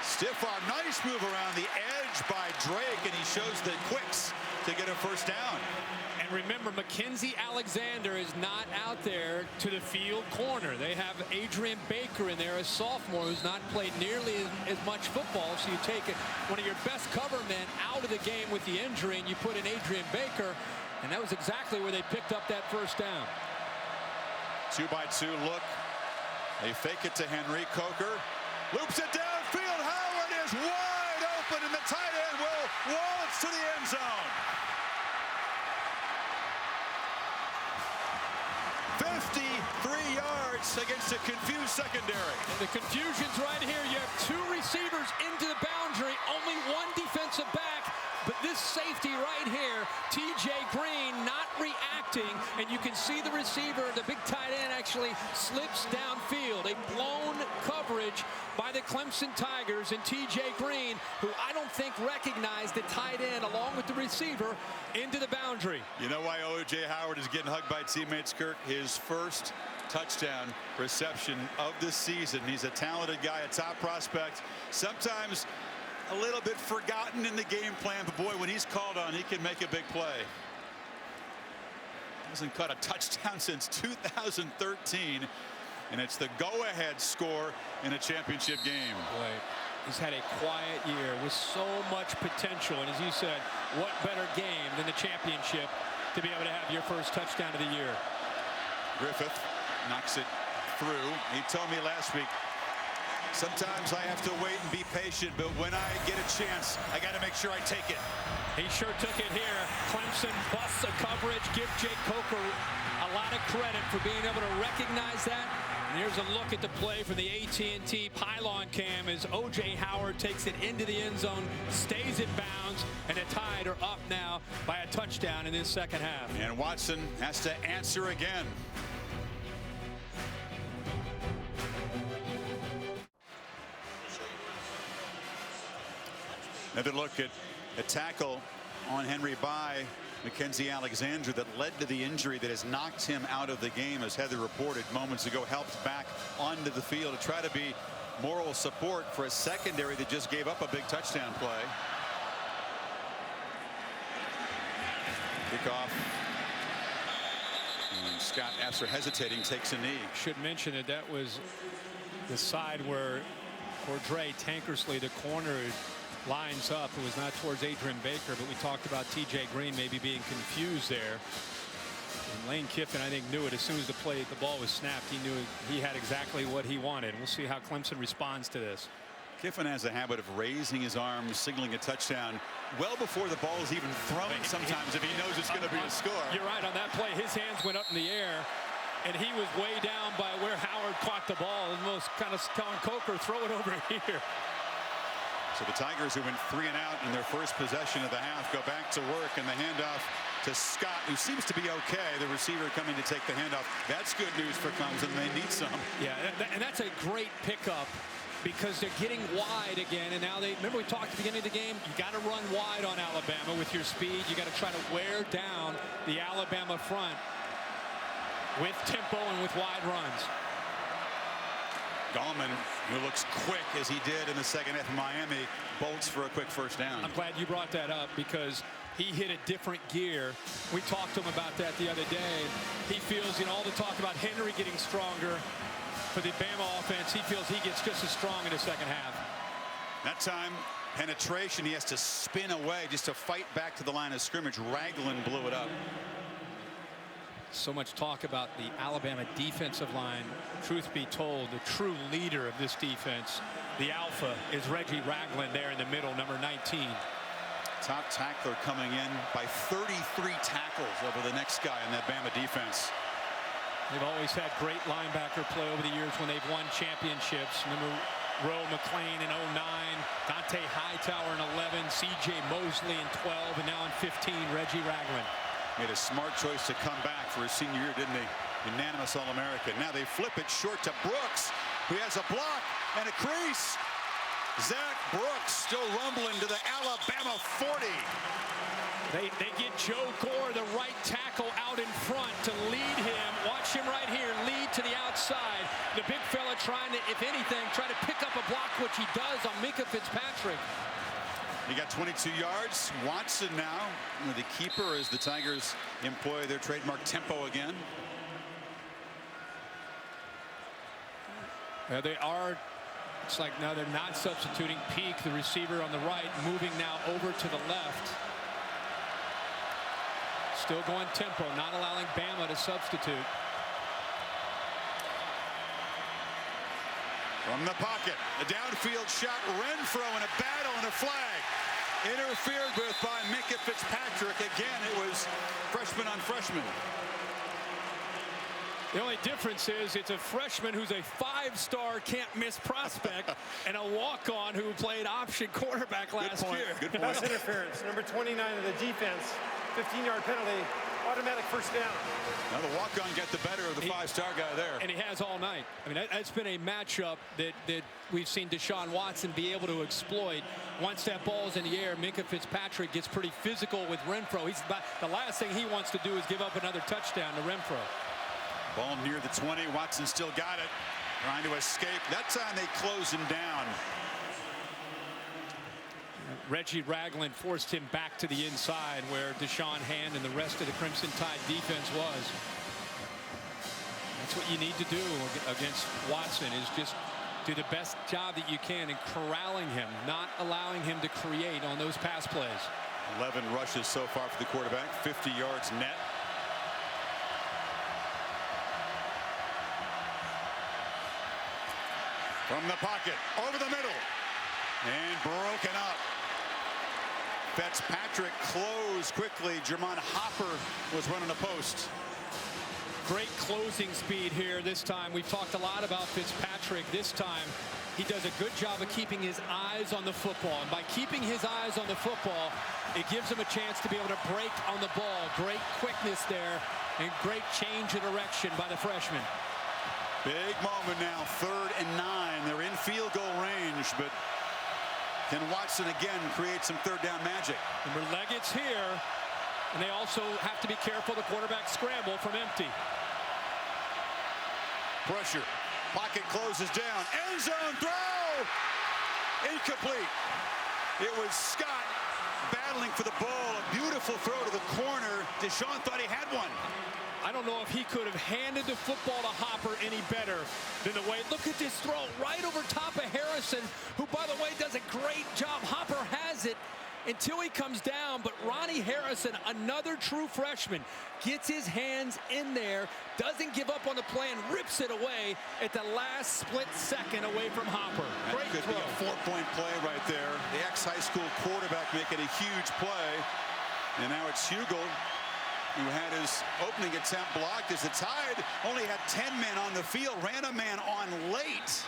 Stiff arm, nice move around the edge by Drake, and he shows the quicks to get a 1st down. And remember, Mackenzie Alexander is not out there to the field corner. They have Adrian Baker in there, a sophomore who's not played nearly as much football. So you take one of your best cover men out of the game with the injury, and you put in Adrian Baker, and that was exactly where they picked up that 1st down. 2-by-2 look. They fake it to Henry. Coker loops it downfield. Howard is wide open, and the tight end will waltz to the end zone. 53 yards against a confused secondary. And the confusion's right here. You have 2 receivers into the boundary, only 1 defensive back. But this safety right here, TJ Green not reacting, and you can see the receiver, the big tight end, actually slips downfield. A blown coverage by the Clemson Tigers, and TJ Green, who I don't think recognized the tight end along with the receiver into the boundary. You know why O.J. Howard is getting hugged by teammates, Kirk? His 1st touchdown reception of the season. He's a talented guy, a top prospect. Sometimes a little bit forgotten in the game plan, but boy, when he's called on, he can make a big play. Hasn't caught a touchdown since 2013, and it's the go-ahead score in a championship game. Boy, He's had a quiet year with so much potential. And as you said, what better game than the championship to be able to have your first touchdown of the year? Griffith knocks it through. He told me last week, sometimes I have to wait and be patient, but when I get a chance, I got to make sure I take it. He sure took it here. Clemson busts a coverage. Give Jake Coker a lot of credit for being able to recognize that. And here's a look at the play from the AT&T pylon cam as O.J. Howard takes it into the end zone, stays in bounds, and the Tide are up now by a touchdown in this second half. And Watson has to answer again. Another look at a tackle on Henry by Mackenzie Alexander that led to the injury that has knocked him out of the game, as Heather reported moments ago. Helped back onto the field to try to be moral support for a secondary that just gave up a big touchdown play. Kickoff. And Scott, after hesitating, takes a knee. Should mention that that was the side where Cordray Tankersley, the corner, lines up. It was not towards Adrian Baker, but we talked about T.J. Green maybe being confused there. And Lane Kiffin, I think, knew it as soon as the ball was snapped. He knew he had exactly what he wanted. We'll see how Clemson responds to this. Kiffin has a habit of raising his arms, signaling a touchdown well before the ball is even thrown sometimes if he knows it's going to be a score. You're right. On that play, his hands went up in the air, and he was way down by where Howard caught the ball. Almost kind of telling Coker, throw it over here. So the Tigers, who went 3 and out in their first possession of the half, go back to work, and the handoff to Scott, who seems to be okay. The receiver coming to take the handoff. That's good news for Clemson. They need some. Yeah, and that's a great pickup because they're getting wide again. And now remember we talked at the beginning of the game, you got to run wide on Alabama with your speed. You got to try to wear down the Alabama front with tempo and with wide runs. Gallman, who looks quick as he did in the second half of Miami, bolts for a quick first down. I'm glad you brought that up because he hit a different gear. We talked to him about that the other day. He feels, all the talk about Henry getting stronger for the Bama offense, he feels he gets just as strong in the second half. That time, penetration, he has to spin away just to fight back to the line of scrimmage. Ragland blew it up. So much talk about the Alabama defensive line. Truth be told, the true leader of this defense, the alpha, is Reggie Ragland there in the middle, number 19. Top tackler coming in by 33 tackles over the next guy in that Bama defense. They've always had great linebacker play over the years when they've won championships. Remember Roe McClain in 09, Dante Hightower in 11, C.J. Mosley in 12, and now in 15, Reggie Ragland. Made a smart choice to come back for his senior year, didn't he? Unanimous All-American. Now they flip it short to Brooks, who has a block and a crease. Zach Brooks still rumbling to the Alabama 40. They get Joe Gore, the right tackle, out in front to lead him. Watch him right here, lead to the outside. The big fella trying to, if anything, try to pick up a block, which he does on Minkah Fitzpatrick. He got 22 yards. Watson now with the keeper as the Tigers employ their trademark tempo again. They are, it's like now they're not substituting Peak, the receiver on the right, moving now over to the left. Still going tempo, not allowing Bama to substitute. From the pocket, a downfield shot, Renfro in a battle and a flag. Interfered with by Minkah Fitzpatrick. Again, it was freshman on freshman. The only difference is it's a freshman who's a 5-star can't-miss prospect and a walk-on who played option quarterback last year. Good point. Pass interference, number 29 of the defense, 15-yard penalty, automatic first down. Now the walk-on got the better of the 5-star guy there. And he has all night. I mean, that's been a matchup that we've seen Deshaun Watson be able to exploit. Once that ball's in the air, Minkah Fitzpatrick gets pretty physical with Renfro. The last thing he wants to do is give up another touchdown to Renfro. Ball near the 20. Watson still got it. Trying to escape. That time they close him down. Reggie Ragland forced him back to the inside where Deshaun Hand and the rest of the Crimson Tide defense was. That's what you need to do against Watson, is just do the best job that you can in corralling him, not allowing him to create on those pass plays. 11 rushes so far for the quarterback, 50 yards net. From the pocket, over the middle, and broken up. Fitzpatrick closed quickly. Jermon Hopper was running a post. Great closing speed here this time. We've talked a lot about Fitzpatrick. This time, he does a good job of keeping his eyes on the football. And by keeping his eyes on the football, it gives him a chance to be able to break on the ball. Great quickness there and great change of direction by the freshman. Big moment now, 3rd and 9. They're in field goal range, but can Watson again create some 3rd down magic? Remember, Leggett's here, and they also have to be careful the quarterback scramble from empty. Pressure, pocket closes down, end zone throw, incomplete. It was Scott battling for the ball, a beautiful throw to the corner. Deshaun thought he had one. I don't know if he could have handed the football to Hopper any better than the way. Look at this throw right over top of Harrison, who, by the way, does a great job. Hopper has it until he comes down, but Ronnie Harrison, another true freshman, gets his hands in there, doesn't give up on the play, and rips it away at the last split second away from Hopper. That Great could throw. be a 4-point play right there. The ex-high school quarterback making a huge play. And now it's Hugel, who had his opening attempt blocked as the Tide only had 10 men on the field, ran a man on late.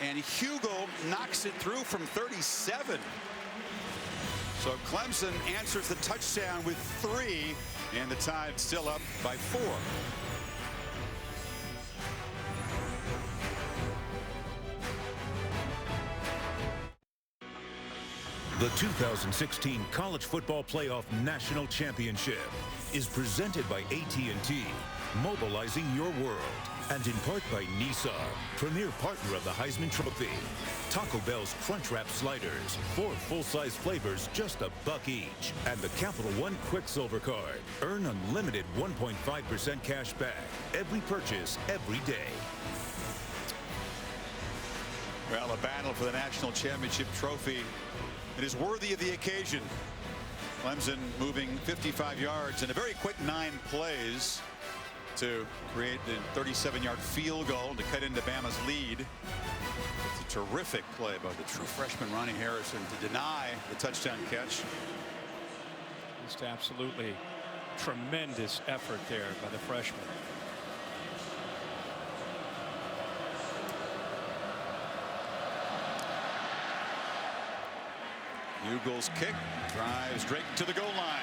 And Hugel knocks it through from 37. So Clemson answers the touchdown with 3, and the Tide still up by 4. The 2016 College Football Playoff National Championship is presented by AT&T, mobilizing your world, and in part by Nissan, premier partner of the Heisman Trophy. Taco Bell's Crunchwrap Sliders, 4 full-size flavors, just $1 each. And the Capital One Quicksilver Card. Earn unlimited 1.5% cash back. Every purchase, every day. Well, a battle for the national championship trophy. It is worthy of the occasion. Clemson moving 55 yards in a very quick 9 plays to create the 37-yard field goal to cut into Bama's lead. It's a terrific play by the true freshman Ronnie Harrison to deny the touchdown catch. Just absolutely tremendous effort there by the freshman. Hugel's kick drives Drake to the goal line.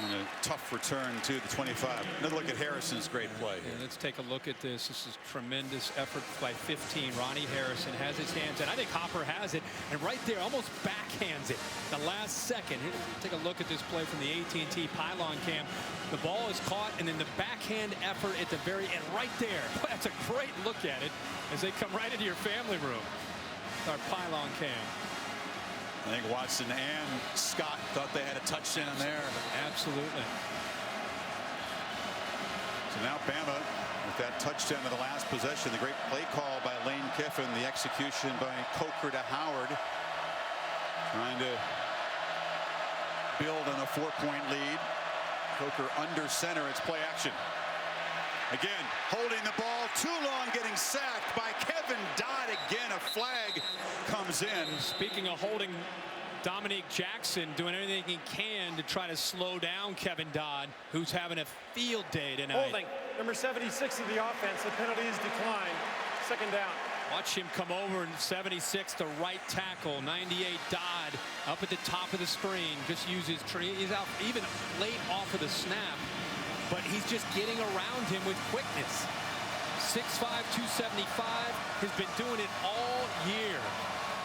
And a tough return to the 25. Another look at Harrison's great play. And let's take a look at this. This is tremendous effort by 15. Ronnie Harrison has his hands, and I think Hopper has it. And right there, almost backhands it the last second. Here, take a look at this play from the AT&T pylon cam. The ball is caught, and then the backhand effort at the very end, right there. Boy, that's a great look at it as they come right into your family room. Our pylon cam. I think Watson and Scott thought they had a touchdown there. Absolutely. So now Bama with that touchdown in the last possession. The great play call by Lane Kiffin. The execution by Coker to Howard. Trying to build on a 4-point lead. Coker under center. It's play action. Again, holding the ball too long, getting sacked by Kevin Dodd. Again, a flag comes in. Speaking of holding, Dominique Jackson doing everything he can to try to slow down Kevin Dodd, who's having a field day tonight. Holding, number 76 of the offense. The penalty is declined. 2nd down. Watch him come over, and 76 to right tackle. 98 Dodd up at the top of the screen. Just uses tree. He's out even late off of the snap. But he's just getting around him with quickness. 6'5", 275, has been doing it all year.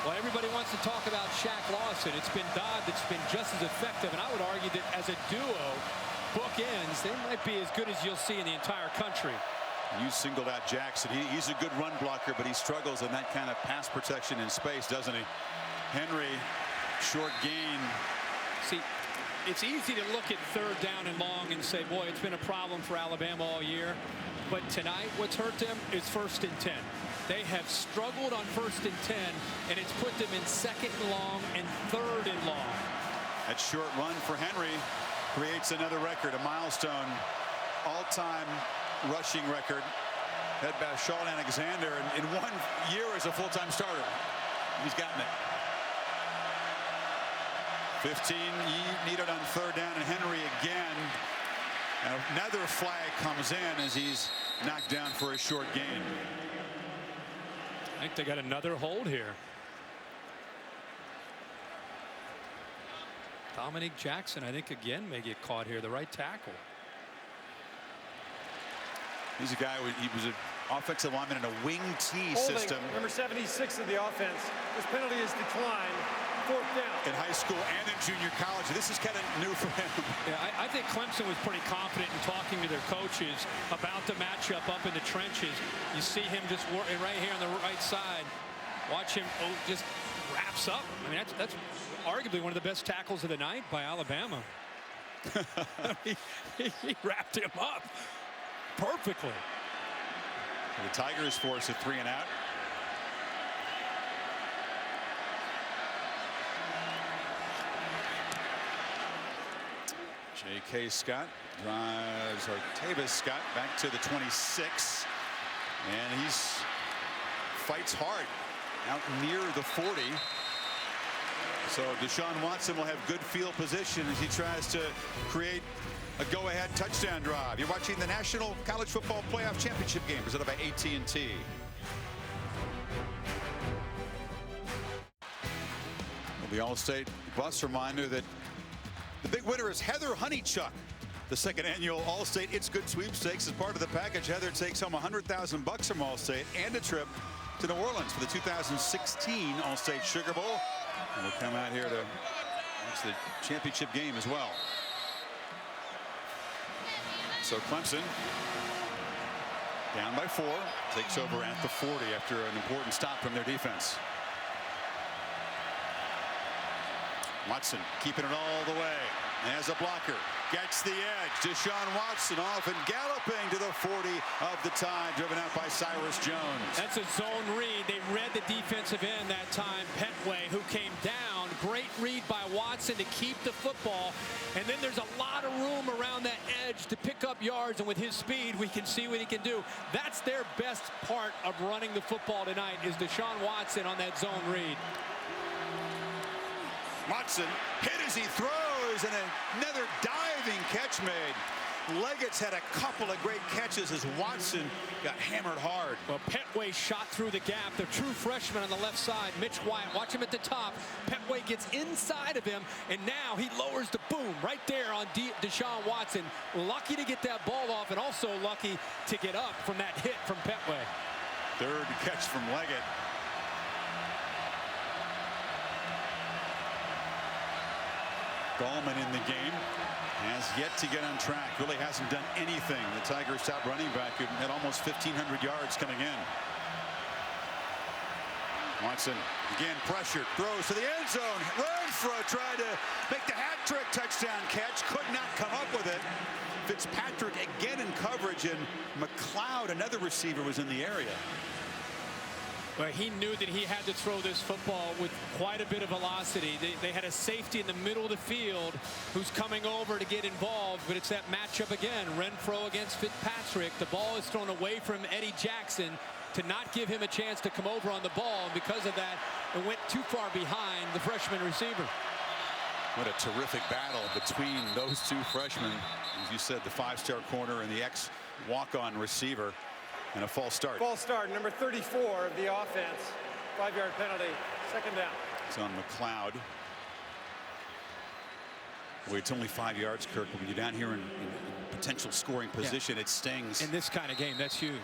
Well, everybody wants to talk about Shaq Lawson. It's been Dodd that's been just as effective, and I would argue that as a duo, bookends, they might be as good as you'll see in the entire country. You singled out Jackson. He's a good run blocker, but he struggles in that kind of pass protection in space, doesn't he? Henry, short gain. See, It's easy to look at 3rd down and long and say, boy, it's been a problem for Alabama all year. But tonight, what's hurt them is 1st and 10. They have struggled on 1st and 10, and it's put them in 2nd and long and 3rd and long. That short run for Henry creates another record, a milestone, all-time rushing record, led by Sean Alexander in 1 year as a full-time starter. He's gotten it. 15 needed on 3rd down, and Henry again. Another flag comes in as he's knocked down for a short gain. I think they got another hold here. Dominic Jackson, I think, again may get caught here, the right tackle. He's a guy, he was an offensive lineman in a wing T Holding, system. number 76 of the offense. This penalty is declined. 4th down. In high school and in junior college. This is kind of new for him. Yeah, I think Clemson was pretty confident in talking to their coaches about the matchup up in the trenches. You see him just right here on the right side. Watch him just wraps up. I mean, that's arguably one of the best tackles of the night by Alabama. he wrapped him up perfectly. The Tigers force a 3 and out. J.K. Scott drives Artavis Scott back to the 26, and he's fights hard out near the 40. So Deshaun Watson will have good field position as he tries to create a go-ahead touchdown drive. You're watching the National College Football Playoff Championship game presented by AT&T. Well, the All-State bus reminder that the big winner is Heather Honeychuck. The 2nd annual All-State It's Good sweepstakes is part of the package. Heather takes home $100,000 from All-State and a trip to New Orleans for the 2016 All-State Sugar Bowl. And we'll come out here to watch the championship game as well. So Clemson down by 4, takes over at the 40 after an important stop from their defense. Watson keeping it all the way as a blocker, gets the edge. Deshaun Watson off and galloping to the 40 of the Tide, driven out by Cyrus Jones. That's a zone read. They read the defensive end that time, Petway, who came down. Great read by Watson to keep the football. And then there's a lot of room around that edge to pick up yards, and with his speed, we can see what he can do. That's their best part of running the football tonight, is Deshaun Watson on that zone read. Watson hit as he throws, and another diving catch made. Leggett's had a couple of great catches as Watson got hammered hard. Well, Petway shot through the gap. The true freshman on the left side, Mitch Wyatt. Watch him at the top. Petway gets inside of him, and now he lowers the boom right there on Deshaun Watson. Lucky to get that ball off, and also lucky to get up from that hit from Petway. 3rd catch from Leggett. Gallman in the game has yet to get on track. Really hasn't done anything. The Tigers' top running back had almost 1,500 yards coming in. Watson again pressured, throws to the end zone. Renfro tried to make the hat trick touchdown catch, could not come up with it. Fitzpatrick again in coverage, and McLeod, another receiver, was in the area. But he knew that he had to throw this football with quite a bit of velocity. They had a safety in the middle of the field who's coming over to get involved, but it's that matchup again. Renfro against Fitzpatrick. The ball is thrown away from Eddie Jackson to not give him a chance to come over on the ball, and because of that, it went too far behind the freshman receiver. What a terrific battle between those two freshmen. As you said, the 5-star corner and the ex-walk-on receiver. And a false start. False start, number 34 of the offense. 5-yard penalty, 2nd down. It's on McLeod. Well, it's only 5 yards, Kirk. When you're down here in potential scoring position, it stings. In this kind of game, that's huge.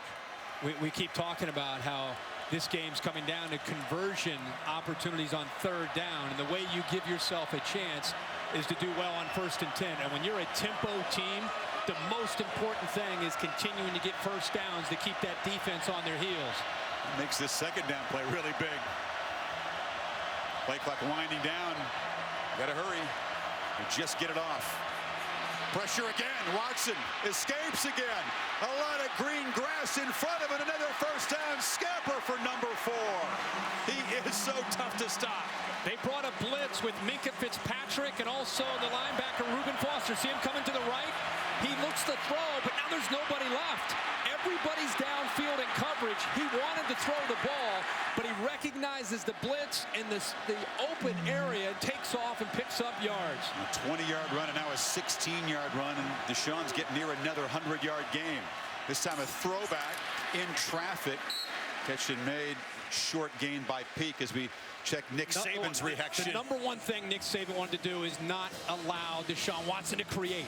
We keep talking about how this game's coming down to conversion opportunities on 3rd down. And the way you give yourself a chance is to do well on 1st and 10. And when you're a tempo team, the most important thing is continuing to get first downs to keep that defense on their heels. Makes this 2nd down play really big. Play clock winding down. Got to hurry. just get it off. Pressure again. Watson escapes again. A lot of green grass in front of it. Another first down scamper for number 4. He is so tough to stop. They brought a blitz with Minka Fitzpatrick and also the linebacker Reuben Foster. See him coming to the right? He looks to throw, but now there's nobody left. Everybody's downfield in coverage. He wanted to throw the ball, but he recognizes the blitz in the open area, takes off and picks up yards. A 20-yard run and now a 16-yard run, and Deshaun's getting near another 100-yard game. This time a throwback in traffic. Catch and made, short gain by Peak as we check Nick Saban's reaction. The number one thing Nick Saban wanted to do is not allow Deshaun Watson to create.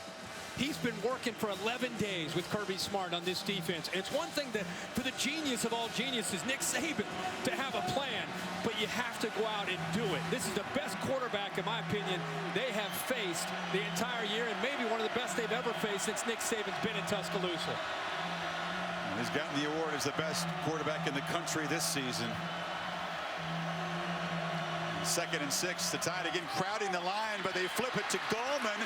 He's been working for 11 days with Kirby Smart on this defense. And it's one thing for the genius of all geniuses, Nick Saban, to have a plan, but you have to go out and do it. This is the best quarterback, in my opinion, they have faced the entire year, and maybe one of the best they've ever faced since Nick Saban's been in Tuscaloosa. He's gotten the award as the best quarterback in the country this season. 2nd and 6. The Tide again crowding the line, but they flip it to Gallman,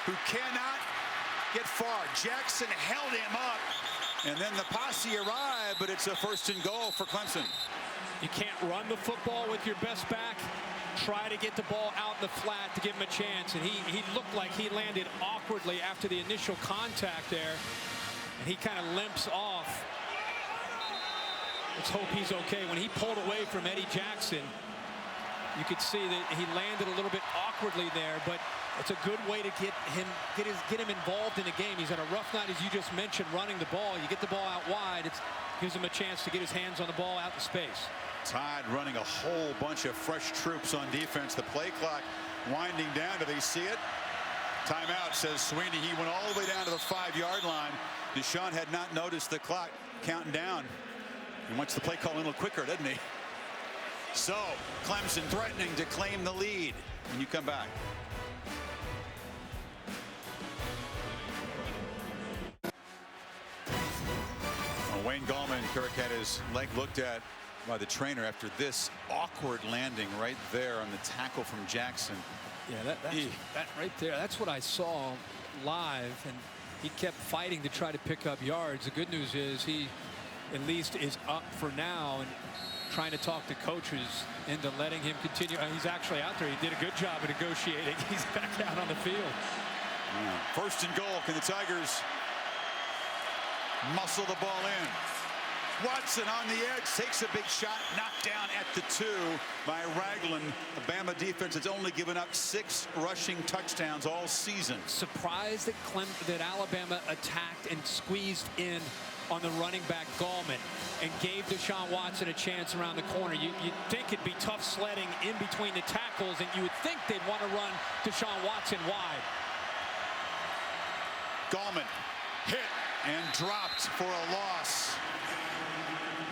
who cannot get far. Jackson held him up, and then the posse arrived, but it's a 1st and goal for Clemson. You can't run the football with your best back. Try to get the ball out in the flat to give him a chance, and he looked like he landed awkwardly after the initial contact there, and he kind of limps off. Let's hope he's okay. When he pulled away from Eddie Jackson, you could see that he landed a little bit awkwardly there, but it's a good way to get him involved in the game. He's had a rough night, as you just mentioned, running the ball. You get the ball out wide, it gives him a chance to get his hands on the ball out in space. Tide running a whole bunch of fresh troops on defense. The play clock winding down. Do they see it? Timeout, says Sweeney. He went all the way down to the 5-yard line. Deshaun had not noticed the clock counting down. He wants the play call a little quicker, doesn't he? So Clemson threatening to claim the lead when you come back. Wayne Gallman, Kirk, had his leg looked at by the trainer after this awkward landing right there on the tackle from Jackson. Yeah, that right there, that's what I saw live, and he kept fighting to try to pick up yards. The good news is he at least is up for now and trying to talk to coaches into letting him continue. He's actually out there. He did a good job of negotiating. He's back out on the field. Yeah. 1st and goal. Can the Tigers muscle the ball in? Watson on the edge, takes a big shot, knocked down at the 2 by Ragland. The Bama defense has only given up 6 rushing touchdowns all season. Surprised that Alabama attacked and squeezed in on the running back Gallman and gave Deshaun Watson a chance around the corner. You'd think it'd be tough sledding in between the tackles, and you would think they'd want to run Deshaun Watson wide. Gallman hit and dropped for a loss.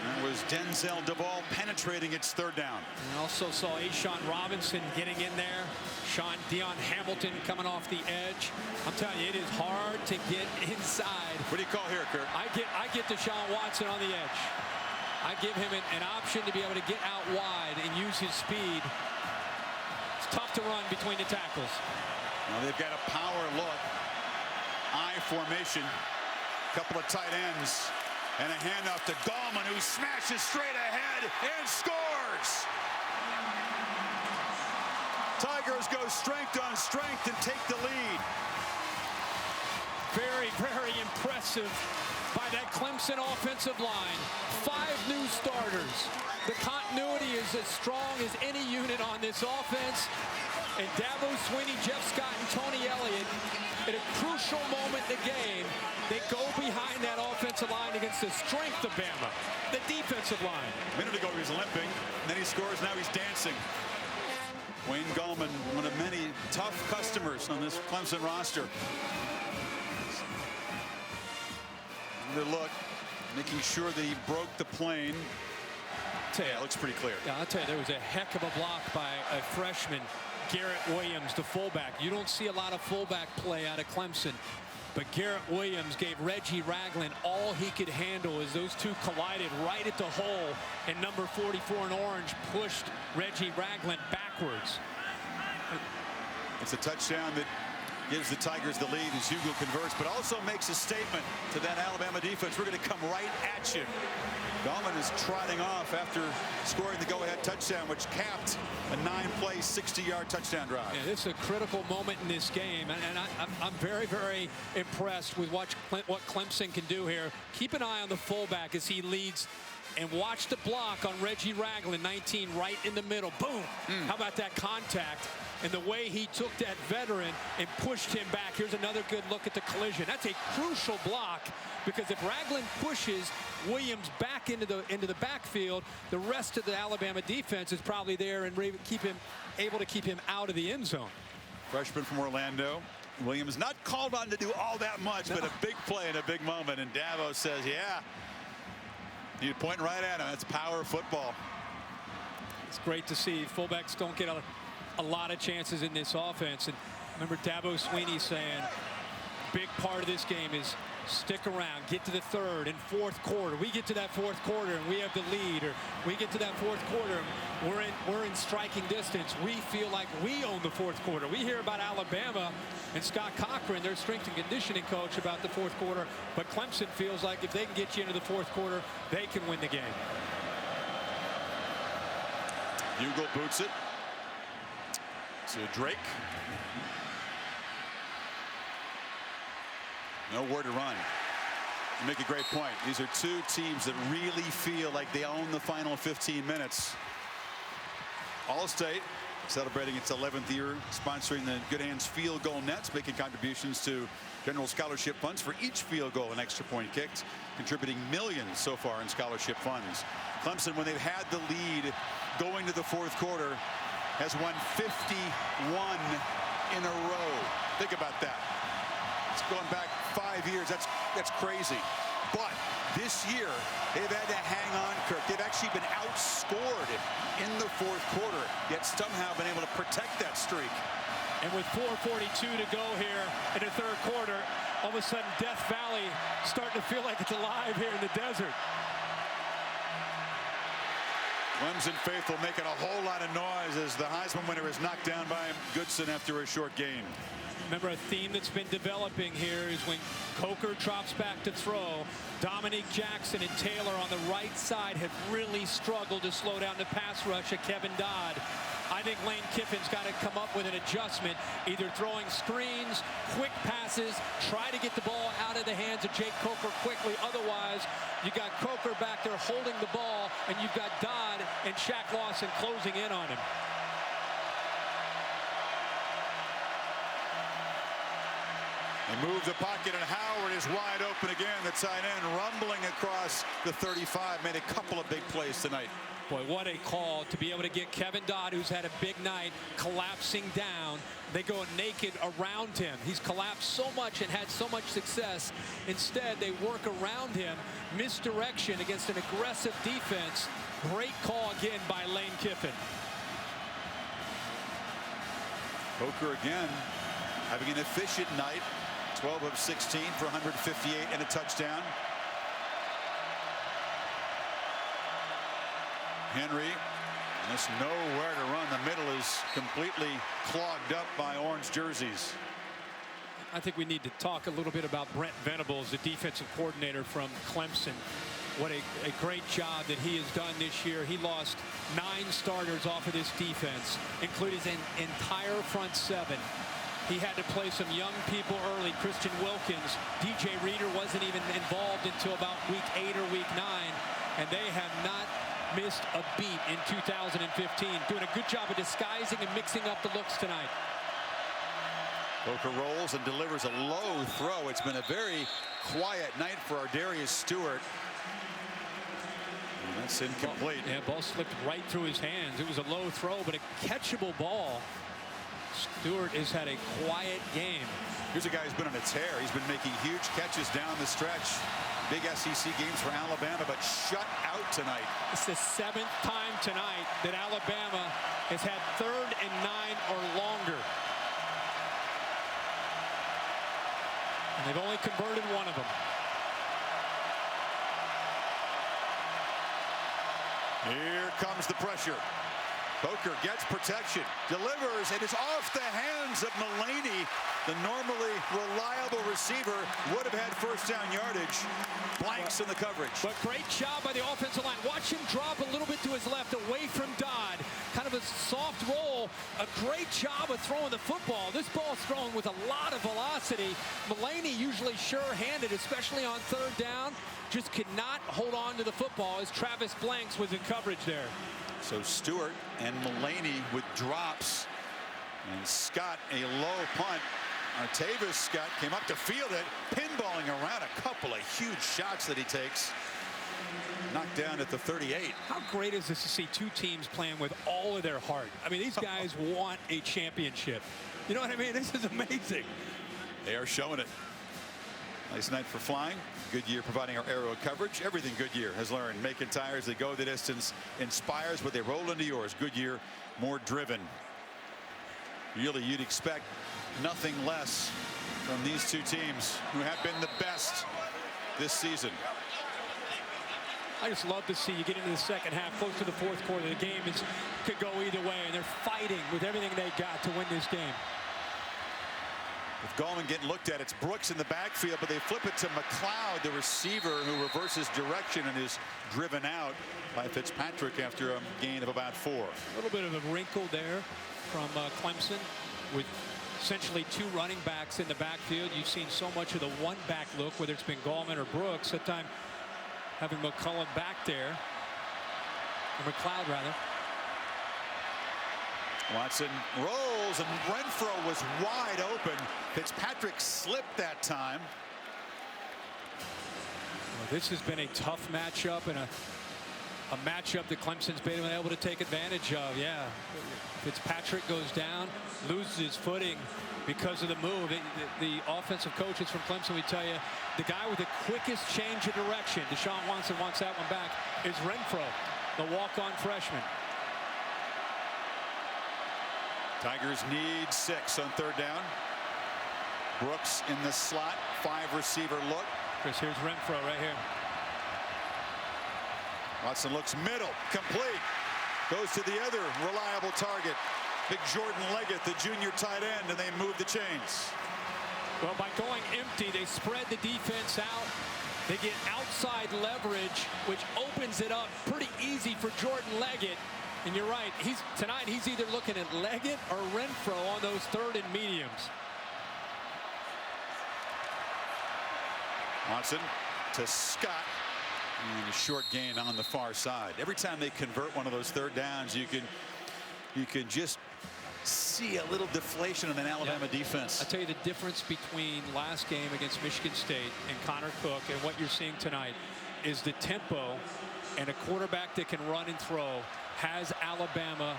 That was Denzel DeVaul penetrating its 3rd down. And also saw Ashawn Robinson getting in there. Deion Hamilton coming off the edge. I'm telling you, it is hard to get inside. What do you call here, Kurt? I get Deshaun Watson on the edge. I give him an option to be able to get out wide and use his speed. It's tough to run between the tackles. Now they've got a power look. I formation. Couple of tight ends. And a handoff to Gallman, who smashes straight ahead and scores. Tigers go strength on strength and take the lead. Very, very impressive by that Clemson offensive line. 5 new starters. The continuity is as strong as any unit on this offense. And Dabo Swinney, Jeff Scott, and Tony Elliott, at a crucial moment in the game, they go behind that offensive line against the strength of Bama, the defensive line. A minute ago he was limping, and then he scores, now he's dancing. Wayne Gallman, one of many tough customers on this Clemson roster. The look, making sure that he broke the plane. Yeah, it looks pretty clear. Yeah, I'll tell you, there was a heck of a block by a freshman, Garrett Williams, the fullback. You don't see a lot of fullback play out of Clemson, but Garrett Williams gave Reggie Ragland all he could handle as those two collided right at the hole, and number 44 in orange pushed Reggie Ragland backwards. It's a touchdown that gives the Tigers the lead as Hugo converts, but also makes a statement to that Alabama defense. We're going to come right at you. Gallman is trotting off after scoring the go-ahead touchdown, which capped a 9-play, 60-yard touchdown drive. Yeah, this is a critical moment in this game, and I'm very, very impressed with what Clemson can do here. Keep an eye on the fullback as he leads, and watch the block on Reggie Ragland, 19, right in the middle. Boom! How about that contact? And the way he took that veteran and pushed him back. Here's another good look at the collision. That's a crucial block, because if Ragland pushes Williams back into the backfield, the rest of the Alabama defense is probably there and able to keep him out of the end zone. Freshman from Orlando. Williams not called on to do all that much, but a big play in a big moment. And Dabo says, yeah, you're pointing right at him. That's power football. It's great to see. Fullbacks don't get a lot of chances in this offense. And remember Dabo Swinney saying, big part of this game is stick around, get to the third and fourth quarter. We get to that fourth quarter and we have the lead, or we get to that fourth quarter and we're in striking distance. We feel like we own the fourth quarter. We hear about Alabama and Scott Cochran, their strength and conditioning coach, about the fourth quarter, but Clemson feels like if they can get you into the fourth quarter, they can win the game. Hugo boots it to Drake. Nowhere to run. You make a great point. These are two teams that really feel like they own the final 15 minutes. All-State celebrating its 11th year, sponsoring the Good Hands Field Goal Nets, making contributions to general scholarship funds for each field goal and extra point kicked, contributing millions so far in scholarship funds. Clemson, when they've had the lead going to the fourth quarter, has won 51 in a row. Think about that. It's going back 5 years. That's crazy. But this year, they've had to hang on, Kirk. They've actually been outscored in the fourth quarter, yet somehow been able to protect that streak. And with 4:42 to go here in the third quarter, all of a sudden Death Valley starting to feel like it's alive here in the desert. Clemson faithful making a whole lot of noise as the Heisman winner is knocked down by Goodson after a short gain. Remember, a theme that's been developing here is when Coker drops back to throw, Dominique Jackson and Taylor on the right side have really struggled to slow down the pass rush of Kevin Dodd. I think Lane Kiffin's got to come up with an adjustment, either throwing screens, quick passes, try to get the ball out of the hands of Jake Coker quickly. Otherwise, you got Coker back there holding the ball, and you've got Dodd and Shaq Lawson closing in on him. They move the pocket, and Howard is wide open again. The tight end rumbling across the 35. Made a couple of big plays tonight. Boy, what a call to be able to get Kevin Dodd, who's had a big night, collapsing down. They go naked around him. He's collapsed so much and had so much success. Instead, they work around him. Misdirection against an aggressive defense. Great call again by Lane Kiffin. Coker again having an efficient night. 12 of 16 for 158 and a touchdown. Henry just nowhere to run. The middle is completely clogged up by orange jerseys. I think we need to talk a little bit about Brent Venables, the defensive coordinator from Clemson. What a great job that he has done this year. He lost 9 starters off of this defense, including his entire front 7. He had to play some young people early. Christian Wilkins, DJ Reader wasn't even involved until about week 8 or week 9, and they have not missed a beat in 2015. Doing a good job of disguising and mixing up the looks tonight. Coker rolls and delivers a low throw. It's been a very quiet night for Ardarius Stewart. And that's incomplete. Yeah, ball slipped right through his hands. It was a low throw, but a catchable ball. Stewart has had a quiet game. Here's a guy who's been on a tear. He's been making huge catches down the stretch. Big SEC games for Alabama, but shut out tonight. It's the 7th time tonight that Alabama has had 3rd and 9 or longer. And they've only converted one of them. Here comes the pressure. Coker gets protection, delivers, and it's off the hands of Mullaney. The normally reliable receiver would have had first down yardage. Blanks in the coverage. But great job by the offensive line. Watch him drop a little bit to his left away from Dodd. Kind of a soft roll. A great job of throwing the football. This ball's thrown with a lot of velocity. Mullaney usually sure-handed, especially on third down. Just could not hold on to the football as Travis Blanks was in coverage there. So Stewart and Mullaney with drops. And Scott a low punt. Artavis Scott came up to field it, pinballing around a couple of huge shots that he takes. Knocked down at the 38. How great is this to see two teams playing with all of their heart? I mean, these guys want a championship. You know what I mean? This is amazing. They are showing it. Nice night for flying. Goodyear providing our aerial coverage. Everything Goodyear has learned. Making tires that go the distance inspires, but they roll into yours. Goodyear, more driven. Really, you'd expect nothing less from these two teams who have been the best this season. I just love to see you get into the second half, close to the fourth quarter. The game could go either way, and they're fighting with everything they got to win this game. With Gallman getting looked at, it's Brooks in the backfield, but they flip it to McLeod, the receiver, who reverses direction and is driven out by Fitzpatrick after a gain of about 4. A little bit of a wrinkle there from Clemson with essentially two running backs in the backfield. You've seen so much of the one-back look, whether it's been Gallman or Brooks. That time having McCullum back there, or McLeod rather. Watson rolls, and Renfro was wide open. Fitzpatrick slipped that time. Well, this has been a tough matchup and a matchup that Clemson's been able to take advantage of. Yeah, Fitzpatrick goes down, loses his footing because of the move. The offensive coaches from Clemson, we tell you, the guy with the quickest change of direction, Deshaun Watson wants that one back, is Renfro, the walk-on freshman. Tigers need 6 on third down. Brooks in the slot, 5 receiver look. Chris, here's Renfro right here. Watson looks middle, complete. Goes to the other reliable target. Big Jordan Leggett, the junior tight end, and they move the chains. Well, by going empty, they spread the defense out. They get outside leverage, which opens it up pretty easy for Jordan Leggett. And you're right, tonight he's either looking at Leggett or Renfro on those third and mediums. Watson to Scott. And a short gain on the far side. Every time they convert one of those third downs, you can just see a little deflation in an Alabama defense. I'll tell you the difference between last game against Michigan State and Connor Cook and what you're seeing tonight is the tempo, and a quarterback that can run and throw has Alabama.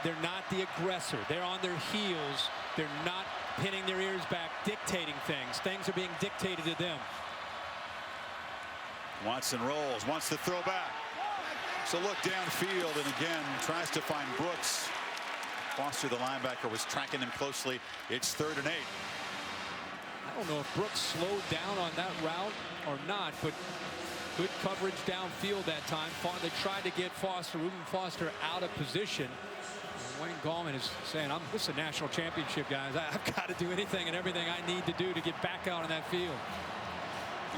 They're not the aggressor. They're on their heels. They're not pinning their ears back, dictating things. Things are being dictated to them. Watson rolls, wants to throw back. So look downfield, and again tries to find Brooks. Foster, the linebacker, was tracking him closely. It's 3rd and 8. I don't know if Brooks slowed down on that route or not, but good coverage downfield that time. They tried to get Reuben Foster out of position. And Wayne Gallman is saying, this is a national championship, guys. I've got to do anything and everything I need to do to get back out on that field.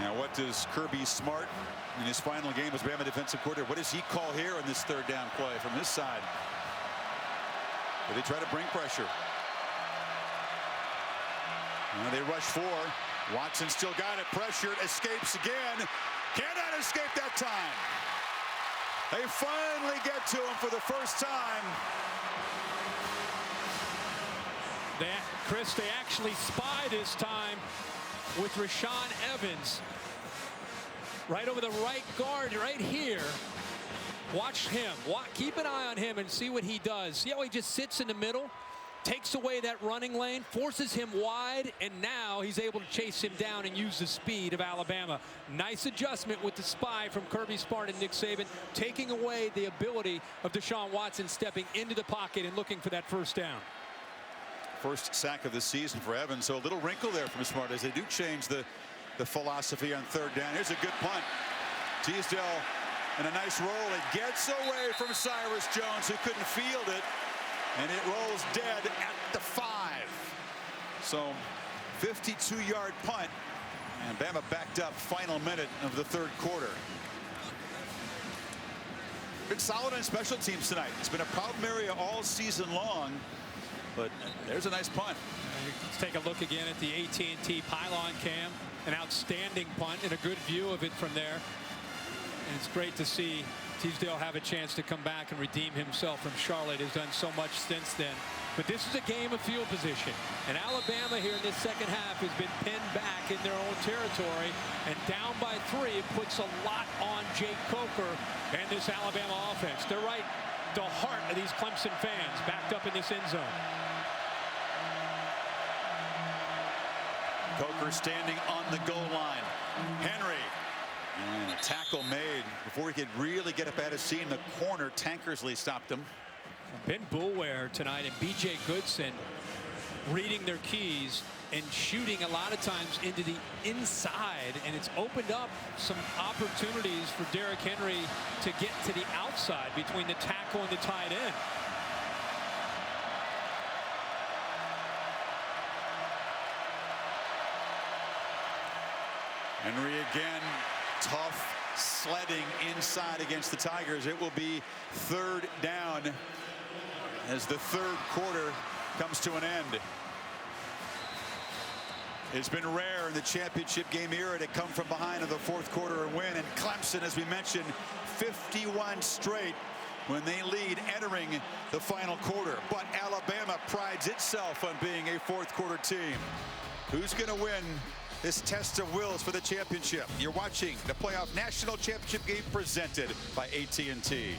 Now, what does Kirby Smart in his final game as Bama defensive coordinator, what does he call here on this third down play from this side? They try to bring pressure. Now they rush 4. Watson still got it, pressured, escapes again. Cannot escape that time. They finally get to him for the first time. Chris, they actually spy this time with Rashaan Evans right over the right guard right here. Watch him. Keep an eye on him and see what he does. See how he just sits in the middle, takes away that running lane, forces him wide, and now he's able to chase him down and use the speed of Alabama. Nice adjustment with the spy from Kirby Smart and Nick Saban, taking away the ability of Deshaun Watson stepping into the pocket and looking for that first down. First sack of the season for Evans, so a little wrinkle there from Smart as they do change the philosophy on third down. Here's a good punt. Teasdale And a nice roll. It gets away from Cyrus Jones, who couldn't field it. And it rolls dead at the 5. So 52-yard punt. And Bama backed up final minute of the third quarter. Been solid on special teams tonight. It's been a problem area all season long. But there's a nice punt. Let's take a look again at the AT&T pylon cam. An outstanding punt and a good view of it from there. And it's great to see Teasdale have a chance to come back and redeem himself from Charlotte. Has done so much since then. But this is a game of field position. And Alabama here in this second half has been pinned back in their own territory. And down by 3, it puts a lot on Jake Coker and this Alabama offense. They're right at the heart of these Clemson fans, backed up in this end zone. Coker standing on the goal line. Henry. And a tackle made before he could really get up out of scene. The corner, Tankersley stopped him. Ben Boulware tonight and B.J. Goodson reading their keys and shooting a lot of times into the inside. And it's opened up some opportunities for Derrick Henry to get to the outside between the tackle and the tight end. Henry again, tough sledding inside against the Tigers. It will be third down as the third quarter comes to an end. It's been rare in the championship game era to come from behind in the fourth quarter and win. And Clemson, as we mentioned, 51 straight when they lead entering the final quarter. But Alabama prides itself on being a fourth quarter team. Who's going to win this test of wills for the championship? You're watching the playoff national championship game presented by AT&T.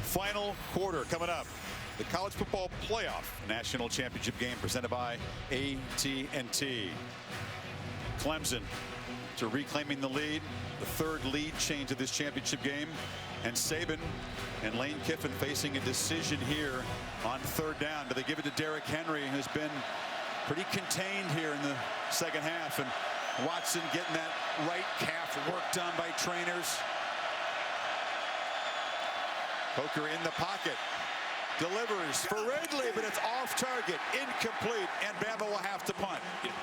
Final quarter coming up. The college football playoff national championship game presented by AT&T. Clemson to reclaiming the lead, the third lead change of this championship game. And Saban and Lane Kiffin facing a decision here on third down. Do they give it to Derrick Henry, who's been pretty contained here in the second half? And Watson getting that right calf worked on by trainers. Coker in the pocket. Delivers for Ridley, but it's off target, incomplete, and Bama will have to punt.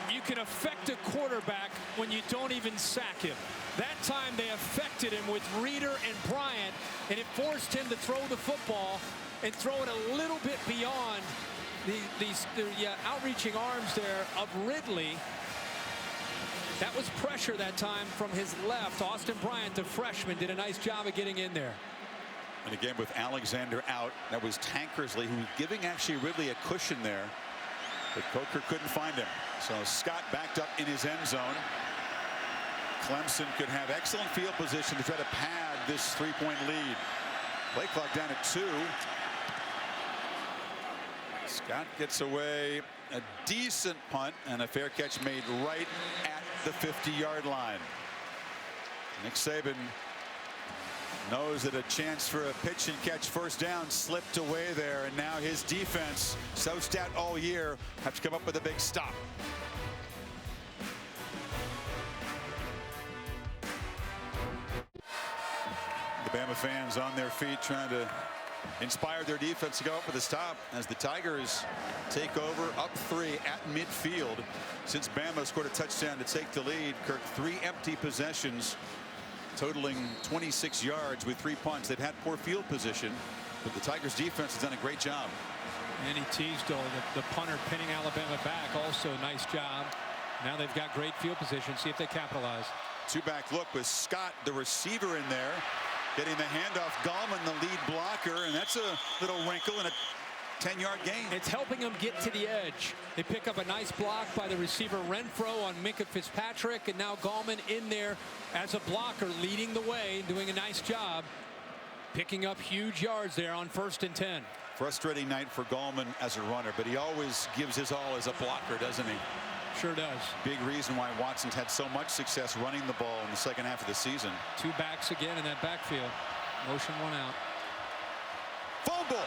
You can affect a quarterback when you don't even sack him. That time they affected him with Reeder and Bryant, and it forced him to throw the football and throw it a little bit beyond the outreaching arms there of Ridley. That was pressure that time from his left. Austin Bryant, the freshman, did a nice job of getting in there. And again, with Alexander out, that was Tankersley, who was giving actually Ridley a cushion there. But Coker couldn't find him. So Scott backed up in his end zone. Clemson could have excellent field position to try to pad this three-point lead. Play clock down at 2. Scott gets away a decent punt and a fair catch made right at the 50-yard line. Nick Saban knows that a chance for a pitch and catch first down slipped away there, and now his defense, so stout all year, have to come up with a big stop. The Bama fans on their feet trying to inspire their defense to go up with a stop as the Tigers take over up 3 at midfield. Since Bama scored a touchdown to take the lead, Kirk, 3 empty possessions, totaling 26 yards with 3 punts. They've had poor field position, but the Tigers defense has done a great job. Andy Teasdale, the punter, pinning Alabama back, also a nice job. Now they've got great field position. See if they capitalize. 2-back look with Scott, the receiver, in there, getting the handoff. Gallman, the lead blocker, and that's a little wrinkle in a 10-yard gain. It's helping them get to the edge. They pick up a nice block by the receiver Renfro on Minka Fitzpatrick, and now Gallman in there as a blocker, leading the way, doing a nice job, picking up huge yards there on 1st and 10. Frustrating night for Gallman as a runner, but he always gives his all as a blocker, doesn't he? Sure does. Big reason why Watson's had so much success running the ball in the second half of the season. 2 backs again in that backfield. Motion 1 out. Fumble.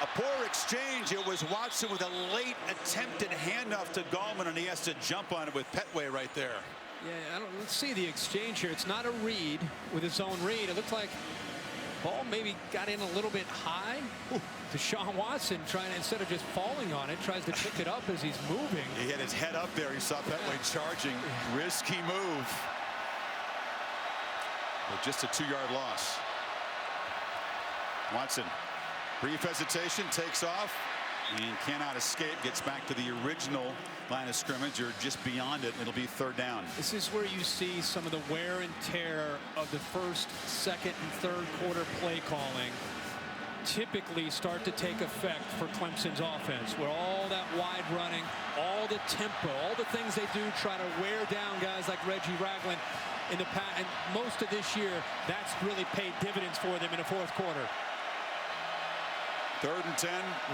A poor exchange. It was Watson with a late attempted handoff to Gallman, and he has to jump on it with Petway right there. Yeah, let's see the exchange here. It's not a read with his own read. It looked like ball maybe got in a little bit high. Deshaun Watson trying to, instead of just falling on it, tries to pick it up as he's moving. He had his head up there. He saw Petway charging. Risky move. But just a 2-yard loss. Watson, brief hesitation, takes off and cannot escape. Gets back to the original line of scrimmage, or just beyond it. It'll be 3rd down. This is where you see some of the wear and tear of the first, second, and third quarter play calling typically start to take effect for Clemson's offense, where all that wide running, all the tempo, all the things they do try to wear down guys like Reggie Ragland in the past. And most of this year, that's really paid dividends for them in the fourth quarter. 3rd and 10,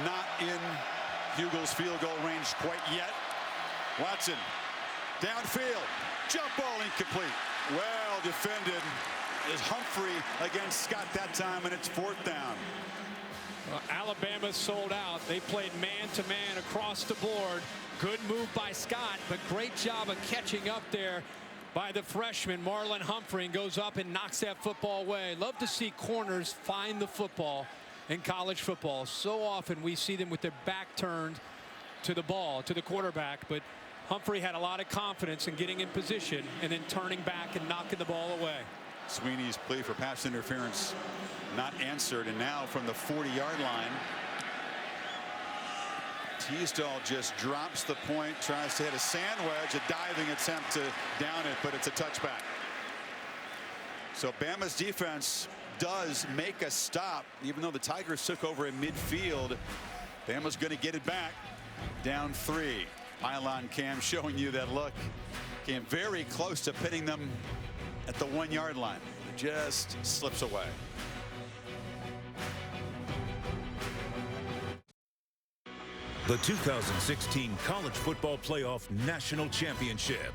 not in Hugel's field goal range quite yet. Watson, downfield, jump ball incomplete. Well defended is Humphrey against Scott that time, and it's 4th down. Well, Alabama sold out. They played man-to-man across the board. Good move by Scott, but great job of catching up there by the freshman, Marlon Humphrey, and goes up and knocks that football away. Love to see corners find the football in college football. So often we see them with their back turned to the ball, to the quarterback, but Humphrey had a lot of confidence in getting in position and then turning back and knocking the ball away. Sweeney's plea for pass interference not answered, and now from the 40-yard line, Teasdall just drops the point, tries to hit a sand wedge, a diving attempt to down it, but it's a touchback. So Bama's defense does make a stop, even though the Tigers took over in midfield. Bama's going to get it back. Down 3. Pylon cam showing you that look. Came very close to pinning them at the 1-yard line. Just slips away. The 2016 College Football Playoff National Championship.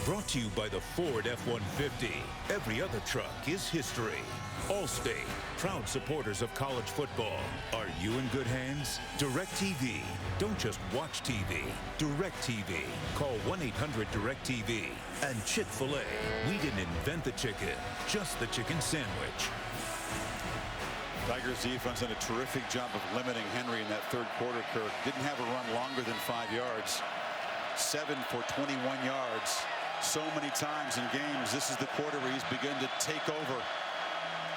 Brought to you by the Ford F-150. Every other truck is history. Allstate, proud supporters of college football. Are you in good hands? DirecTV. Don't just watch TV. DirecTV. Call 1-800-DirecTV. And Chick-fil-A. We didn't invent the chicken, just the chicken sandwich. Tigers defense did a terrific job of limiting Henry in that 3rd quarter. Kirk didn't have a run longer than 5 yards. 7 for 21 yards. So many times in games, this is the quarter where he's begun to take over.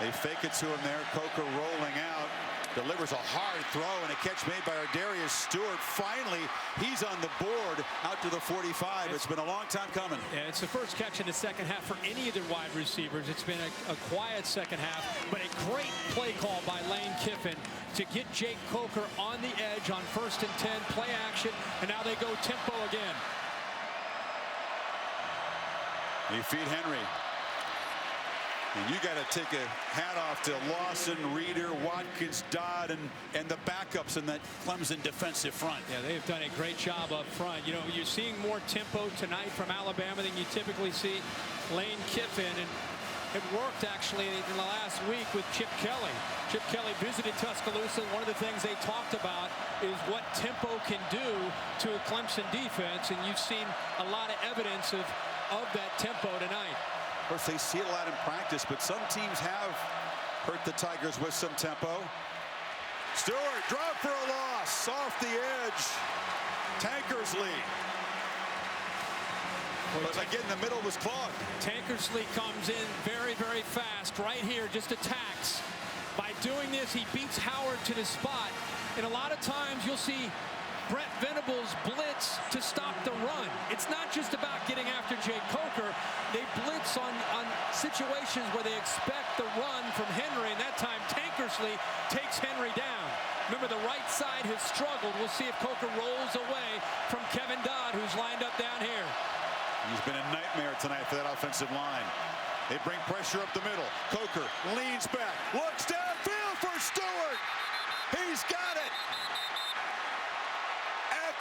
They fake it to him there. Coker rolling out. Delivers a hard throw, and a catch made by Ardarius Stewart. Finally, he's on the board out to the 45. It's been a long time coming. Yeah, it's the first catch in the second half for any of their wide receivers. It's been a quiet second half, but a great play call by Lane Kiffin to get Jake Coker on the edge on 1st and 10, play action, and now they go tempo again. They feed Henry. And you got to take a hat off to Lawson, Reeder, Watkins, Dodd, and the backups in that Clemson defensive front. Yeah, they've done a great job up front. You know, you're seeing more tempo tonight from Alabama than you typically see. Lane Kiffin, and it worked actually in the last week with Chip Kelly. Chip Kelly visited Tuscaloosa. One of the things they talked about is what tempo can do to a Clemson defense, and you've seen a lot of evidence of that tempo tonight. Of course, they see it a lot in practice, but some teams have hurt the Tigers with some tempo. Stewart, drop for a loss, off the edge. Tankersley. But again, the middle was clogged. Tankersley comes in very, very fast. Right here, just attacks. By doing this, he beats Howard to the spot. And a lot of times, you'll see Brent Venables blitz to stop the run. It's not just about getting after Jake Coker. They blitz on situations where they expect the run from Henry, and that time Tankersley takes Henry down. Remember, the right side has struggled. We'll see if Coker rolls away from Kevin Dodd, who's lined up down here. He's been a nightmare tonight for that offensive line. They bring pressure up the middle. Coker leans back, looks downfield for Stewart. He's got it.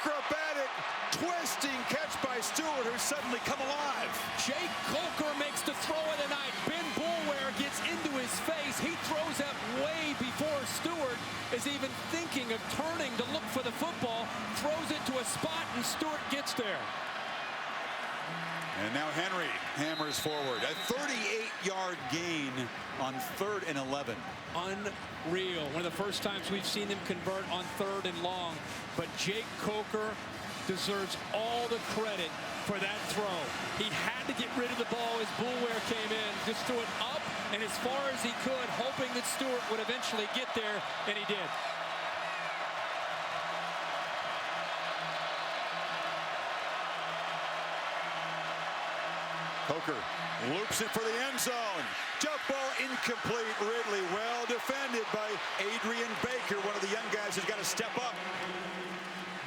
Acrobatic, twisting catch by Stewart, who's suddenly come alive. Jake Coker makes the throw of the night. Ben Boulware gets into his face. He throws that way before Stewart is even thinking of turning to look for the football. Throws it to a spot, and Stewart gets there. And now Henry hammers forward. A 38-yard gain on 3rd and 11. Unreal. One of the first times we've seen him convert on 3rd and long. But Jake Coker deserves all the credit for that throw. He had to get rid of the ball as Boulware came in. Just threw it up and as far as he could, hoping that Stewart would eventually get there, and he did. Coker loops it for the end zone. Jump ball incomplete. Ridley well defended by Adrian Baker, one of the young guys who's got to step up.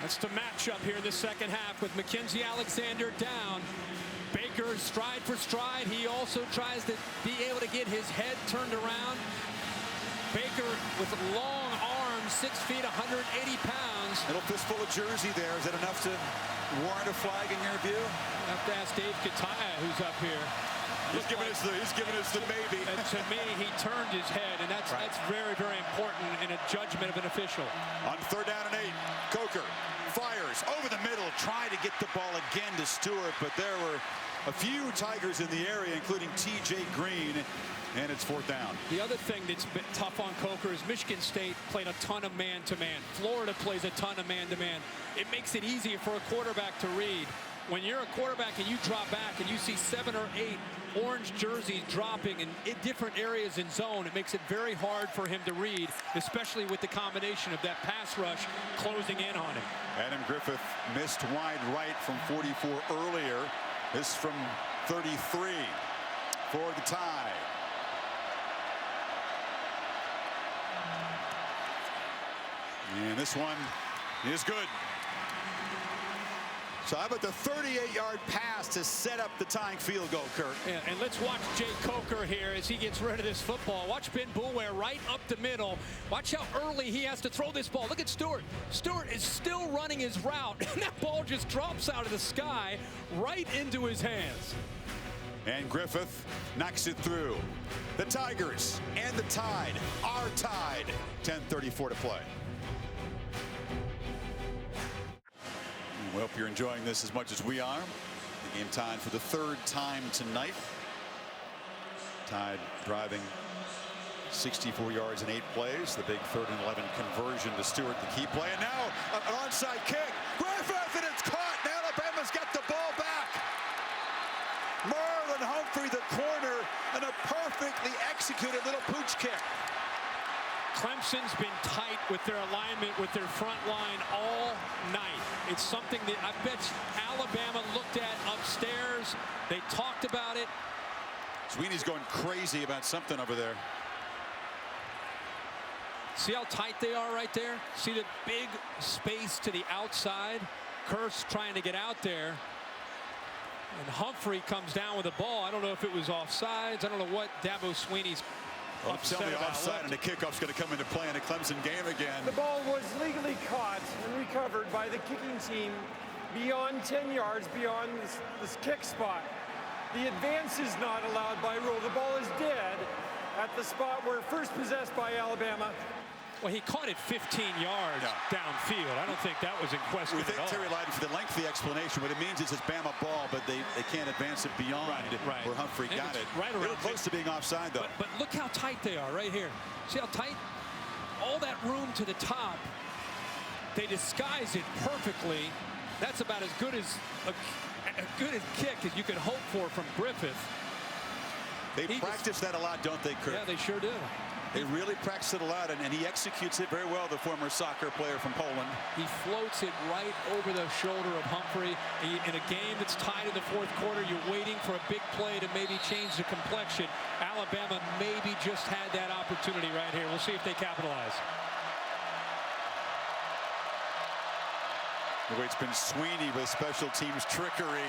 That's the matchup here in the second half with Mackenzie Alexander down. Baker stride for stride. He also tries to be able to get his head turned around. Baker with long arms, 6 feet, 180 pounds. Little fistful of jersey there. Is that enough to warrant a flag in your view? I have to ask Dave Kataya, who's up here. He's giving us the maybe. And to me, he turned his head, and that's very, very important in a judgment of an official. On 3rd down and 8, Coker fires over the middle, trying to get the ball again to Stewart, but there were a few Tigers in the area, including T.J. Green, and it's 4th down. The other thing that's been tough on Coker is Michigan State played a ton of man-to-man. Florida plays a ton of man-to-man. It makes it easier for a quarterback to read. When you're a quarterback and you drop back and you see 7 or 8 orange jerseys dropping in different areas in zone, it makes it very hard for him to read, especially with the combination of that pass rush closing in on him. Adam Griffith missed wide right from 44 earlier. This from 33 for the tie. And this one is good. So how about the 38-yard pass to set up the tying field goal, Kurt? Yeah, and let's watch Jake Coker here as he gets rid of this football. Watch Ben Boulware right up the middle. Watch how early he has to throw this ball. Look at Stewart. Stewart is still running his route, and that ball just drops out of the sky right into his hands. And Griffith knocks it through. The Tigers and the Tide are tied. 10:34 to play. We hope you're enjoying this as much as we are. The game tied for the 3rd time tonight. Tide driving 64 yards in 8 plays. The big 3rd and 11 conversion to Stewart, the key play. And now an onside kick. Griffith, and it's caught. And Alabama's got the ball back. Marlon Humphrey, the corner, and a perfectly executed little pooch kick. Clemson's been tight with their alignment with their front line all night. It's something that I bet Alabama looked at upstairs. They talked about it. Sweeney's going crazy about something over there. See how tight they are right there? See the big space to the outside? Kearse trying to get out there. And Humphrey comes down with the ball. I don't know if it was offsides. I don't know what Dabo Sweeney's upset about. Offside, and the kickoff's going to come into play in a Clemson game again. The ball was legally caught and recovered by the kicking team beyond 10 yards beyond this kick spot. The advance is not allowed by rule. The ball is dead at the spot where first possessed by Alabama. Well, he caught it 15 yards downfield. I don't think that was in question We thank at all. Terry Lyden for the lengthy explanation. What it means is it's Bama ball, but they can't advance it beyond where Humphrey got it. Right around. They were close to being offside, though. But look how tight they are right here. See how tight? All that room to the top. They disguise it perfectly. That's about as good as a kick as you could hope for from Griffith. They practice that a lot, don't they, Kurt? Yeah, they sure do. They really practice it a lot, and he executes it very well, the former soccer player from Poland. He floats it right over the shoulder of Humphrey. In a game that's tied in the 4th quarter, you're waiting for a big play to maybe change the complexion. Alabama maybe just had that opportunity right here. We'll see if they capitalize. It's been Sweeney with special teams trickery.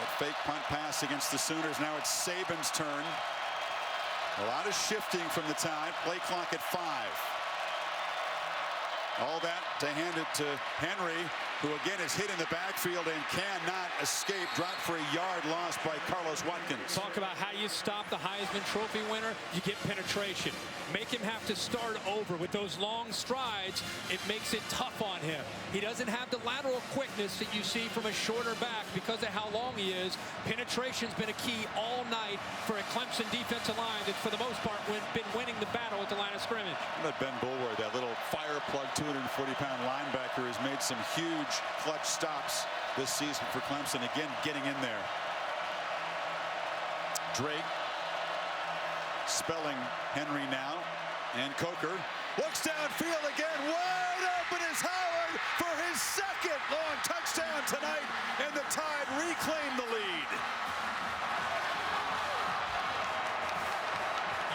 That fake punt pass against the Sooners. Now it's Saban's turn. A lot of shifting from the Tide. Play clock at 5. All that to hand it to Henry, who again is hit in the backfield and cannot escape. Dropped for a yard lost by Carlos Watkins. Talk about how you stop the Heisman Trophy winner. You get penetration. Make him have to start over with those long strides. It makes it tough on him. He doesn't have the lateral quickness that you see from a shorter back because of how long he is. Penetration's been a key all night for a Clemson defensive line that, for the most part, been winning the battle at the line of scrimmage. But Ben Bulwer, that little fire plug 240-pound linebacker, has made some huge clutch stops this season for Clemson. Again, getting in there. Drake spelling Henry now, and Coker looks downfield again. Wide open is Howard for his second long touchdown tonight, and the Tide reclaim the lead.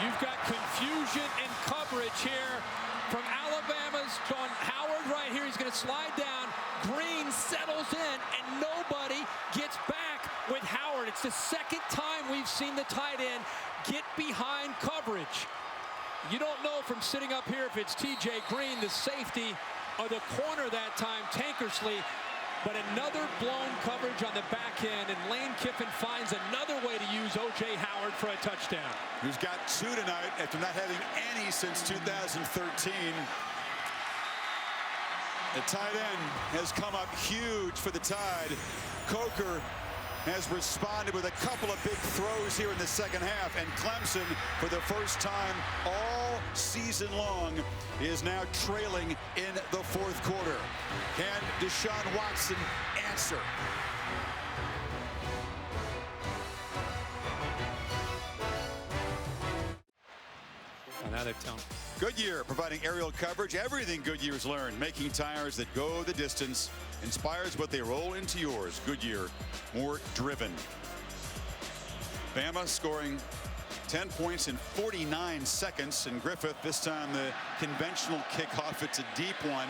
You've got confusion in coverage here from Alabama's John Howard right here. He's going to slide down. Green settles in, and nobody gets back with Howard. It's the second time we've seen the tight end get behind coverage. You don't know from sitting up here if it's T.J. Green, the safety, or the corner that time, Tankersley. But another blown coverage on the back end, and Lane Kiffin finds another way to use O.J. Howard for a touchdown. Who's got 2 tonight after not having any since 2013. The tight end has come up huge for the Tide. Coker has responded with a couple of big throws here in the second half, and Clemson, for the first time all season long, is now trailing in the fourth quarter. Can Deshaun Watson answer? Oh, now they've told. Goodyear providing aerial coverage. Everything Goodyear's learned, making tires that go the distance, inspires what they roll into yours. Goodyear, more driven. Bama scoring 10 points in 49 seconds. And Griffith, this time the conventional kickoff. It's a deep one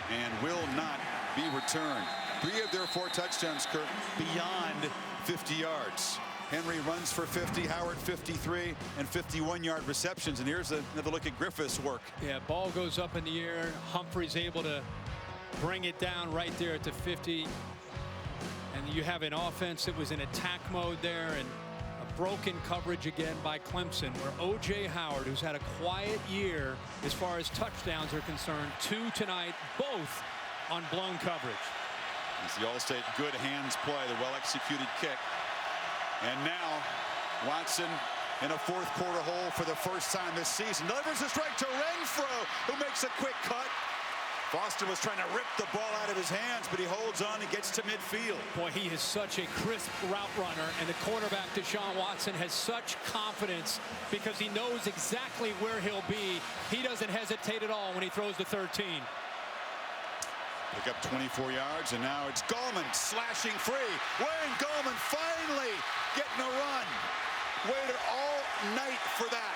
and will not be returned. 3 of their 4 touchdowns, Kirk, beyond 50 yards. Henry runs for 50, Howard 53, and 51-yard receptions. And here's another look at Griffith's work. Yeah, ball goes up in the air. Humphrey's able to bring it down right there at the 50. And you have an offense that was in attack mode there, and a broken coverage again by Clemson, where O.J. Howard, who's had a quiet year as far as touchdowns are concerned, 2 tonight, both on blown coverage. It's the All-State good hands play, the well-executed kick. And now Watson in a fourth quarter hole for the first time this season. Delivers a strike to Renfro, who makes a quick cut. Foster was trying to rip the ball out of his hands, but he holds on and gets to midfield. Boy, he is such a crisp route runner, and the cornerback Deshaun Watson has such confidence because he knows exactly where he'll be. He doesn't hesitate at all when he throws the 13. Pick up 24 yards, and now it's Gallman slashing free. Wayne Gallman finally getting a run. Waited all night for that.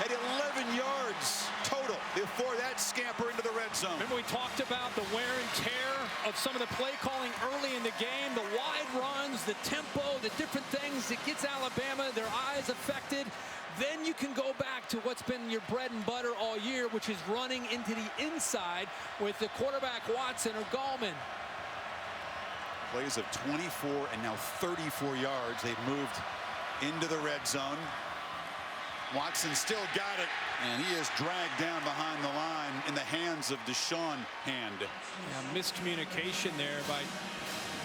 Had 11 yards total before that scamper into the red zone. Remember, we talked about the wear and tear of some of the play calling early in the game, the wide runs, the tempo, the different things that gets Alabama, their eyes affected. Then you can go back to what's been your bread and butter all year, which is running into the inside with the quarterback Watson or Gallman. Plays of 24 and now 34 yards. They've moved into the red zone. Watson still got it, and he is dragged down behind the line in the hands of Deshaun Hand. Yeah, miscommunication there by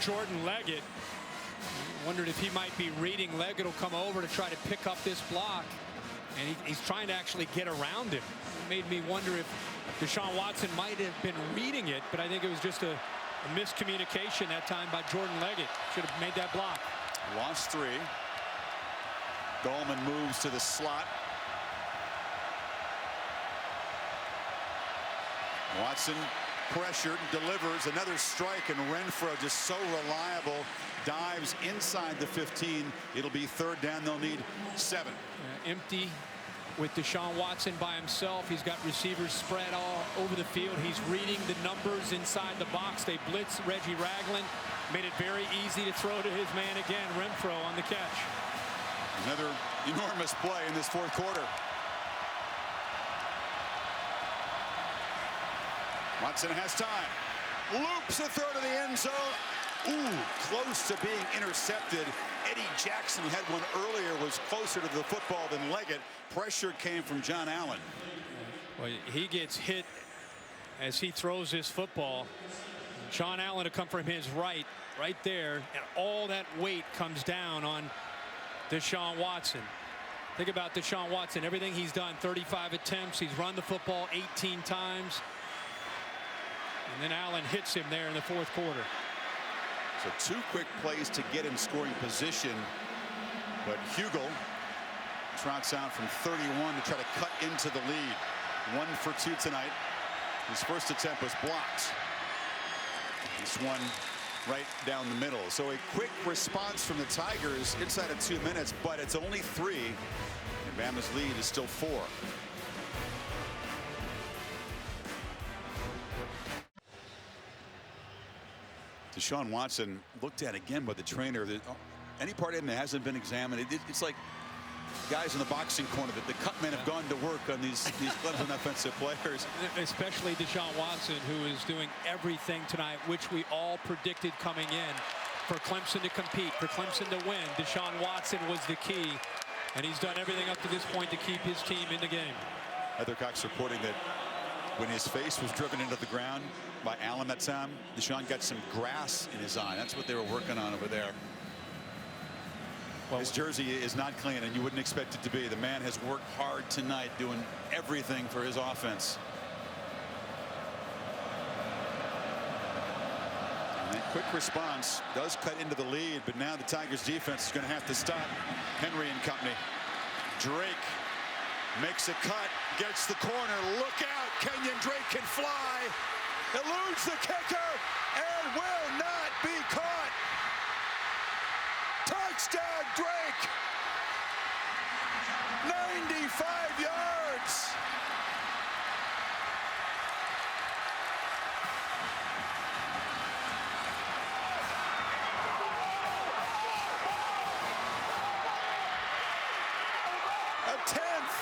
Jordan Leggett. Wondered if he might be reading. Leggett will come over to try to pick up this block, and he's trying to actually get around him. It made me wonder if Deshaun Watson might have been reading it, but I think it was just a miscommunication that time by Jordan Leggett. Should have made that block. Lost 3. Gallman moves to the slot. Watson pressured, delivers another strike, and Renfro, just so reliable, dives inside the 15. It'll be 3rd down. They'll need 7. Empty with Deshaun Watson by himself. He's got receivers spread all over the field. He's reading the numbers inside the box. They blitz Reggie Ragland. Made it very easy to throw to his man again, Renfro, on the catch. Another enormous play in this fourth quarter. Watson has time. Loops a throw to the end zone. Ooh, close to being intercepted. Eddie Jackson had one earlier, was closer to the football than Leggett. Pressure came from John Allen. Well, he gets hit as he throws this football. John Allen to come from his right there, and all that weight comes down on Deshaun Watson. Think about Deshaun Watson, everything he's done, 35 attempts, he's run the football 18 times. And then Allen hits him there in the fourth quarter. So 2 quick plays to get in scoring position, but Hugel trots out from 31 to try to cut into the lead. 1 for 2 tonight. His first attempt was blocked. This one right down the middle. So a quick response from the Tigers inside of 2 minutes, but it's only 3. And Bama's lead is still 4. Deshaun Watson looked at again by the trainer. Any part of him that hasn't been examined, it's like guys in the boxing corner that the cut men have gone to work on these Clemson offensive players. Especially Deshaun Watson, who is doing everything tonight, which we all predicted coming in. For Clemson to compete, for Clemson to win, Deshaun Watson was the key. And he's done everything up to this point to keep his team in the game. Heather Cox reporting that when his face was driven into the ground by Allen that time, Deshaun got some grass in his eye. That's what they were working on over there. Well, his jersey is not clean, and you wouldn't expect it to be. The man has worked hard tonight, doing everything for his offense. And that quick response does cut into the lead, but now the Tigers defense is going to have to stop Henry and company. Drake makes a cut, gets the corner. Look out, Kenyon Drake can fly. Eludes the kicker and will not be caught. Touchdown, Drake. 95 yards. A 10th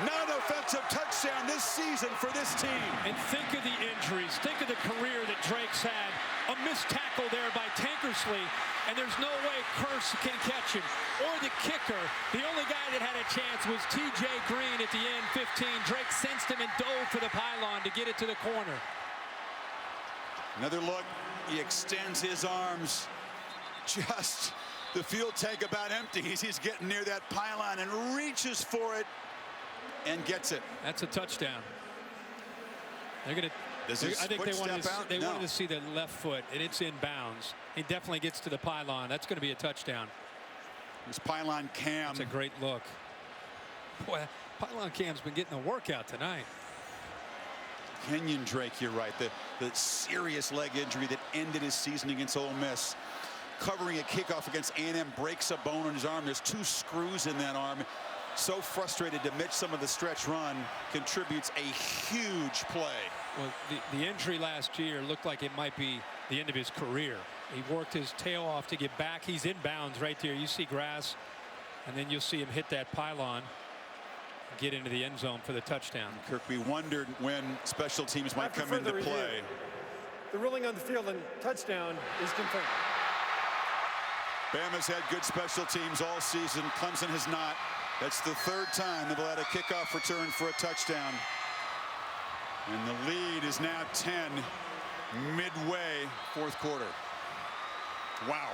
non-offensive touchdown this season for this team. And think of the injuries. Think of the career that Drake's had. A missed tackle there by Tankersley, and there's no way Curse can catch him. Or the kicker. The only guy that had a chance was T.J. Green at the end, 15. Drake sensed him and dove for the pylon to get it to the corner. Another look. He extends his arms. Just the fuel tank about empty. He's getting near that pylon and reaches for it and gets it. That's a touchdown. They're going to. I think they wanted to see the left foot, and it's in bounds. He definitely gets to the pylon. That's going to be a touchdown. This pylon cam. That's a great look. Boy, pylon cam's been getting a workout tonight. Kenyon Drake, you're right. The serious leg injury that ended his season against Ole Miss. Covering a kickoff against A&M, breaks a bone in his arm. There's 2 screws in that arm. So frustrated to miss some of the stretch run, contributes a huge play. Well, the injury last year looked like it might be the end of his career. He worked his tail off to get back. He's in bounds right there. You see grass, and then you'll see him hit that pylon, get into the end zone for the touchdown. Kirk, we wondered when special teams might come into play. The ruling on the field and touchdown is confirmed. Bama's had good special teams all season. Clemson has not. That's the 3rd time they've had a kickoff return for a touchdown. And the lead is now 10 midway 4th quarter. Wow.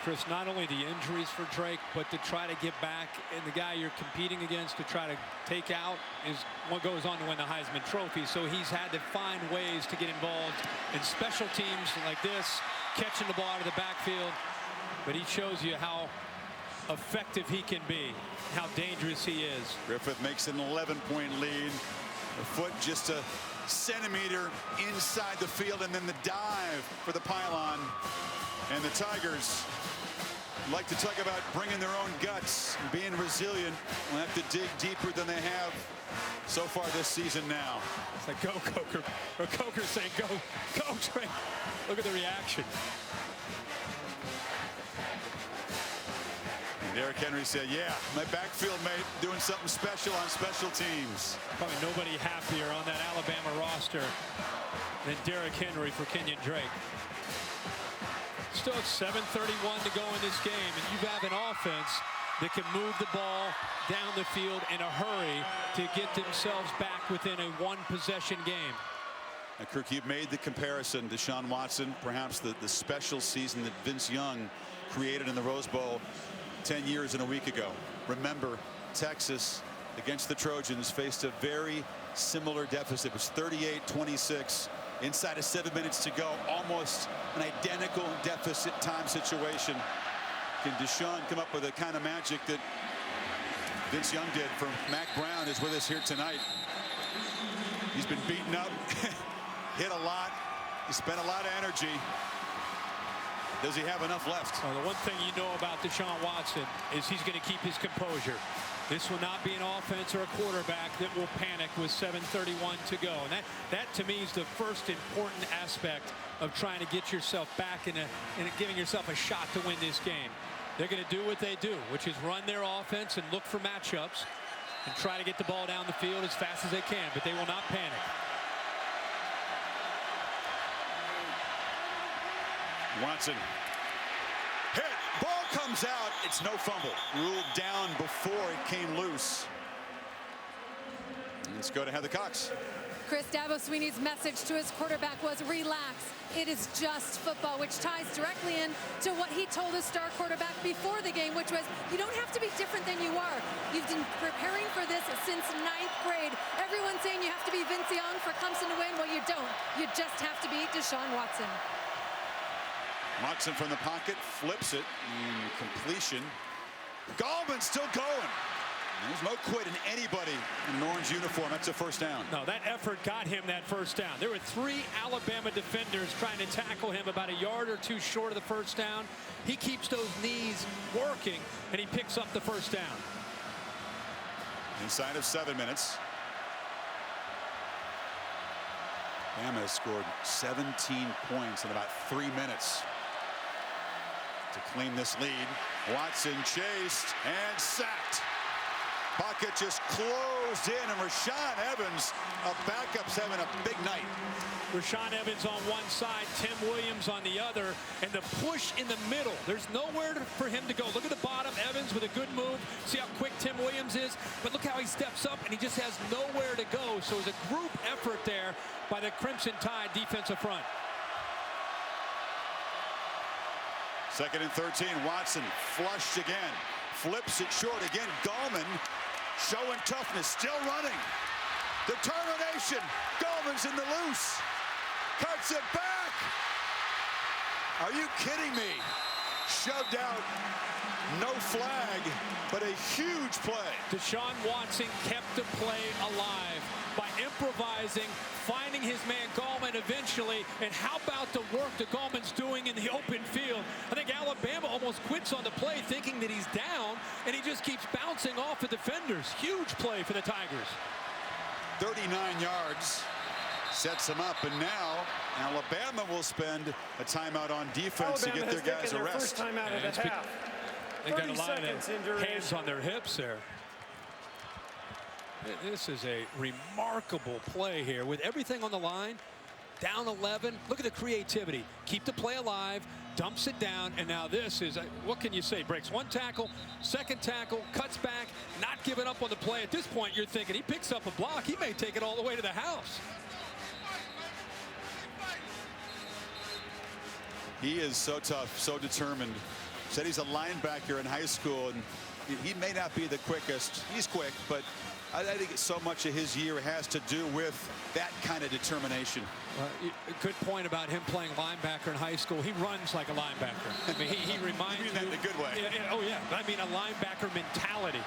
Chris, not only the injuries for Drake, but to try to get back, and the guy you're competing against to try to take out is what goes on to win the Heisman Trophy. So he's had to find ways to get involved in special teams like this, catching the ball out of the backfield. But he shows you how effective he can be, how dangerous he is. Griffith makes an 11-point lead. The foot just a centimeter inside the field, and then the dive for the pylon. And the Tigers like to talk about bringing their own guts and being resilient. Will have to dig deeper than they have so far this season now. It's like, go, Coker. Or Coker saying, go, Drake. Look at the reaction. Derrick Henry said, yeah, my backfield mate doing something special on special teams. Probably nobody happier on that Alabama roster than Derrick Henry for Kenyon Drake. Still 7:31 to go in this game, and you have an offense that can move the ball down the field in a hurry to get themselves back within a one-possession game. Now, Kirk, you've made the comparison to Deshaun Watson, perhaps the special season that Vince Young created in the Rose Bowl 10 years and a week ago. Remember, Texas against the Trojans faced a very similar deficit. It was 38-26 inside of 7 minutes to go, almost an identical deficit time situation. Can Deshaun come up with the kind of magic that Vince Young did? For Mac Brown is with us here tonight. He's been beaten up, hit a lot, he spent a lot of energy. Does he have enough left? Well, the one thing you know about Deshaun Watson is he's going to keep his composure. This will not be an offense or a quarterback that will panic with 7:31 to go. And that to me is the first important aspect of trying to get yourself back and giving yourself a shot to win this game. They're going to do what they do, which is run their offense and look for matchups and try to get the ball down the field as fast as they can, but they will not panic. Watson hit, ball comes out, it's no fumble. Ruled down before it came loose. Let's go to Heather Cox. Chris Dabo-Sweeney's message to his quarterback was relax. It is just football, which ties directly in to what he told his star quarterback before the game, which was you don't have to be different than you are. You've been preparing for this since 9th grade. Everyone's saying you have to be Vince Young for Clemson to win. Well, you don't. You just have to be Deshaun Watson. Watson from the pocket, flips it, and completion. Gallman's still going. There's no quit in anybody in an orange uniform. That's a first down. No, that effort got him that first down. There were 3 Alabama defenders trying to tackle him about a yard or 2 short of the first down. He keeps those knees working, and he picks up the first down. Inside of 7 minutes. Bama has scored 17 points in about 3 minutes to claim this lead. Watson chased and sacked. Pocket just closed in, and Rashaan Evans, a backup's having a big night. Rashaan Evans on one side, Tim Williams on the other, and the push in the middle. There's nowhere for him to go. Look at the bottom, Evans with a good move. See how quick Tim Williams is? But look how he steps up, and he just has nowhere to go. So it's a group effort there by the Crimson Tide defensive front. 2nd and 13, Watson flushed again. Flips it short again. Gallman showing toughness, still running. Determination. Gallman's in the loose. Cuts it back. Are you kidding me? Shoved out. No flag, but a huge play. Deshaun Watson kept the play alive by improvising, finding his man Gallman eventually. And how about the work that Gallman's doing in the open field? I think Alabama almost quits on the play thinking that he's down, and he just keeps bouncing off the defenders. Huge play for the Tigers. 39 yards. Sets him up, and now Alabama will spend a timeout on defense Alabama to get their guys a rest. First time out of the half. They got a lot of hands on their hips there. This is a remarkable play here with everything on the line. Down 11. Look at the creativity. Keep the play alive. Dumps it down. And now this is, what can you say? Breaks one tackle, second tackle, cuts back, not giving up on the play. At this point, you're thinking he picks up a block. He may take it all the way to the house. He is so tough, so determined. Said he's a linebacker in high school, and he may not be the quickest. He's quick, but I think so much of his year has to do with that kind of determination. A good point about him playing linebacker in high school. He runs like a linebacker. I mean, he reminds you mean that in a good way. Oh, yeah. I mean, a linebacker mentality.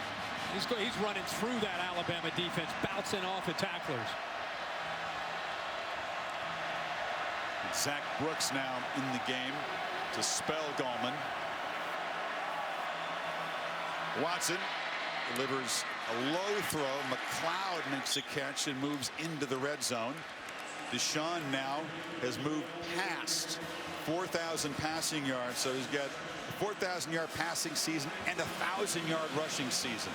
He's running through that Alabama defense, bouncing off the tacklers. Zach Brooks now in the game to spell Gallman. Watson delivers a low throw. McLeod makes a catch and moves into the red zone. Deshaun now has moved past 4,000 passing yards, so he's got 4,000-yard passing season and 1,000-yard rushing season.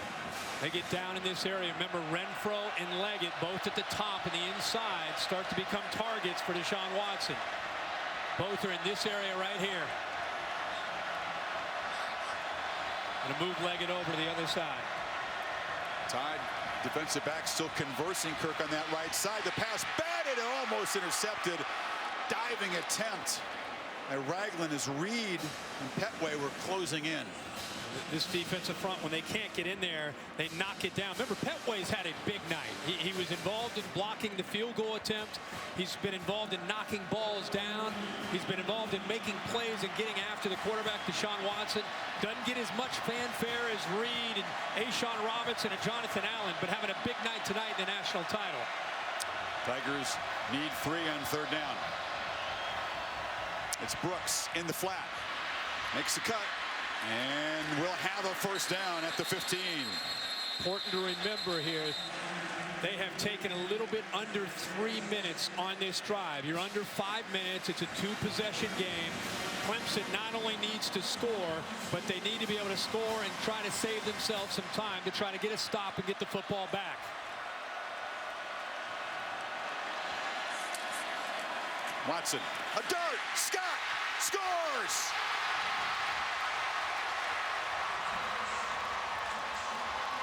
They get down in this area. Remember, Renfro and Leggett, both at the top and the inside, start to become targets for Deshaun Watson. Both are in this area right here. Gonna move Leggett over to the other side. Tide defensive back still conversing Kirk on that right side. The pass batted and almost intercepted. Diving attempt. And Ragland as Reed and Petway were closing in. This defensive front, when they can't get in there, they knock it down. Remember, Petway's had a big night. He was involved in blocking the field goal attempt. He's been involved in knocking balls down. He's been involved in making plays and getting after the quarterback, Deshaun Watson. Doesn't get as much fanfare as Reed and A'Shawn Robinson and Jonathan Allen, but having a big night tonight in the national title. Tigers need 3 on 3rd down. It's Brooks in the flat. Makes the cut. And we'll have a 1st down at the 15. Important to remember here, they have taken a little bit under 3 minutes on this drive. You're under 5 minutes. It's a 2-possession game. Clemson not only needs to score, but they need to be able to score and try to save themselves some time to try to get a stop and get the football back. Watson, a dart, Scott scores!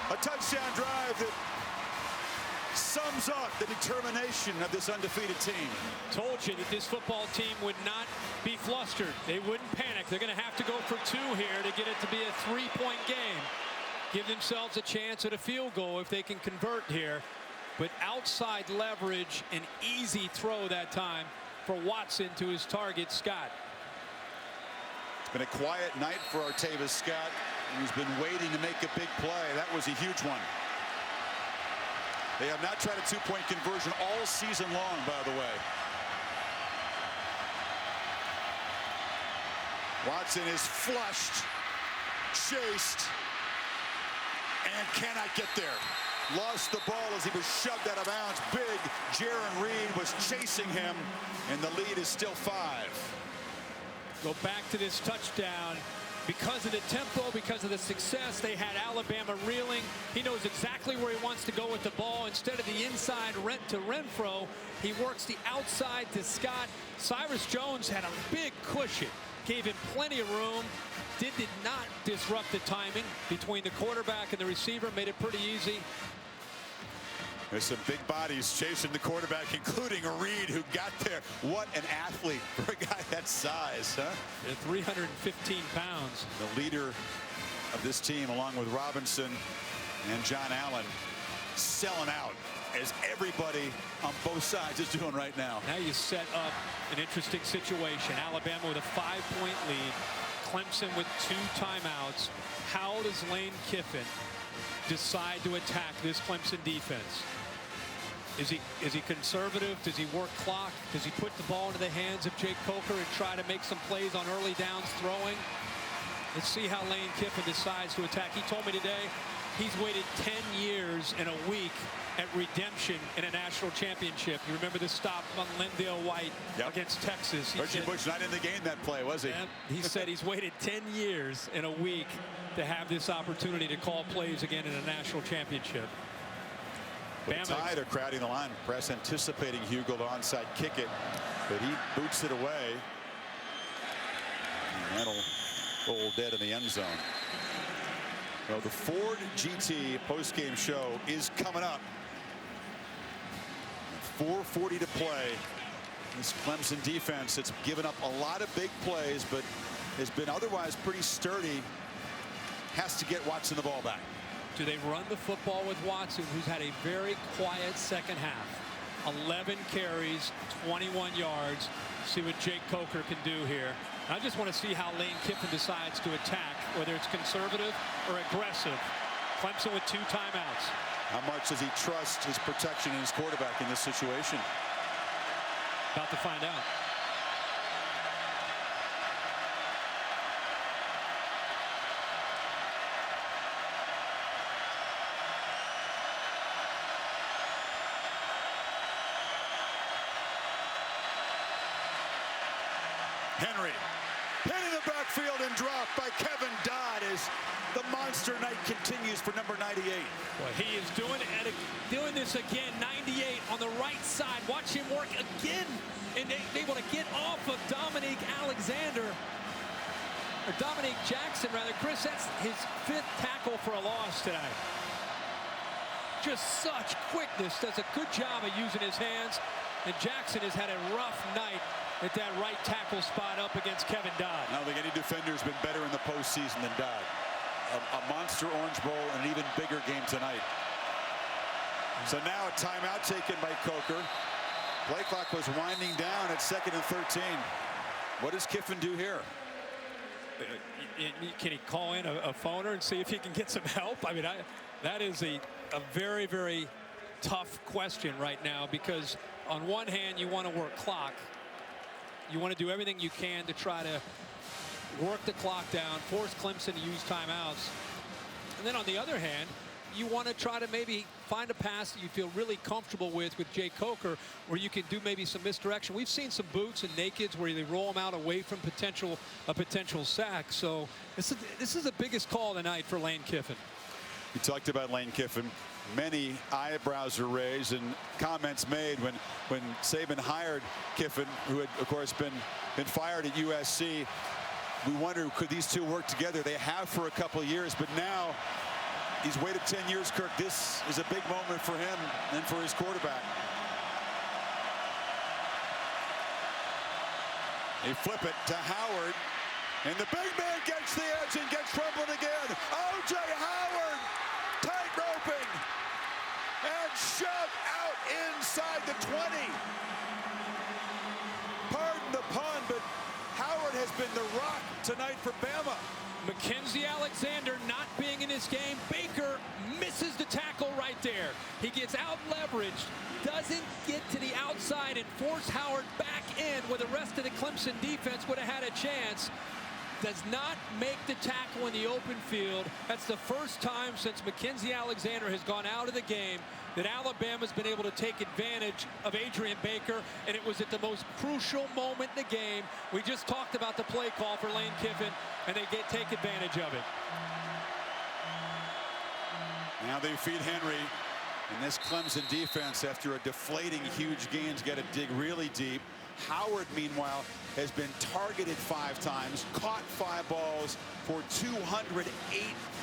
A touchdown drive that sums up the determination of this undefeated team. Told you that this football team would not be flustered. They wouldn't panic. They're going to have to go for 2 here to get it to be a 3-point game. Give themselves a chance at a field goal if they can convert here. But outside leverage, an easy throw that time for Watson to his target, Scott. It's been a quiet night for Artavis Scott. He's been waiting to make a big play. That was a huge one. They have not tried a 2-point conversion all season long, by the way. Watson is flushed, chased, and cannot get there. Lost the ball as he was shoved out of bounds. Big Jaron Reed was chasing him, and the lead is still 5. Go back to this touchdown. Because of the tempo, because of the success, they had Alabama reeling. He knows exactly where he wants to go with the ball. Instead of the inside to Renfro, he works the outside to Scott. Cyrus Jones had a big cushion, gave him plenty of room. Did not disrupt the timing between the quarterback and the receiver, made it pretty easy. There's some big bodies chasing the quarterback, including a Reed who got there. What an athlete for a guy that size, huh? 315 pounds. The leader of this team, along with Robinson and John Allen, selling out, as everybody on both sides is doing right now. Now you set up an interesting situation. Alabama with a 5-point lead. Clemson with 2 timeouts. How does Lane Kiffin decide to attack this Clemson defense? Is he conservative? Does he work clock? Does he put the ball into the hands of Jake Coker and try to make some plays on early downs throwing? Let's see how Lane Kiffin decides to attack. He told me today he's waited 10 years and a week at redemption in a national championship. You remember the stop on Lindale White against Texas. Reggie Bush not in the game that play, was he? He said he's waited 10 years and a week to have this opportunity to call plays again in a national championship. The Tide are crowding the line. Press anticipating Hugo to onside kick it, but he boots it away. And that'll roll dead in the end zone. Well, the Ford GT postgame show is coming up. 4:40 to play. This Clemson defense, it's given up a lot of big plays, but has been otherwise pretty sturdy. Has to get Watson the ball back. Do they run the football with Watson, who's had a very quiet second half? 11 carries, 21 yards. See what Jake Coker can do here. I just want to see how Lane Kiffin decides to attack, whether it's conservative or aggressive. Clemson with 2 timeouts. How much does he trust his protection and his quarterback in this situation? About to find out. Henry, pinning the backfield and dropped by Kevin Dodd as the monster night continues for number 98. Well, he is doing this again. 98 on the right side. Watch him work again, and able to get off of Dominique Alexander. Or Dominique Jackson, rather. Chris, that's his 5th tackle for a loss tonight. Just such quickness. Does a good job of using his hands. And Jackson has had a rough night at that right tackle spot up against Kevin Dodd. I don't think any defender's been better in the postseason than Dodd. A monster Orange Bowl and an even bigger game tonight. So now a timeout taken by Coker. Play clock was winding down at 2nd and 13. What does Kiffin do here? Can he call in a phoner and see if he can get some help? I mean, that is a very, very tough question right now, because on one hand, you want to work clock. You want to do everything you can to try to work the clock down, force Clemson to use timeouts. And then on the other hand, you want to try to maybe find a pass that you feel really comfortable with Jay Coker, where you can do maybe some misdirection. We've seen some boots and nakeds where they roll them out away from a potential sack. So this is the biggest call tonight for Lane Kiffin. You talked about Lane Kiffin. Many eyebrows are raised and comments made when Saban hired Kiffin, who had, of course, been fired at USC. We wonder, could these two work together? They have for a couple of years, but now he's waited 10 years, Kirk. This is a big moment for him and for his quarterback. They flip it to Howard, and the big man gets the edge and gets troubled again. O.J. Howard tight roping and shoved out inside the 20. Pardon the pun, but Howard has been the rock tonight for Bama. Mackenzie Alexander not being in this game. Baker misses the tackle right there. He gets out leveraged, doesn't get to the outside and force Howard back in where the rest of the Clemson defense would have had a chance. Does not make the tackle in the open field. That's the first time since Mackenzie Alexander has gone out of the game that Alabama's been able to take advantage of Adrian Baker, and it was at the most crucial moment in the game. We just talked about the play call for Lane Kiffin, and they take advantage of it. Now they feed Henry, and this Clemson defense, after a deflating huge gains, got to dig really deep. Howard, meanwhile, has been targeted 5 times, caught 5 balls for 208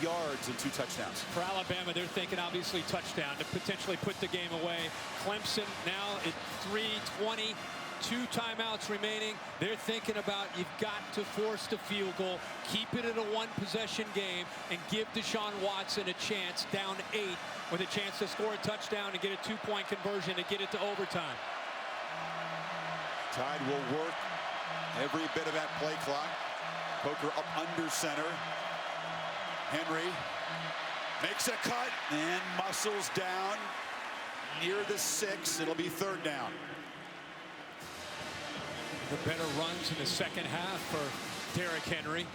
yards and 2 touchdowns. For Alabama, they're thinking obviously touchdown to potentially put the game away. Clemson now at 3:20, 2 timeouts remaining. They're thinking about, you've got to force the field goal, keep it in a 1-possession game, and give Deshaun Watson a chance, down 8, with a chance to score a touchdown and get a 2-point conversion to get it to overtime. Tide will work every bit of that play clock. Coker up under center. Henry makes a cut and muscles down near the 6. It'll be 3rd down. The better runs in the second half for Derrick Henry.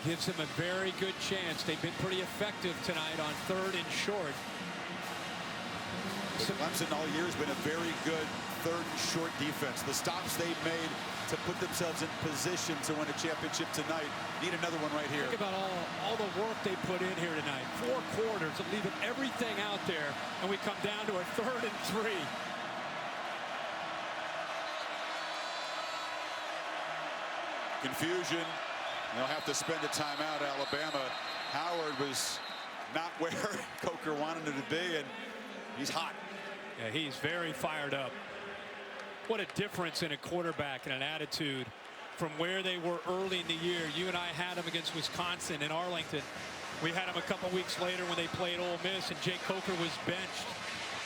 Gives him a very good chance. They've been pretty effective tonight on 3rd and short. Clemson all year has been a very good 3rd and short defense. The stops they've made to put themselves in position to win a championship tonight. Need another one right here. Think about all the work they put in here tonight. 4 quarters of leaving everything out there, and we come down to a 3rd and 3. Confusion. They'll have to spend a timeout. Alabama. Howard was not where Coker wanted him to be, and he's hot. Yeah, he's very fired up. What a difference in a quarterback and an attitude from where they were early in the year. You and I had them against Wisconsin in Arlington. We had them a couple weeks later when they played Ole Miss, and Jay Coker was benched.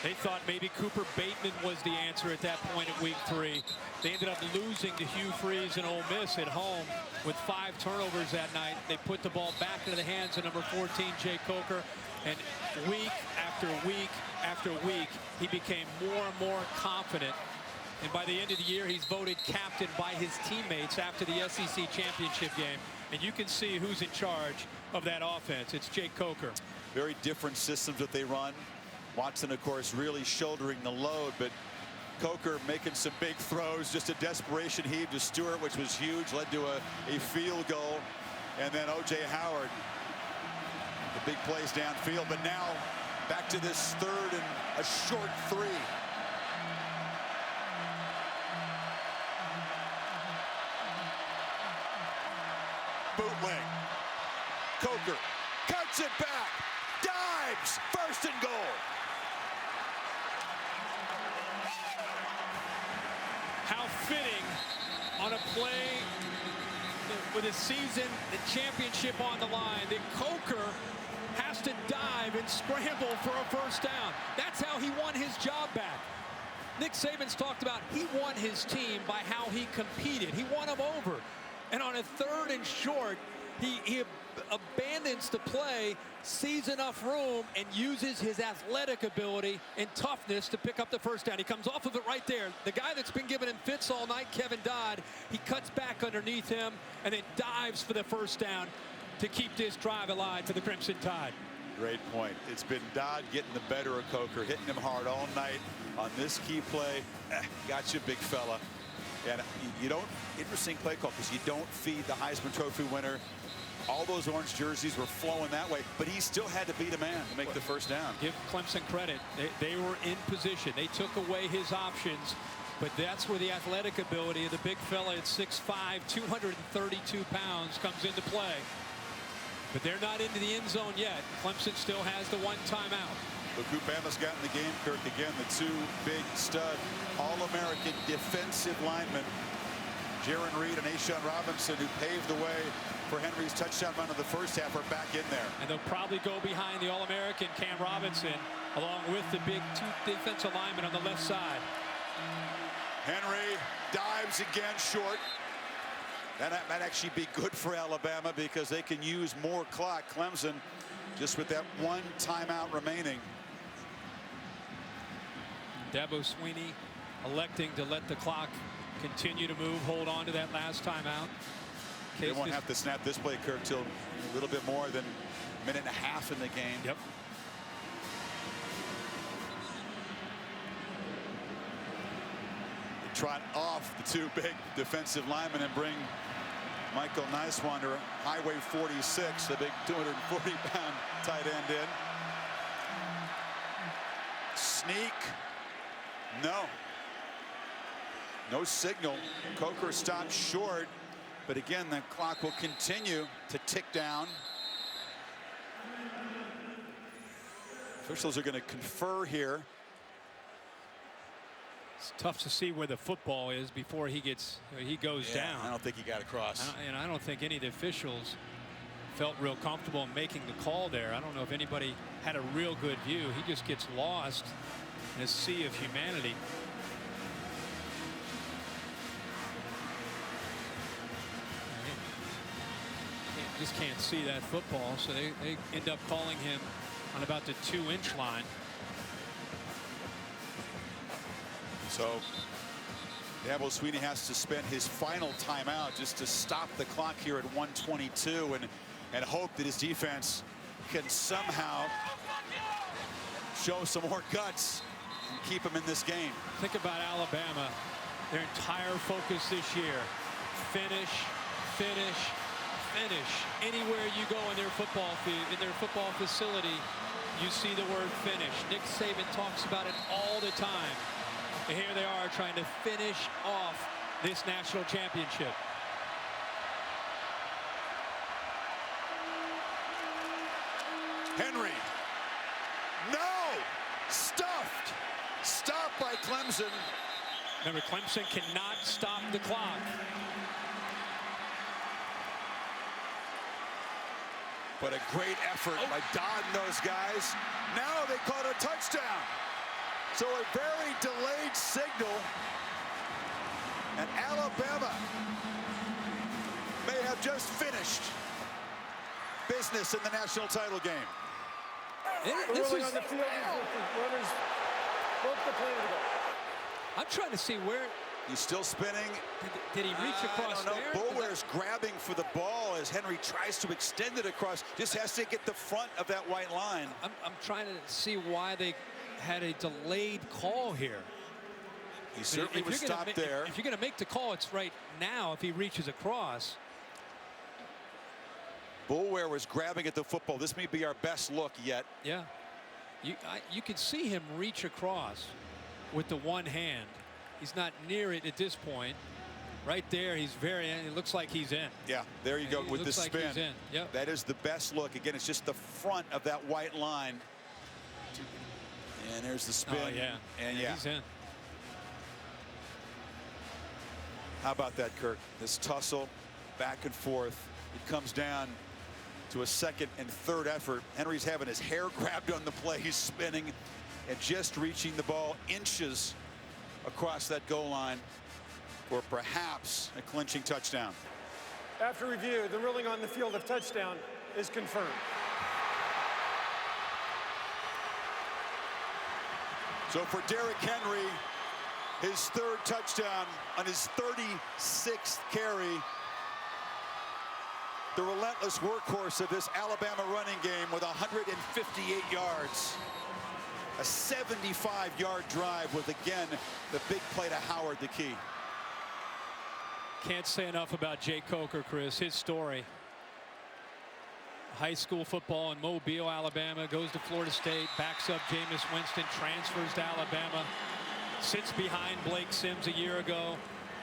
They thought maybe Cooper Bateman was the answer at that point in week 3. They ended up losing to Hugh Freeze and Ole Miss at home with 5 turnovers that night. They put the ball back into the hands of number 14, Jay Coker. And week after week after week, he became more and more confident. And by the end of the year, he's voted captain by his teammates after the SEC championship game. And you can see who's in charge of that offense. It's Jake Coker. Very different systems that they run. Watson, of course, really shouldering the load, but Coker making some big throws, just a desperation heave to Stewart, which was huge, led to a field goal. And then O.J. Howard, the big plays downfield. But now back to this third and a short 3. Bootleg. Coker cuts it back, dives, 1st and goal. How fitting on a play with a season, the championship on the line, that Coker has to dive and scramble for a 1st down. That's how he won his job back. Nick Saban's talked about he won his team by how he competed. He won them over. And on a 3rd and short, he abandons the play, sees enough room, and uses his athletic ability and toughness to pick up the 1st down. He comes off of it right there. The guy that's been giving him fits all night, Kevin Dodd, he cuts back underneath him and then dives for the 1st down to keep this drive alive for the Crimson Tide. Great point. It's been Dodd getting the better of Coker, hitting him hard all night on this key play. Got you, big fella. And you don't, interesting play call, because you don't feed the Heisman Trophy winner. All those orange jerseys were flowing that way, but he still had to beat a man to make the 1st down. Give Clemson credit. They were in position. They took away his options, but that's where the athletic ability of the big fella at 6'5", 232 pounds comes into play. But they're not into the end zone yet. Clemson still has the 1 timeout. Look who Bama's got in the game, Kirk. Again, the 2 big stud All-American defensive linemen, Jaron Reed and Ashawn Robinson, who paved the way for Henry's touchdown run in the 1st half, are back in there. And they'll probably go behind the All-American Cam Robinson, along with the big 2 defensive linemen on the left side. Henry dives again short. That might actually be good for Alabama, because they can use more clock. Clemson, just with that 1 timeout remaining. Dabo Swinney electing to let the clock continue to move, hold on to that last timeout. They won't have to snap this play, Kirk, till a little bit more than a minute and a half in the game. Yep. They trot off the 2 big defensive linemen and bring Michael Niswander, Highway 46, the big 240-pound tight end in. Sneak. No signal. Coker stopped short, but again, the clock will continue to tick down. Officials are going to confer here. It's tough to see where the football is before he goes down. I don't think he got across. And I don't think any of the officials felt real comfortable in making the call there. I don't know if anybody had a real good view. He just gets lost in a sea of humanity. Just can't see that football, so they end up calling him on about the 2-inch line. So Dabo Swinney has to spend his final timeout just to stop the clock here at 1:22 and hope that his defense can somehow show some more guts and keep him in this game. Think about Alabama. Their entire focus this year: finish, finish, finish. Anywhere you go in their football field, in their football facility, you see the word finish. Nick Saban talks about it all the time. And here they are trying to finish off this national championship. Henry. No! Stuffed. Stopped by Clemson. Remember, Clemson cannot stop the clock. But a great effort by Dodd and those guys. Now they call it a touchdown. So a very delayed signal. And Alabama may have just finished business in the national title game. Ruling on the field, runners broke the play to go. I'm trying to see where. He's still spinning. Did he reach across there? Boulware's grabbing for the ball as Henry tries to extend it across. Just has to get the front of that white line. I'm trying to see why they had a delayed call here. He certainly If was you're gonna stopped there. If you're going to make the call, it's right now if he reaches across. Boulware was grabbing at the football. This may be our best look yet. Yeah. You can see him reach across with the one hand. He's not near it at this point. Right there, he's it looks like he's in. Yeah, there you go with the looks like spin. he's in. Yep. That is the best look. Again, it's just the front of that white line. And there's the spin. Oh, yeah. And yeah. He's in. How about that, Kirk? This tussle back and forth. It comes down to a second and third effort. Henry's having his hair grabbed on the play. He's spinning and just reaching the ball inches across that goal line for perhaps a clinching touchdown. After review, the ruling on the field of touchdown is confirmed. So for Derrick Henry, his third touchdown on his 36th carry. The relentless workhorse of this Alabama running game with 158 yards. A 75-yard drive with, again, the big play to Howard, the key. Can't say enough about Jay Coker, Chris. His story. High school football in Mobile, Alabama, goes to Florida State, backs up Jameis Winston, transfers to Alabama, sits behind Blake Sims a year ago,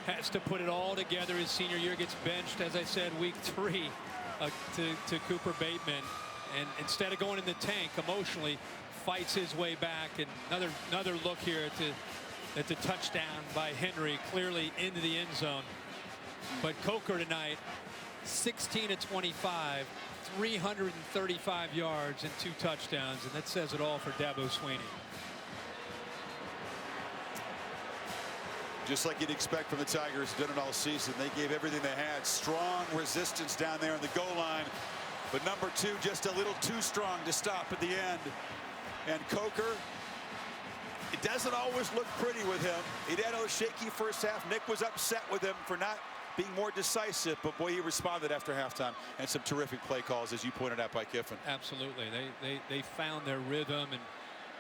has to put it all together his senior year, gets benched, as I said, week 3 to Cooper Bateman, and instead of going in the tank emotionally, fights his way back. And another look here at the touchdown by Henry, clearly into the end zone. But Coker tonight, 16 of 25, 335 yards and 2 touchdowns, and that says it all for Dabo Swinney. Just like you'd expect from the Tigers, done it all season. They gave everything they had. Strong resistance down there on the goal line. But number 2 just a little too strong to stop at the end. And Coker, it doesn't always look pretty with him. He had a shaky first half. Nick was upset with him for not being more decisive, but boy, he responded after halftime, and some terrific play calls, as you pointed out, by Kiffin. Absolutely. They found their rhythm,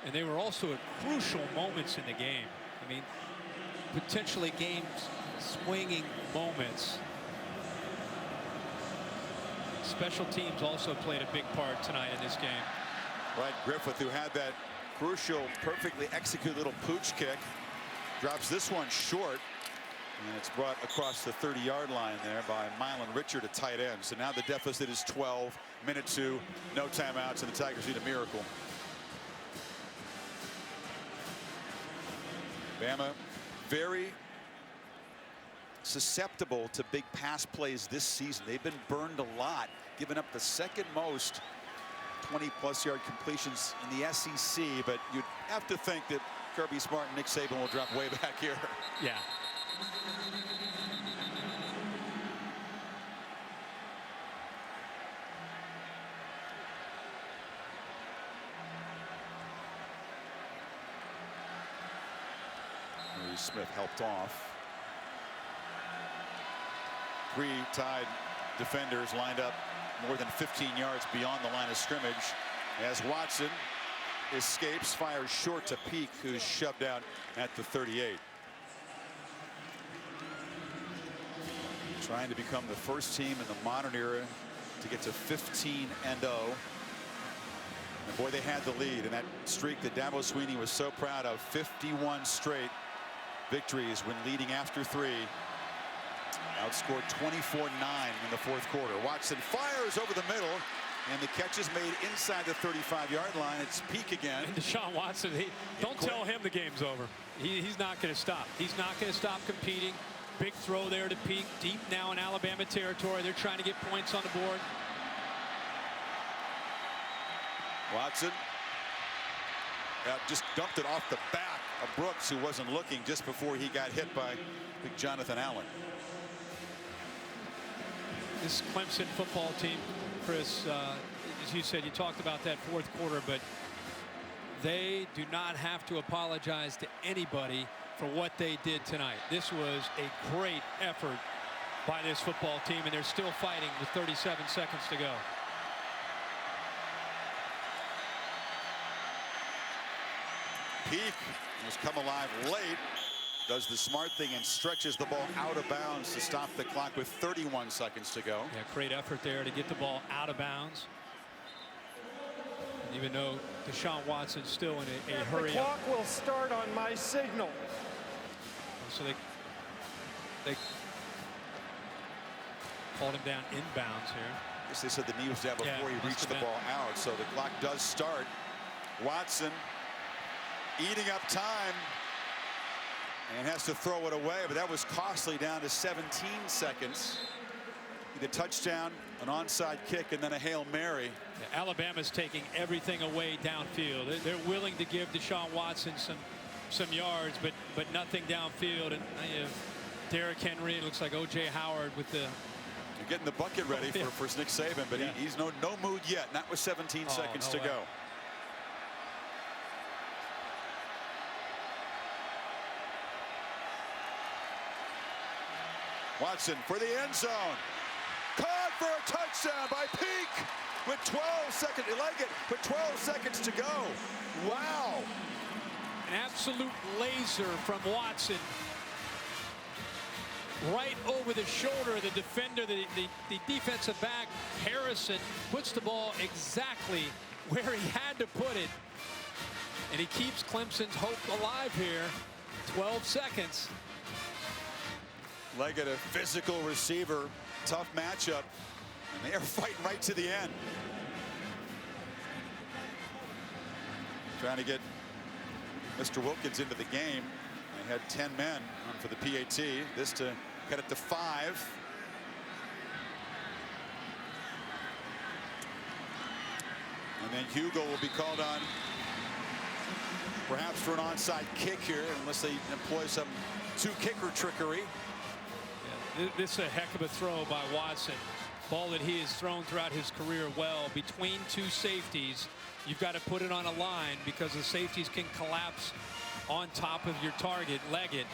and they were also at crucial moments in the game. I mean, potentially game swinging moments. Special teams also played a big part tonight in this game. Right, Griffith, who had that crucial, perfectly executed little pooch kick, drops this one short, and it's brought across the 30-yard line there by Mylan Richard, a tight end. So now the deficit is 12, minute 2, no timeouts, and the Tigers need a miracle. Bama very susceptible to big pass plays this season. They've been burned a lot, giving up the second most 20-plus yard completions in the SEC, but you'd have to think that Kirby Smart and Nick Saban will drop way back here. Yeah. Smith helped off. 3 tied defenders lined up more than 15 yards beyond the line of scrimmage as Watson escapes, fires short to Peak, who's shoved out at the 38. Trying to become the first team in the modern era to get to 15-0. And boy, they had the lead in that streak that Dabo Swinney was so proud of. 51 straight victories when leading after 3. Outscored 24-9 in the fourth quarter. Watson fires over the middle, and the catch is made inside the 35-yard line. It's Peak again. And Deshaun Watson, don't tell him the game's over. He's not going to stop. He's not going to stop competing. Big throw there to Peak, deep now in Alabama territory. They're trying to get points on the board. Watson just dumped it off the back of Brooks, who wasn't looking, just before he got hit by big Jonathan Allen. This Clemson football team, Chris, as you said, you talked about that fourth quarter, but they do not have to apologize to anybody for what they did tonight. This was a great effort by this football team, and they're still fighting with 37 seconds to go. Peak has come alive late. does the smart thing and stretches the ball out of bounds to stop the clock with 31 seconds to go. Yeah, great effort there to get the ball out of bounds. And even though Deshaun Watson's still in a hurry. The clock will start on my signal. So they called him down inbounds here. I guess they said the knee was down before he reached the ball out. So the clock does start. Watson eating up time and has to throw it away, but that was costly, down to 17 seconds. The touchdown, an onside kick, and then a Hail Mary. Yeah, Alabama's taking everything away downfield. They're willing to give Deshaun Watson some yards, but nothing downfield. And Derrick Henry, it looks like O.J. Howard with the. You're getting the bucket ready for Nick Saban, but he's no mood yet. Not with 17 seconds to go. Watson for the end zone. Caught for a touchdown by Peak with 12 seconds. You like it? With 12 seconds to go. Wow. An absolute laser from Watson. Right over the shoulder of the defender, the defensive back, Harrison, puts the ball exactly where he had to put it. And he keeps Clemson's hope alive here. 12 seconds. Leggett, a physical receiver, tough matchup, and they are fighting right to the end. Trying to get Mr. Wilkins into the game. They had 10 men on for the PAT. This to cut it to 5. And then Hugo will be called on perhaps for an onside kick here, unless they employ some two-kicker trickery. This is a heck of a throw by Watson. Ball that he has thrown throughout his career well. Between two safeties, you've got to put it on a line because the safeties can collapse on top of your target, Leggett.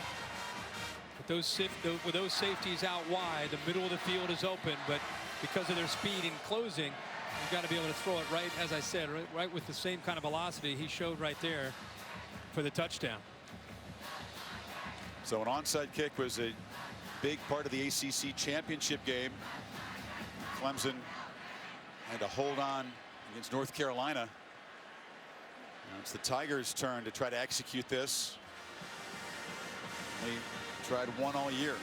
With those safeties out wide, the middle of the field is open, but because of their speed in closing, you've got to be able to throw it right, as I said, right with the same kind of velocity he showed right there for the touchdown. So an onside kick was a big part of the ACC championship game. Clemson had to hold on against North Carolina. Now it's the Tigers' turn to try to execute this. They tried one all year.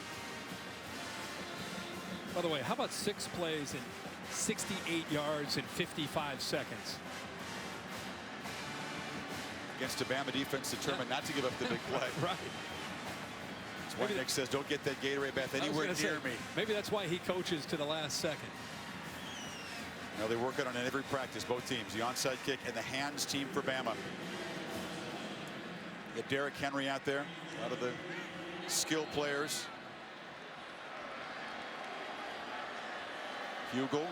By the way, how about 6 plays and 68 yards in 55 seconds? Against a Bama defense determined not to give up the big play. Right. That's why Nick says, don't get that Gatorade bath anywhere near me. Maybe that's why he coaches to the last second. Now they work it on in every practice, both teams, the onside kick and the hands team for Bama. Get Derrick Henry out there, a lot of the skill players. Hugel. With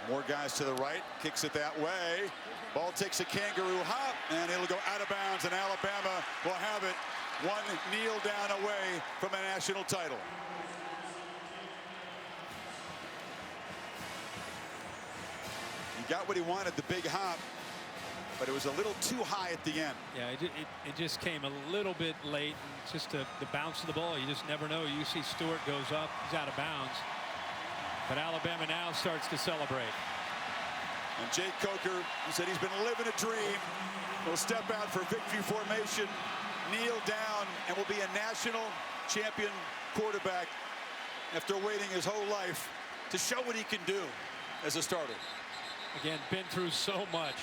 more guys to the right, kicks it that way. Ball takes a kangaroo hop, and it'll go out of bounds, and Alabama will have it one kneel down away from a national title. He got what he wanted, the big hop, but it was a little too high at the end. Yeah, it just came a little bit late. And just the bounce of the ball, you just never know. UC Stewart goes up, he's out of bounds. But Alabama now starts to celebrate. And Jake Coker, he said he's been living a dream. Will step out for victory formation, kneel down, and will be a national champion quarterback after waiting his whole life to show what he can do as a starter. Again, been through so much.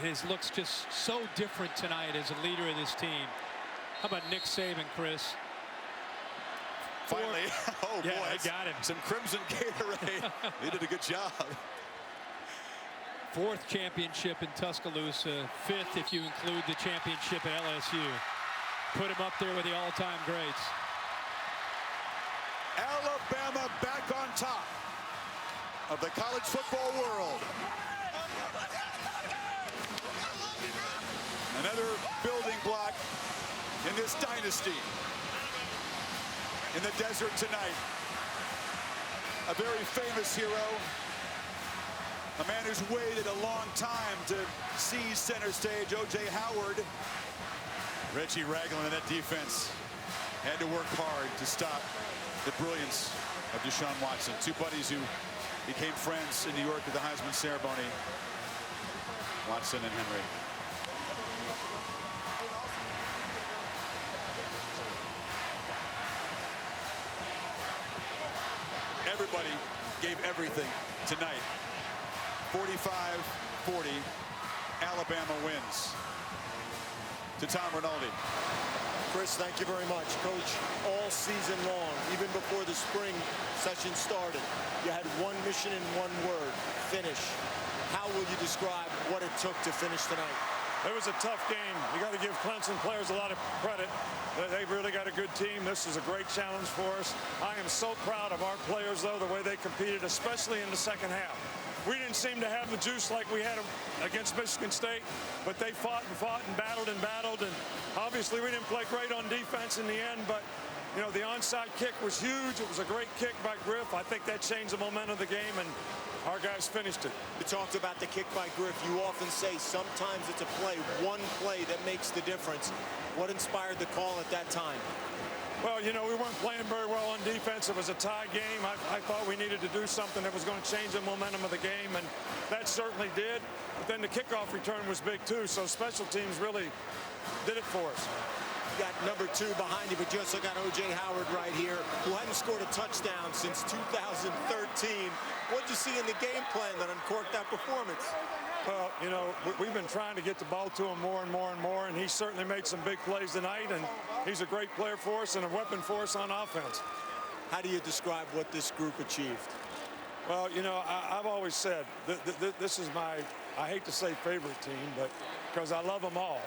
His looks just so different tonight as a leader of this team. How about Nick Saban, Chris? Finally, oh yeah, boy, I got him. Some Crimson Gatorade. They did a good job. 4th championship in Tuscaloosa, 5th if you include the championship at LSU. Put him up there with the all-time greats. Alabama back on top of the college football world. Another building block in this dynasty. In the desert tonight. A very famous hero. A man who's waited a long time to seize center stage, O.J. Howard. Reggie Ragland in that defense had to work hard to stop the brilliance of Deshaun Watson. Two buddies who became friends in New York at the Heisman ceremony. Watson and Henry. Everybody gave everything tonight. 45-40, Alabama wins. To Tom Rinaldi. Chris, thank you very much. Coach, all season long, even before the spring session started, you had one mission and one word: finish. How will you describe what it took to finish tonight? It was a tough game. You got to give Clemson players a lot of credit. They've really got a good team. This is a great challenge for us. I am so proud of our players, though, the way they competed, especially in the second half. We didn't seem to have the juice like we had against Michigan State, but they fought and battled, and obviously we didn't play great on defense in the end, but you know, the onside kick was huge. It was a great kick by Griff. I think that changed the momentum of the game, and our guys finished it. You talked about the kick by Griff. You often say sometimes it's a play, one play that makes the difference. What inspired the call at that time? Well, you know, we weren't playing very well on defense. It was a tie game. I thought we needed to do something that was going to change the momentum of the game, and that certainly did. But then the kickoff return was big, too, so special teams really did it for us. You got number 2 behind you, but you also got O.J. Howard right here, who hadn't scored a touchdown since 2013. What did you see in the game plan that uncorked that performance? Well, you know, we've been trying to get the ball to him more and more and more, and he certainly made some big plays tonight, and he's a great player for us and a weapon for us on offense. How do you describe what this group achieved? Well, you know, I've always said this is my, I hate to say favorite team, but because I love them all.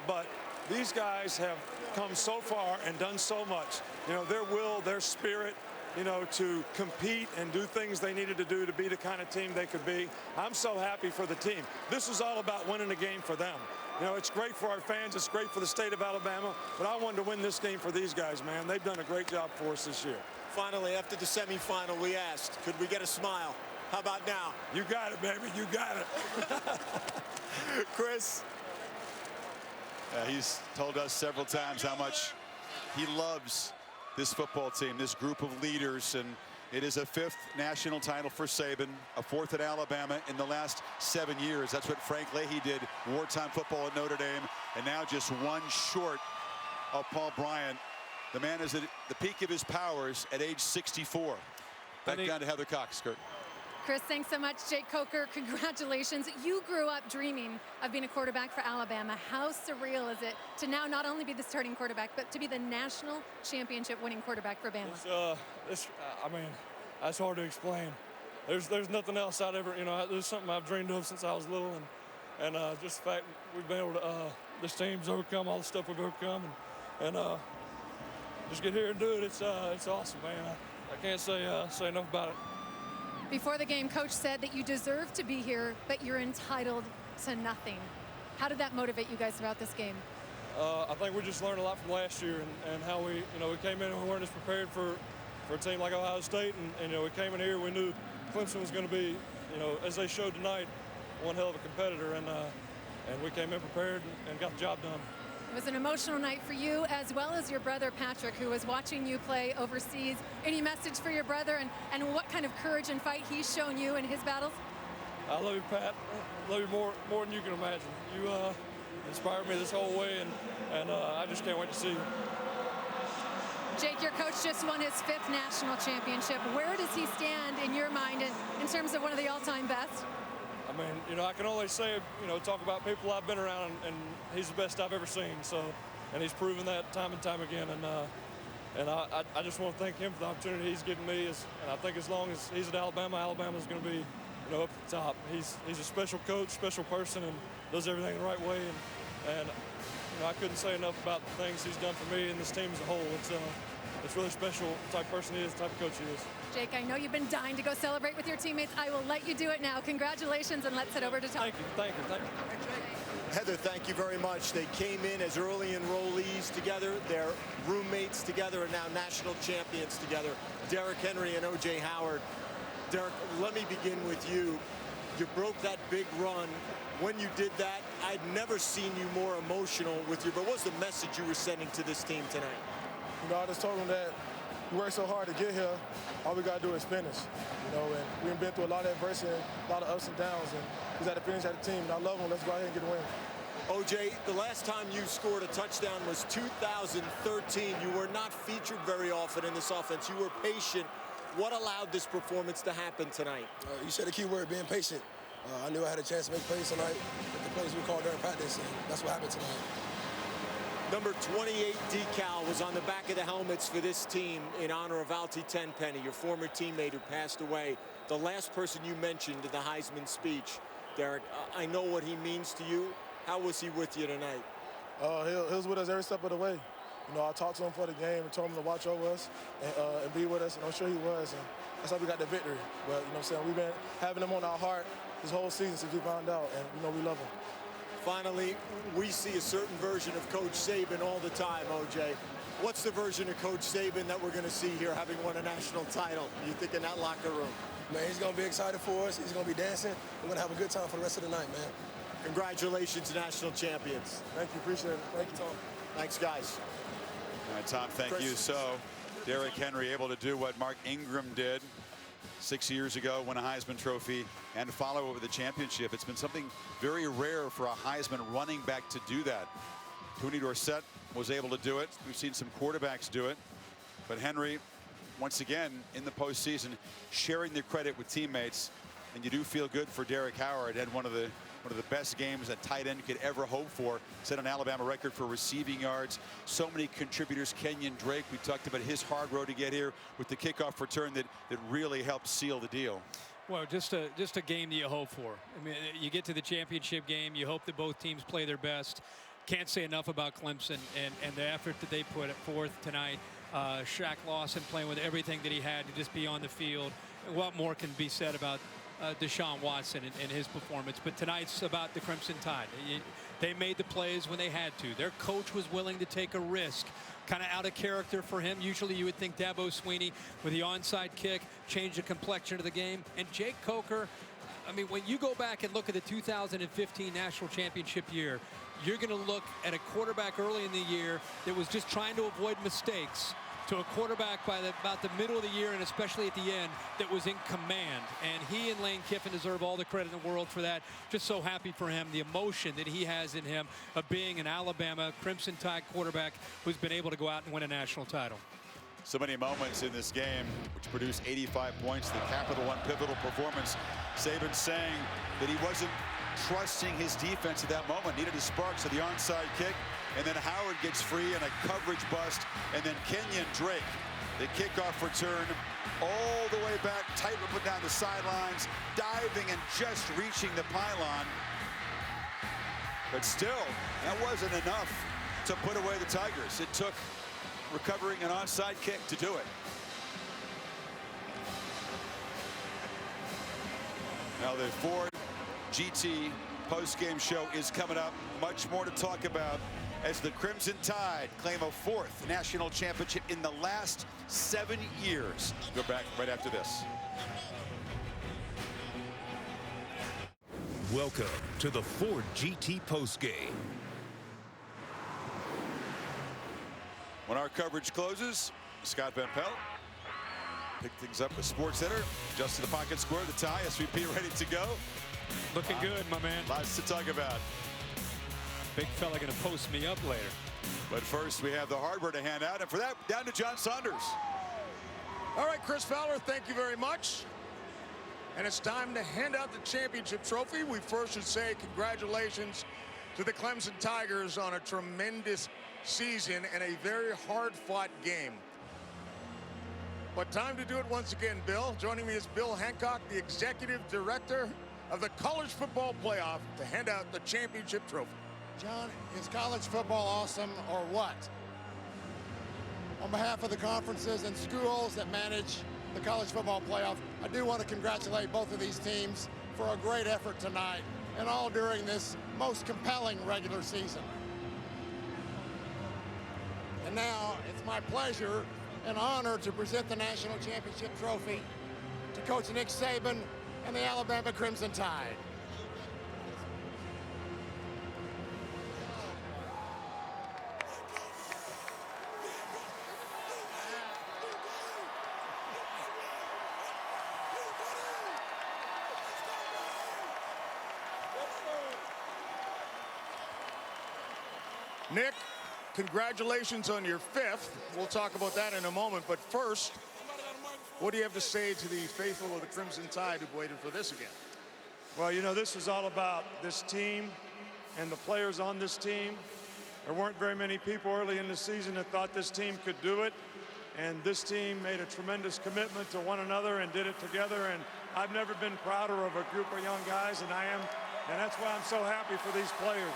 But these guys have come so far and done so much. You know, their will, their spirit, you know, to compete and do things they needed to do to be the kind of team they could be. I'm so happy for the team. This is all about winning the game for them. You know, it's great for our fans. It's great for the state of Alabama. But I wanted to win this game for these guys, man. They've done a great job for us this year. Finally, after the semifinal, we asked, could we get a smile? How about now? You got it, baby. You got it. Chris? He's told us several times how much he loves this football team, this group of leaders, and it is a 5th national title for Saban, a 4th at Alabama in the last 7 years. That's what Frank Leahy did, wartime football at Notre Dame, and now just one short of Paul Bryant. The man is at the peak of his powers at age 64. Back down to Heather Cox, Kurt. Chris, thanks so much. Jake Coker, congratulations. You grew up dreaming of being a quarterback for Alabama. How surreal is it to now not only be the starting quarterback, but to be the national championship winning quarterback for Bama? I mean, that's hard to explain. There's nothing else I'd ever, you know, there's something I've dreamed of since I was little, and just the fact we've been able to, this team's overcome all the stuff we've overcome, and just get here and do it. It's awesome, man. I can't say enough about it. Before the game, Coach said that you deserve to be here, but you're entitled to nothing. How did that motivate you guys throughout this game? I think we just learned a lot from last year and how we came in and we weren't as prepared for a team like Ohio State, and we came in here, we knew Clemson was going to be, as they showed tonight, one hell of a competitor, and we came in prepared and got the job done. It was an emotional night for you as well as your brother Patrick, who was watching you play overseas. Any message for your brother and what kind of courage and fight he's shown you in his battles? I love you, Pat. I love you more than you can imagine. You inspired me this whole way, and I just can't wait to see you. Jake, your coach just won his 5th national championship. Where does he stand in your mind in terms of one of the all-time best? I mean, I can only say, talk about people I've been around, and he's the best I've ever seen. So, and he's proven that time and time again. And I just want to thank him for the opportunity he's given me. And I think as long as he's at Alabama, Alabama's going to be, up at the top. He's a special coach, special person, and does everything the right way. And I couldn't say enough about the things he's done for me and this team as a whole. It's really special the type of person he is, the type of coach he is. Jake, I know you've been dying to go celebrate with your teammates. I will let you do it now. Congratulations, and let's head over to Tom. Thank you. Heather, thank you very much. They came in as early enrollees together. They're roommates together and now national champions together. Derrick Henry and O.J. Howard. Derrick, let me begin with you. You broke that big run. When you did that, I'd never seen you more emotional with you. But what was the message you were sending to this team tonight? You know, I just told them that we worked so hard to get here. All we got to do is finish. You know, and we've been through a lot of adversity, a lot of ups and downs, and we got to finish as a team. And I love them. Let's go ahead and get a win. OJ, the last time you scored a touchdown was 2013. You were not featured very often in this offense. You were patient. What allowed this performance to happen tonight? You said the key word, being patient. I knew I had a chance to make plays tonight with the plays we called during practice, and that's what happened tonight. Number 28 decal was on the back of the helmets for this team in honor of Alti Tenpenny, your former teammate who passed away. The last person you mentioned in the Heisman speech, Derek, I know what he means to you. How was he with you tonight? He was with us every step of the way. You know, I talked to him for the game and told him to watch over us and be with us, and I'm sure he was. And that's how we got the victory. But, you know what I'm saying, we've been having him on our heart this whole season since we found out, and, you know, we love him. Finally, we see a certain version of Coach Saban all the time, OJ. What's the version of Coach Saban that we're going to see here having won a national title, you think, in that locker room? Man, he's going to be excited for us. He's going to be dancing. We're going to have a good time for the rest of the night, man. Congratulations, national champions. Thank you. Appreciate it. Thank you, Tom. Thanks, guys. All right, Tom, thank you. So, Derrick Henry able to do what Mark Ingram did 6 years ago, win a Heisman Trophy, and follow with a championship. It's been something very rare for a Heisman running back to do that. Tony Dorsett was able to do it. We've seen some quarterbacks do it. But Henry, once again, in the postseason, sharing the credit with teammates. And you do feel good for Derek Howard. Had one of the best games a tight end could ever hope for. Set an Alabama record for receiving yards. So many contributors. Kenyon Drake, we talked about his hard road to get here with the kickoff return that really helped seal the deal. Well, just a game that you hope for. I mean, you get to the championship game, you hope that both teams play their best. Can't say enough about Clemson and the effort that they put forth tonight. Shaq Lawson playing with everything that he had to just be on the field. What more can be said about Deshaun Watson and his performance? But tonight's about the Crimson Tide. They made the plays when they had to. Their coach was willing to take a risk, kind of out of character for him. Usually you would think Dabo Swinney with the onside kick changed the complexion of the game. And Jake Coker, I mean, when you go back and look at the 2015 national championship year, you're going to look at a quarterback early in the year that was just trying to avoid mistakes, to a quarterback by about the middle of the year and especially at the end that was in command. And he and Lane Kiffin deserve all the credit in the world for that. Just so happy for him, the emotion that he has in him of being an Alabama Crimson Tide quarterback who's been able to go out and win a national title. So many moments in this game which produced 85 points, the Capital One pivotal performance. Saban saying that he wasn't trusting his defense at that moment. Needed a spark, so the onside kick. And then Howard gets free and a coverage bust. And then Kenyon Drake, the kickoff return all the way back, tight put down the sidelines, diving and just reaching the pylon. But still, that wasn't enough to put away the Tigers. It took recovering an onside kick to do it. Now the Ford GT post-game show is coming up. Much more to talk about as the Crimson Tide claim a fourth national championship in the last 7 years. Go back right after this. Welcome to the Ford GT postgame. When our coverage closes, Scott Van Pelt pick things up with Sports Center. Just to the pocket square, the tie, SVP ready to go. Looking good, my man. Lots to talk about. Big fella gonna post me up later. But first, we have the hardware to hand out, and for that, down to John Saunders. All right, Chris Fowler, thank you very much. And it's time to hand out the championship trophy. We first should say congratulations to the Clemson Tigers on a tremendous season and a very hard-fought game. But time to do it once again, Bill. Joining me is Bill Hancock, the executive director of the College Football Playoff, to hand out the championship trophy. John, is college football awesome or what? On behalf of the conferences and schools that manage the College Football Playoff, I do want to congratulate both of these teams for a great effort tonight and all during this most compelling regular season. And now it's my pleasure and honor to present the National Championship Trophy to Coach Nick Saban and the Alabama Crimson Tide. Nick, congratulations on your 5th. We'll talk about that in a moment. But first, what do you have to say to the faithful of the Crimson Tide who've waited for this again? Well, you know, this is all about this team and the players on this team. There weren't very many people early in the season that thought this team could do it. And this team made a tremendous commitment to one another and did it together. And I've never been prouder of a group of young guys, and I am. And that's why I'm so happy for these players.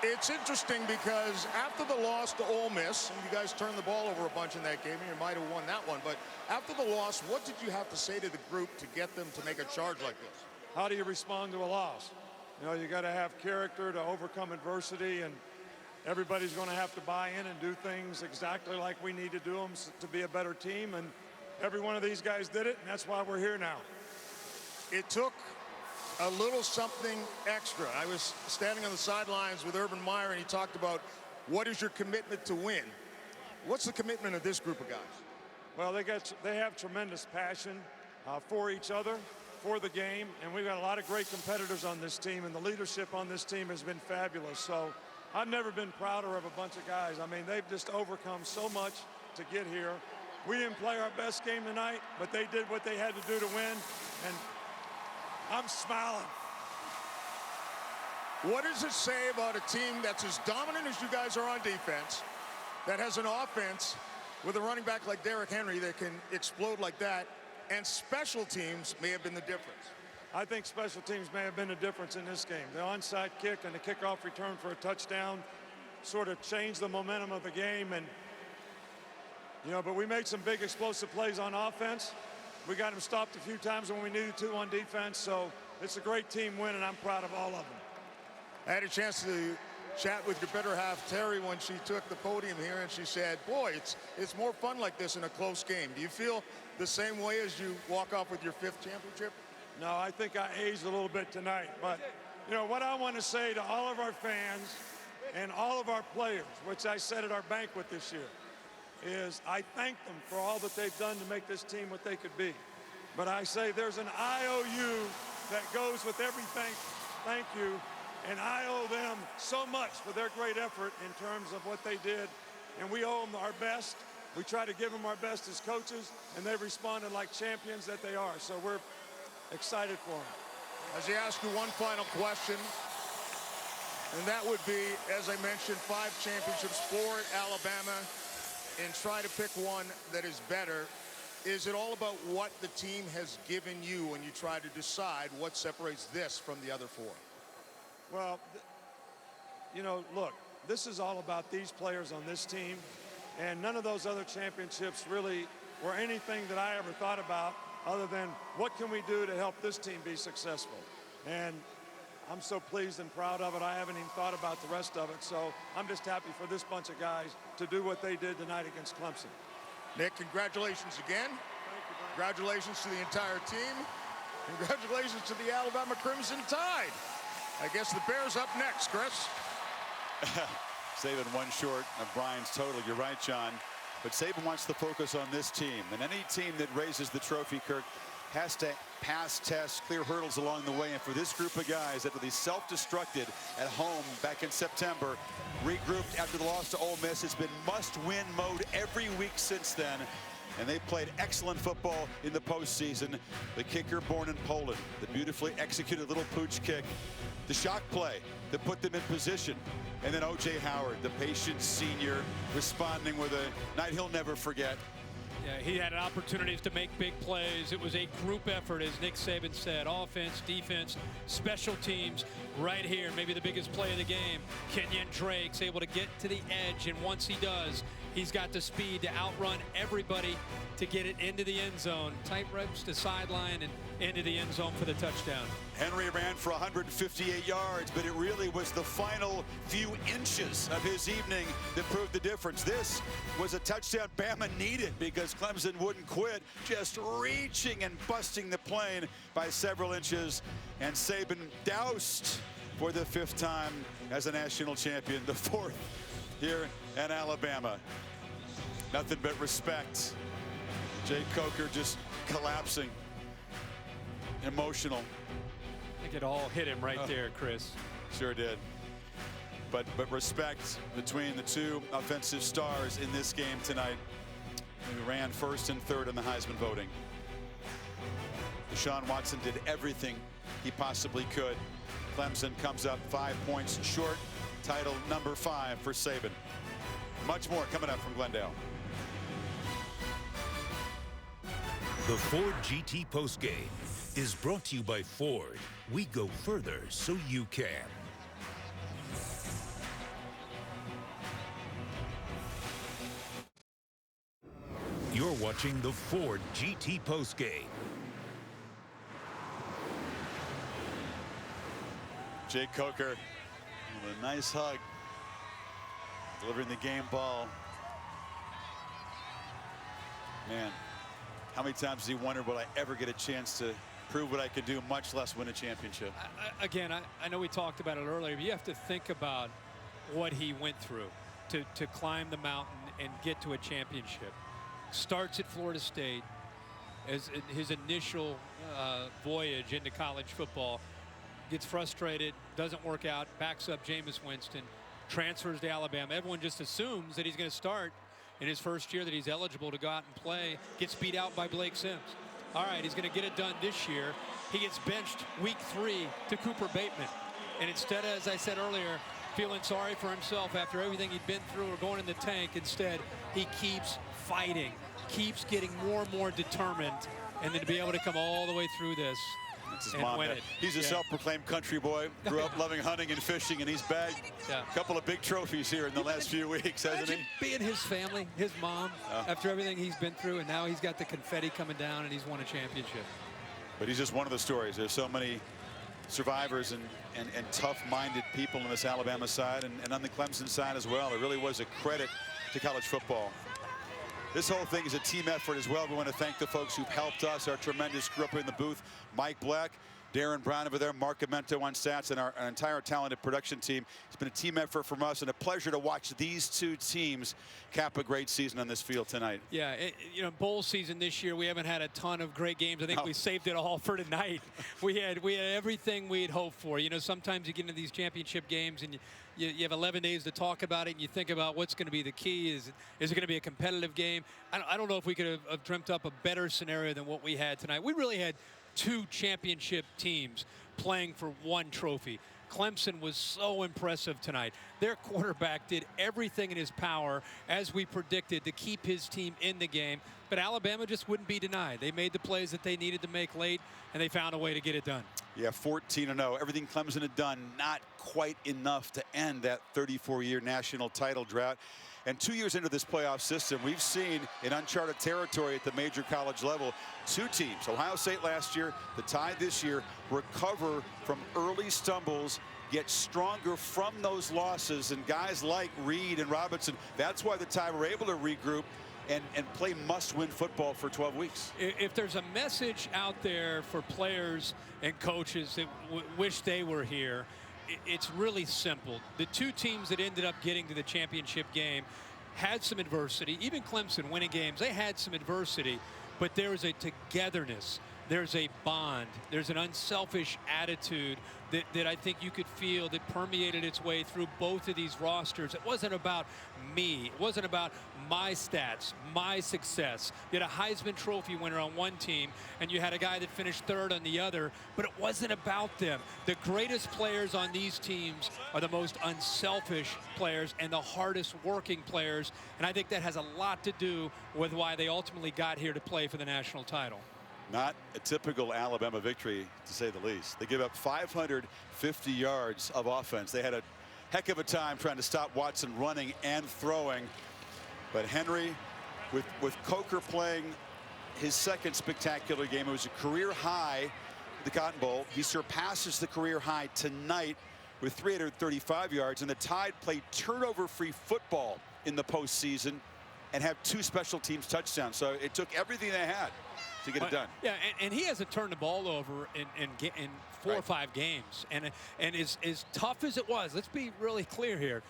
It's interesting because after the loss to Ole Miss, and you guys turned the ball over a bunch in that game, and you might have won that one, but after the loss, what did you have to say to the group to get them to make a charge like this? How do you respond to a loss? You know, you got to have character to overcome adversity, and everybody's going to have to buy in and do things exactly like we need to do them to be a better team, and every one of these guys did it, and that's why we're here now. It took a little something extra. I was standing on the sidelines with Urban Meyer, and he talked about what is your commitment to win. What's the commitment of this group of guys? Well, they have tremendous passion for each other, for the game, and we've got a lot of great competitors on this team, and the leadership on this team has been fabulous. So I've never been prouder of a bunch of guys. I mean, they've just overcome so much to get here. We didn't play our best game tonight, but they did what they had to do to win, and I'm smiling. What does it say about a team that's as dominant as you guys are on defense, that has an offense with a running back like Derrick Henry that can explode like that, and special teams may have been the difference? I think special teams may have been the difference in this game. The onside kick and the kickoff return for a touchdown sort of changed the momentum of the game, and you know, but we made some big explosive plays on offense. We got them stopped a few times when we needed to on defense, so it's a great team win, and I'm proud of all of them. I had a chance to chat with your better half, Terry, when she took the podium here, and she said, boy, it's more fun like this in a close game. Do you feel the same way as you walk off with your 5th championship? No, I think I aged a little bit tonight, but you know what I want to say to all of our fans and all of our players, which I said at our banquet this year, is I thank them for all that they've done to make this team what they could be. But I say there's an IOU that goes with everything. Thank you. And I owe them so much for their great effort in terms of what they did. And we owe them our best. We try to give them our best as coaches, and they've responded like champions that they are. So we're excited for them. As I ask you one final question, and that would be, as I mentioned, 5 championships for Alabama, and try to pick one that is better. Is it all about what the team has given you when you try to decide what separates this from the other 4? Well, you know, look, this is all about these players on this team, and none of those other championships really were anything that I ever thought about other than what can we do to help this team be successful. And I'm so pleased and proud of it. I haven't even thought about the rest of it. So I'm just happy for this bunch of guys to do what they did tonight against Clemson. Nick, congratulations again. Congratulations to the entire team. Congratulations to the Alabama Crimson Tide. I guess the Bears up next, Chris. Saban one short of Brian's total. You're right, John. But Saban wants to focus on this team. And any team that raises the trophy, Kirk, has to pass tests, clear hurdles along the way. And for this group of guys that really self-destructed at home back in September, regrouped after the loss to Ole Miss, it's been must-win mode every week since then. And they played excellent football in the postseason. The kicker born in Poland, the beautifully executed little pooch kick, the shock play that put them in position. And then O.J. Howard, the patient senior, responding with a night he'll never forget. Yeah, he had opportunities to make big plays. It was a group effort, as Nick Saban said. Offense, defense, special teams right here. Maybe the biggest play of the game. Kenyon Drake's able to get to the edge, and once he does, He's got the speed to outrun everybody to get it into the end zone. Tight ropes to sideline and into the end zone for the touchdown. Henry ran for 158 yards, but it really was the final few inches of his evening that proved the difference. This was a touchdown Bama needed because Clemson wouldn't quit, just reaching and busting the plane by several inches. And Saban doused for the 5th time as a national champion, the 4th here in Alabama. Nothing but respect. Jay Coker just collapsing, emotional. I think it all hit him right there, Chris. Sure did. But respect between the two offensive stars in this game tonight, who ran 1st and 3rd in the Heisman voting. Deshaun Watson did everything he possibly could. Clemson comes up 5 points short. Title number 5 for Saban. Much more coming up from Glendale. The Ford GT postgame is brought to you by Ford. We go further so you can. You're watching the Ford GT postgame. Jay Coker with a nice hug, delivering the game ball. Man, how many times has he wondered, will I ever get a chance to prove what I could do, much less win a championship? Again, I know we talked about it earlier, but you have to think about what he went through to climb the mountain and get to a championship. Starts at Florida State as his initial voyage into college football. Gets frustrated, doesn't work out, backs up Jameis Winston, transfers to Alabama. Everyone just assumes that he's going to start in his first year, that he's eligible to go out and play. Gets beat out by Blake Sims. All right, he's going to get it done this year. He gets benched week 3 to Cooper Bateman. And instead, as I said earlier, feeling sorry for himself after everything he'd been through or going in the tank, instead, he keeps fighting, keeps getting more and more determined, and then to be able to come all the way through this. His mom, he's a self-proclaimed country boy, grew up loving hunting and fishing, and he's bagged a couple of big trophies here in the last few weeks, hasn't he? Being his family, his mom, after everything he's been through, and now he's got the confetti coming down and he's won a championship. But he's just one of the stories. There's so many survivors and tough-minded people on this Alabama side and on the Clemson side as well. It really was a credit to college football. This whole thing is a team effort as well. We want to thank the folks who've helped us, our tremendous crew up in the booth, Mike Black, Darren Brown over there, Mark Amento on stats, and our entire talented production team. It's been a team effort from us, and a pleasure to watch these two teams cap a great season on this field tonight. Yeah, you know, bowl season this year, we haven't had a ton of great games. I think we saved it all for tonight. we had everything we'd hoped for. You know, sometimes you get into these championship games and you have 11 days to talk about it, and you think about what's going to be the key. Is it going to be a competitive game? I don't know if we could have dreamt up a better scenario than what we had tonight. We really had 2 championship teams playing for 1 trophy. Clemson was so impressive tonight. Their quarterback did everything in his power, as we predicted, to keep his team in the game. But Alabama just wouldn't be denied. They made the plays that they needed to make late, and they found a way to get it done. Yeah, 14-0. Everything Clemson had done, not quite enough to end that 34-year national title drought. And 2 years into this playoff system, we've seen in uncharted territory at the major college level, 2 teams, Ohio State last year, the Tide this year, recover from early stumbles, get stronger from those losses. And guys like Reed and Robinson, that's why the Tide were able to regroup and play must-win football for 12 weeks. If there's a message out there for players and coaches that wish they were here, it's really simple. The 2 teams that ended up getting to the championship game had some adversity. Even Clemson winning games, they had some adversity, but there was a togetherness. There's a bond. There's an unselfish attitude that I think you could feel that permeated its way through both of these rosters. It wasn't about me. It wasn't about my stats, my success. You had a Heisman Trophy winner on one team, and you had a guy that finished 3rd on the other, but it wasn't about them. The greatest players on these teams are the most unselfish players and the hardest working players, and I think that has a lot to do with why they ultimately got here to play for the national title. Not a typical Alabama victory, to say the least. They give up 550 yards of offense. They had a heck of a time trying to stop Watson running and throwing. But Henry, with Coker playing his second spectacular game, it was a career high at the Cotton Bowl. He surpasses the career high tonight with 335 yards, and the Tide played turnover-free football in the postseason and have 2 special teams touchdowns. So it took everything they had to get it done. Yeah, and he hasn't turned the ball over in 4 or 5 games. And as tough as it was, let's be really clear here,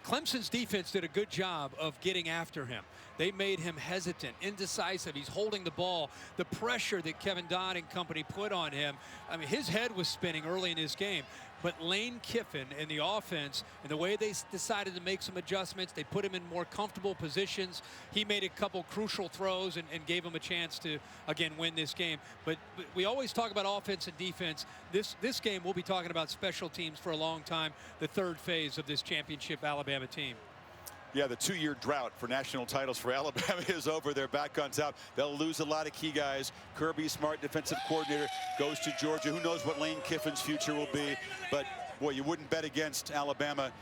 Clemson's defense did a good job of getting after him. They made him hesitant, indecisive. He's holding the ball. The pressure that Kevin Dodd and company put on him, I mean, his head was spinning early in his game. But Lane Kiffin and the offense and the way they decided to make some adjustments, they put him in more comfortable positions. He made a couple crucial throws and gave him a chance to, again, win this game. But we always talk about offense and defense. This game, we'll be talking about special teams for a long time, the 3rd phase of this championship Alabama team. Yeah, the 2-year drought for national titles for Alabama is over. They're back on top. They'll lose a lot of key guys. Kirby Smart, defensive coordinator, goes to Georgia. Who knows what Lane Kiffin's future will be. But, boy, you wouldn't bet against Alabama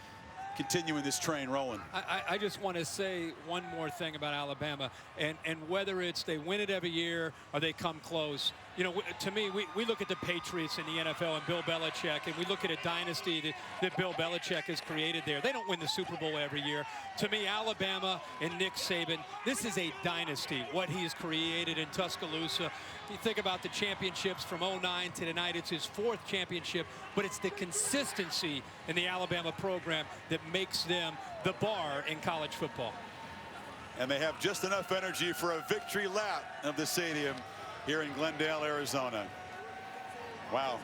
continuing this train rolling. I just want to say one more thing about Alabama. And whether it's they win it every year or they come close, you know, to me, we look at the Patriots in the NFL and Bill Belichick, and we look at a dynasty that Bill Belichick has created there. They don't win the Super Bowl every year. To me, Alabama and Nick Saban, this is a dynasty, what he has created in Tuscaloosa. You think about the championships from '09 to tonight, it's his 4th championship, but it's the consistency in the Alabama program that makes them the bar in college football. And they have just enough energy for a victory lap of the stadium here in Glendale, Arizona. Wow.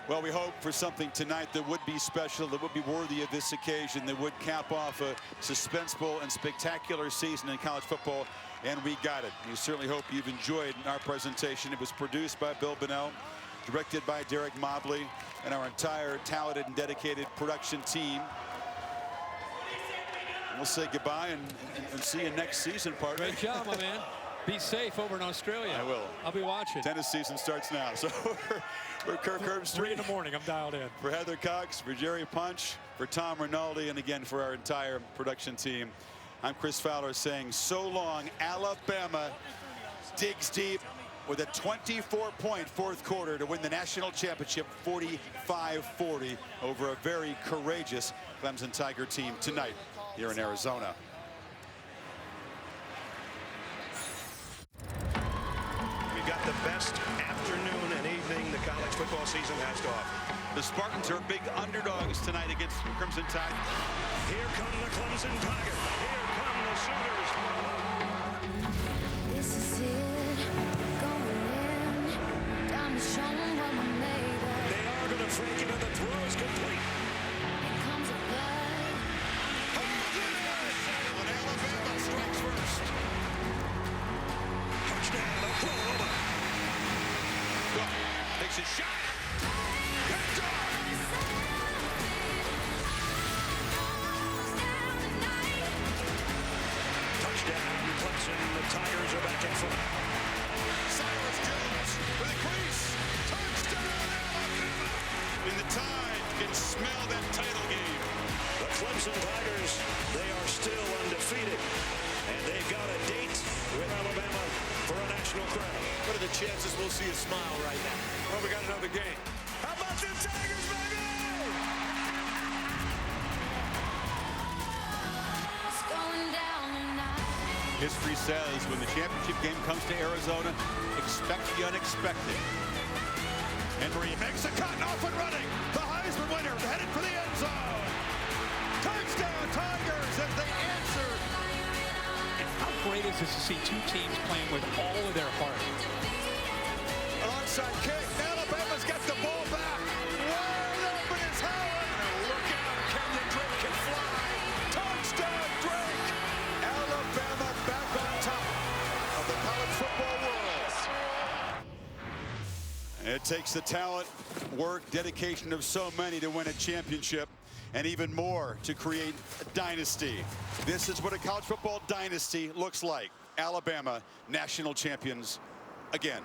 Well, we hope for something tonight that would be special, that would be worthy of this occasion, that would cap off a suspenseful and spectacular season in college football, and we got it. We certainly hope you've enjoyed our presentation. It was produced by Bill Bunnell, directed by Derek Mobley, and our entire talented and dedicated production team. We'll say goodbye and see you next season, partner. Great job, my man. Be safe over in Australia. I will. I'll be watching. Tennis season starts now. So we're Kirk Herbstreit. 3 in the morning, I'm dialed in. For Heather Cox, for Jerry Punch, for Tom Rinaldi, and again for our entire production team, I'm Chris Fowler saying so long. Alabama digs deep with a 24-point 4th quarter to win the national championship 45-40 over a very courageous Clemson Tiger team tonight here in Arizona. We've got the best afternoon and evening the college football season has to offer. The Spartans are big underdogs tonight against Crimson Tide. Here come the Clemson Tigers. Here come the Sooners. This is it, going in, time to show 'em what we're made of. They are going to fake it, and the throw is complete. Here comes a flood. And Alabama strikes first. Touchdown, Oklahoma. Takes a shot. Picked off. Touchdown, Clemson. The Tigers are back in front. Cyrus Jones for the crease. Touchdown, Alabama. And the Tide can smell that title game. The Clemson Tigers, they are still undefeated. And they've got a date with Alabama for a national crown. What are the chances we'll see a smile right now? Well, we got another game. How about the Tigers, baby? It's going down tonight. History says when the championship game comes to Arizona, expect the unexpected. Henry makes a cut, off and running. The Heisman winner headed for the end zone. Touchdown Tigers as they answer. How great is this to see 2 teams playing with all of their heart? An onside kick. Alabama's got the ball back. Wide open is Howard. Look out, Kenyon Drake can fly. Touchdown Drake. Alabama back on top of the college football world. It takes the talent, work, dedication of so many to win a championship, and even more to create a dynasty. This is what a college football dynasty looks like. Alabama, national champions again.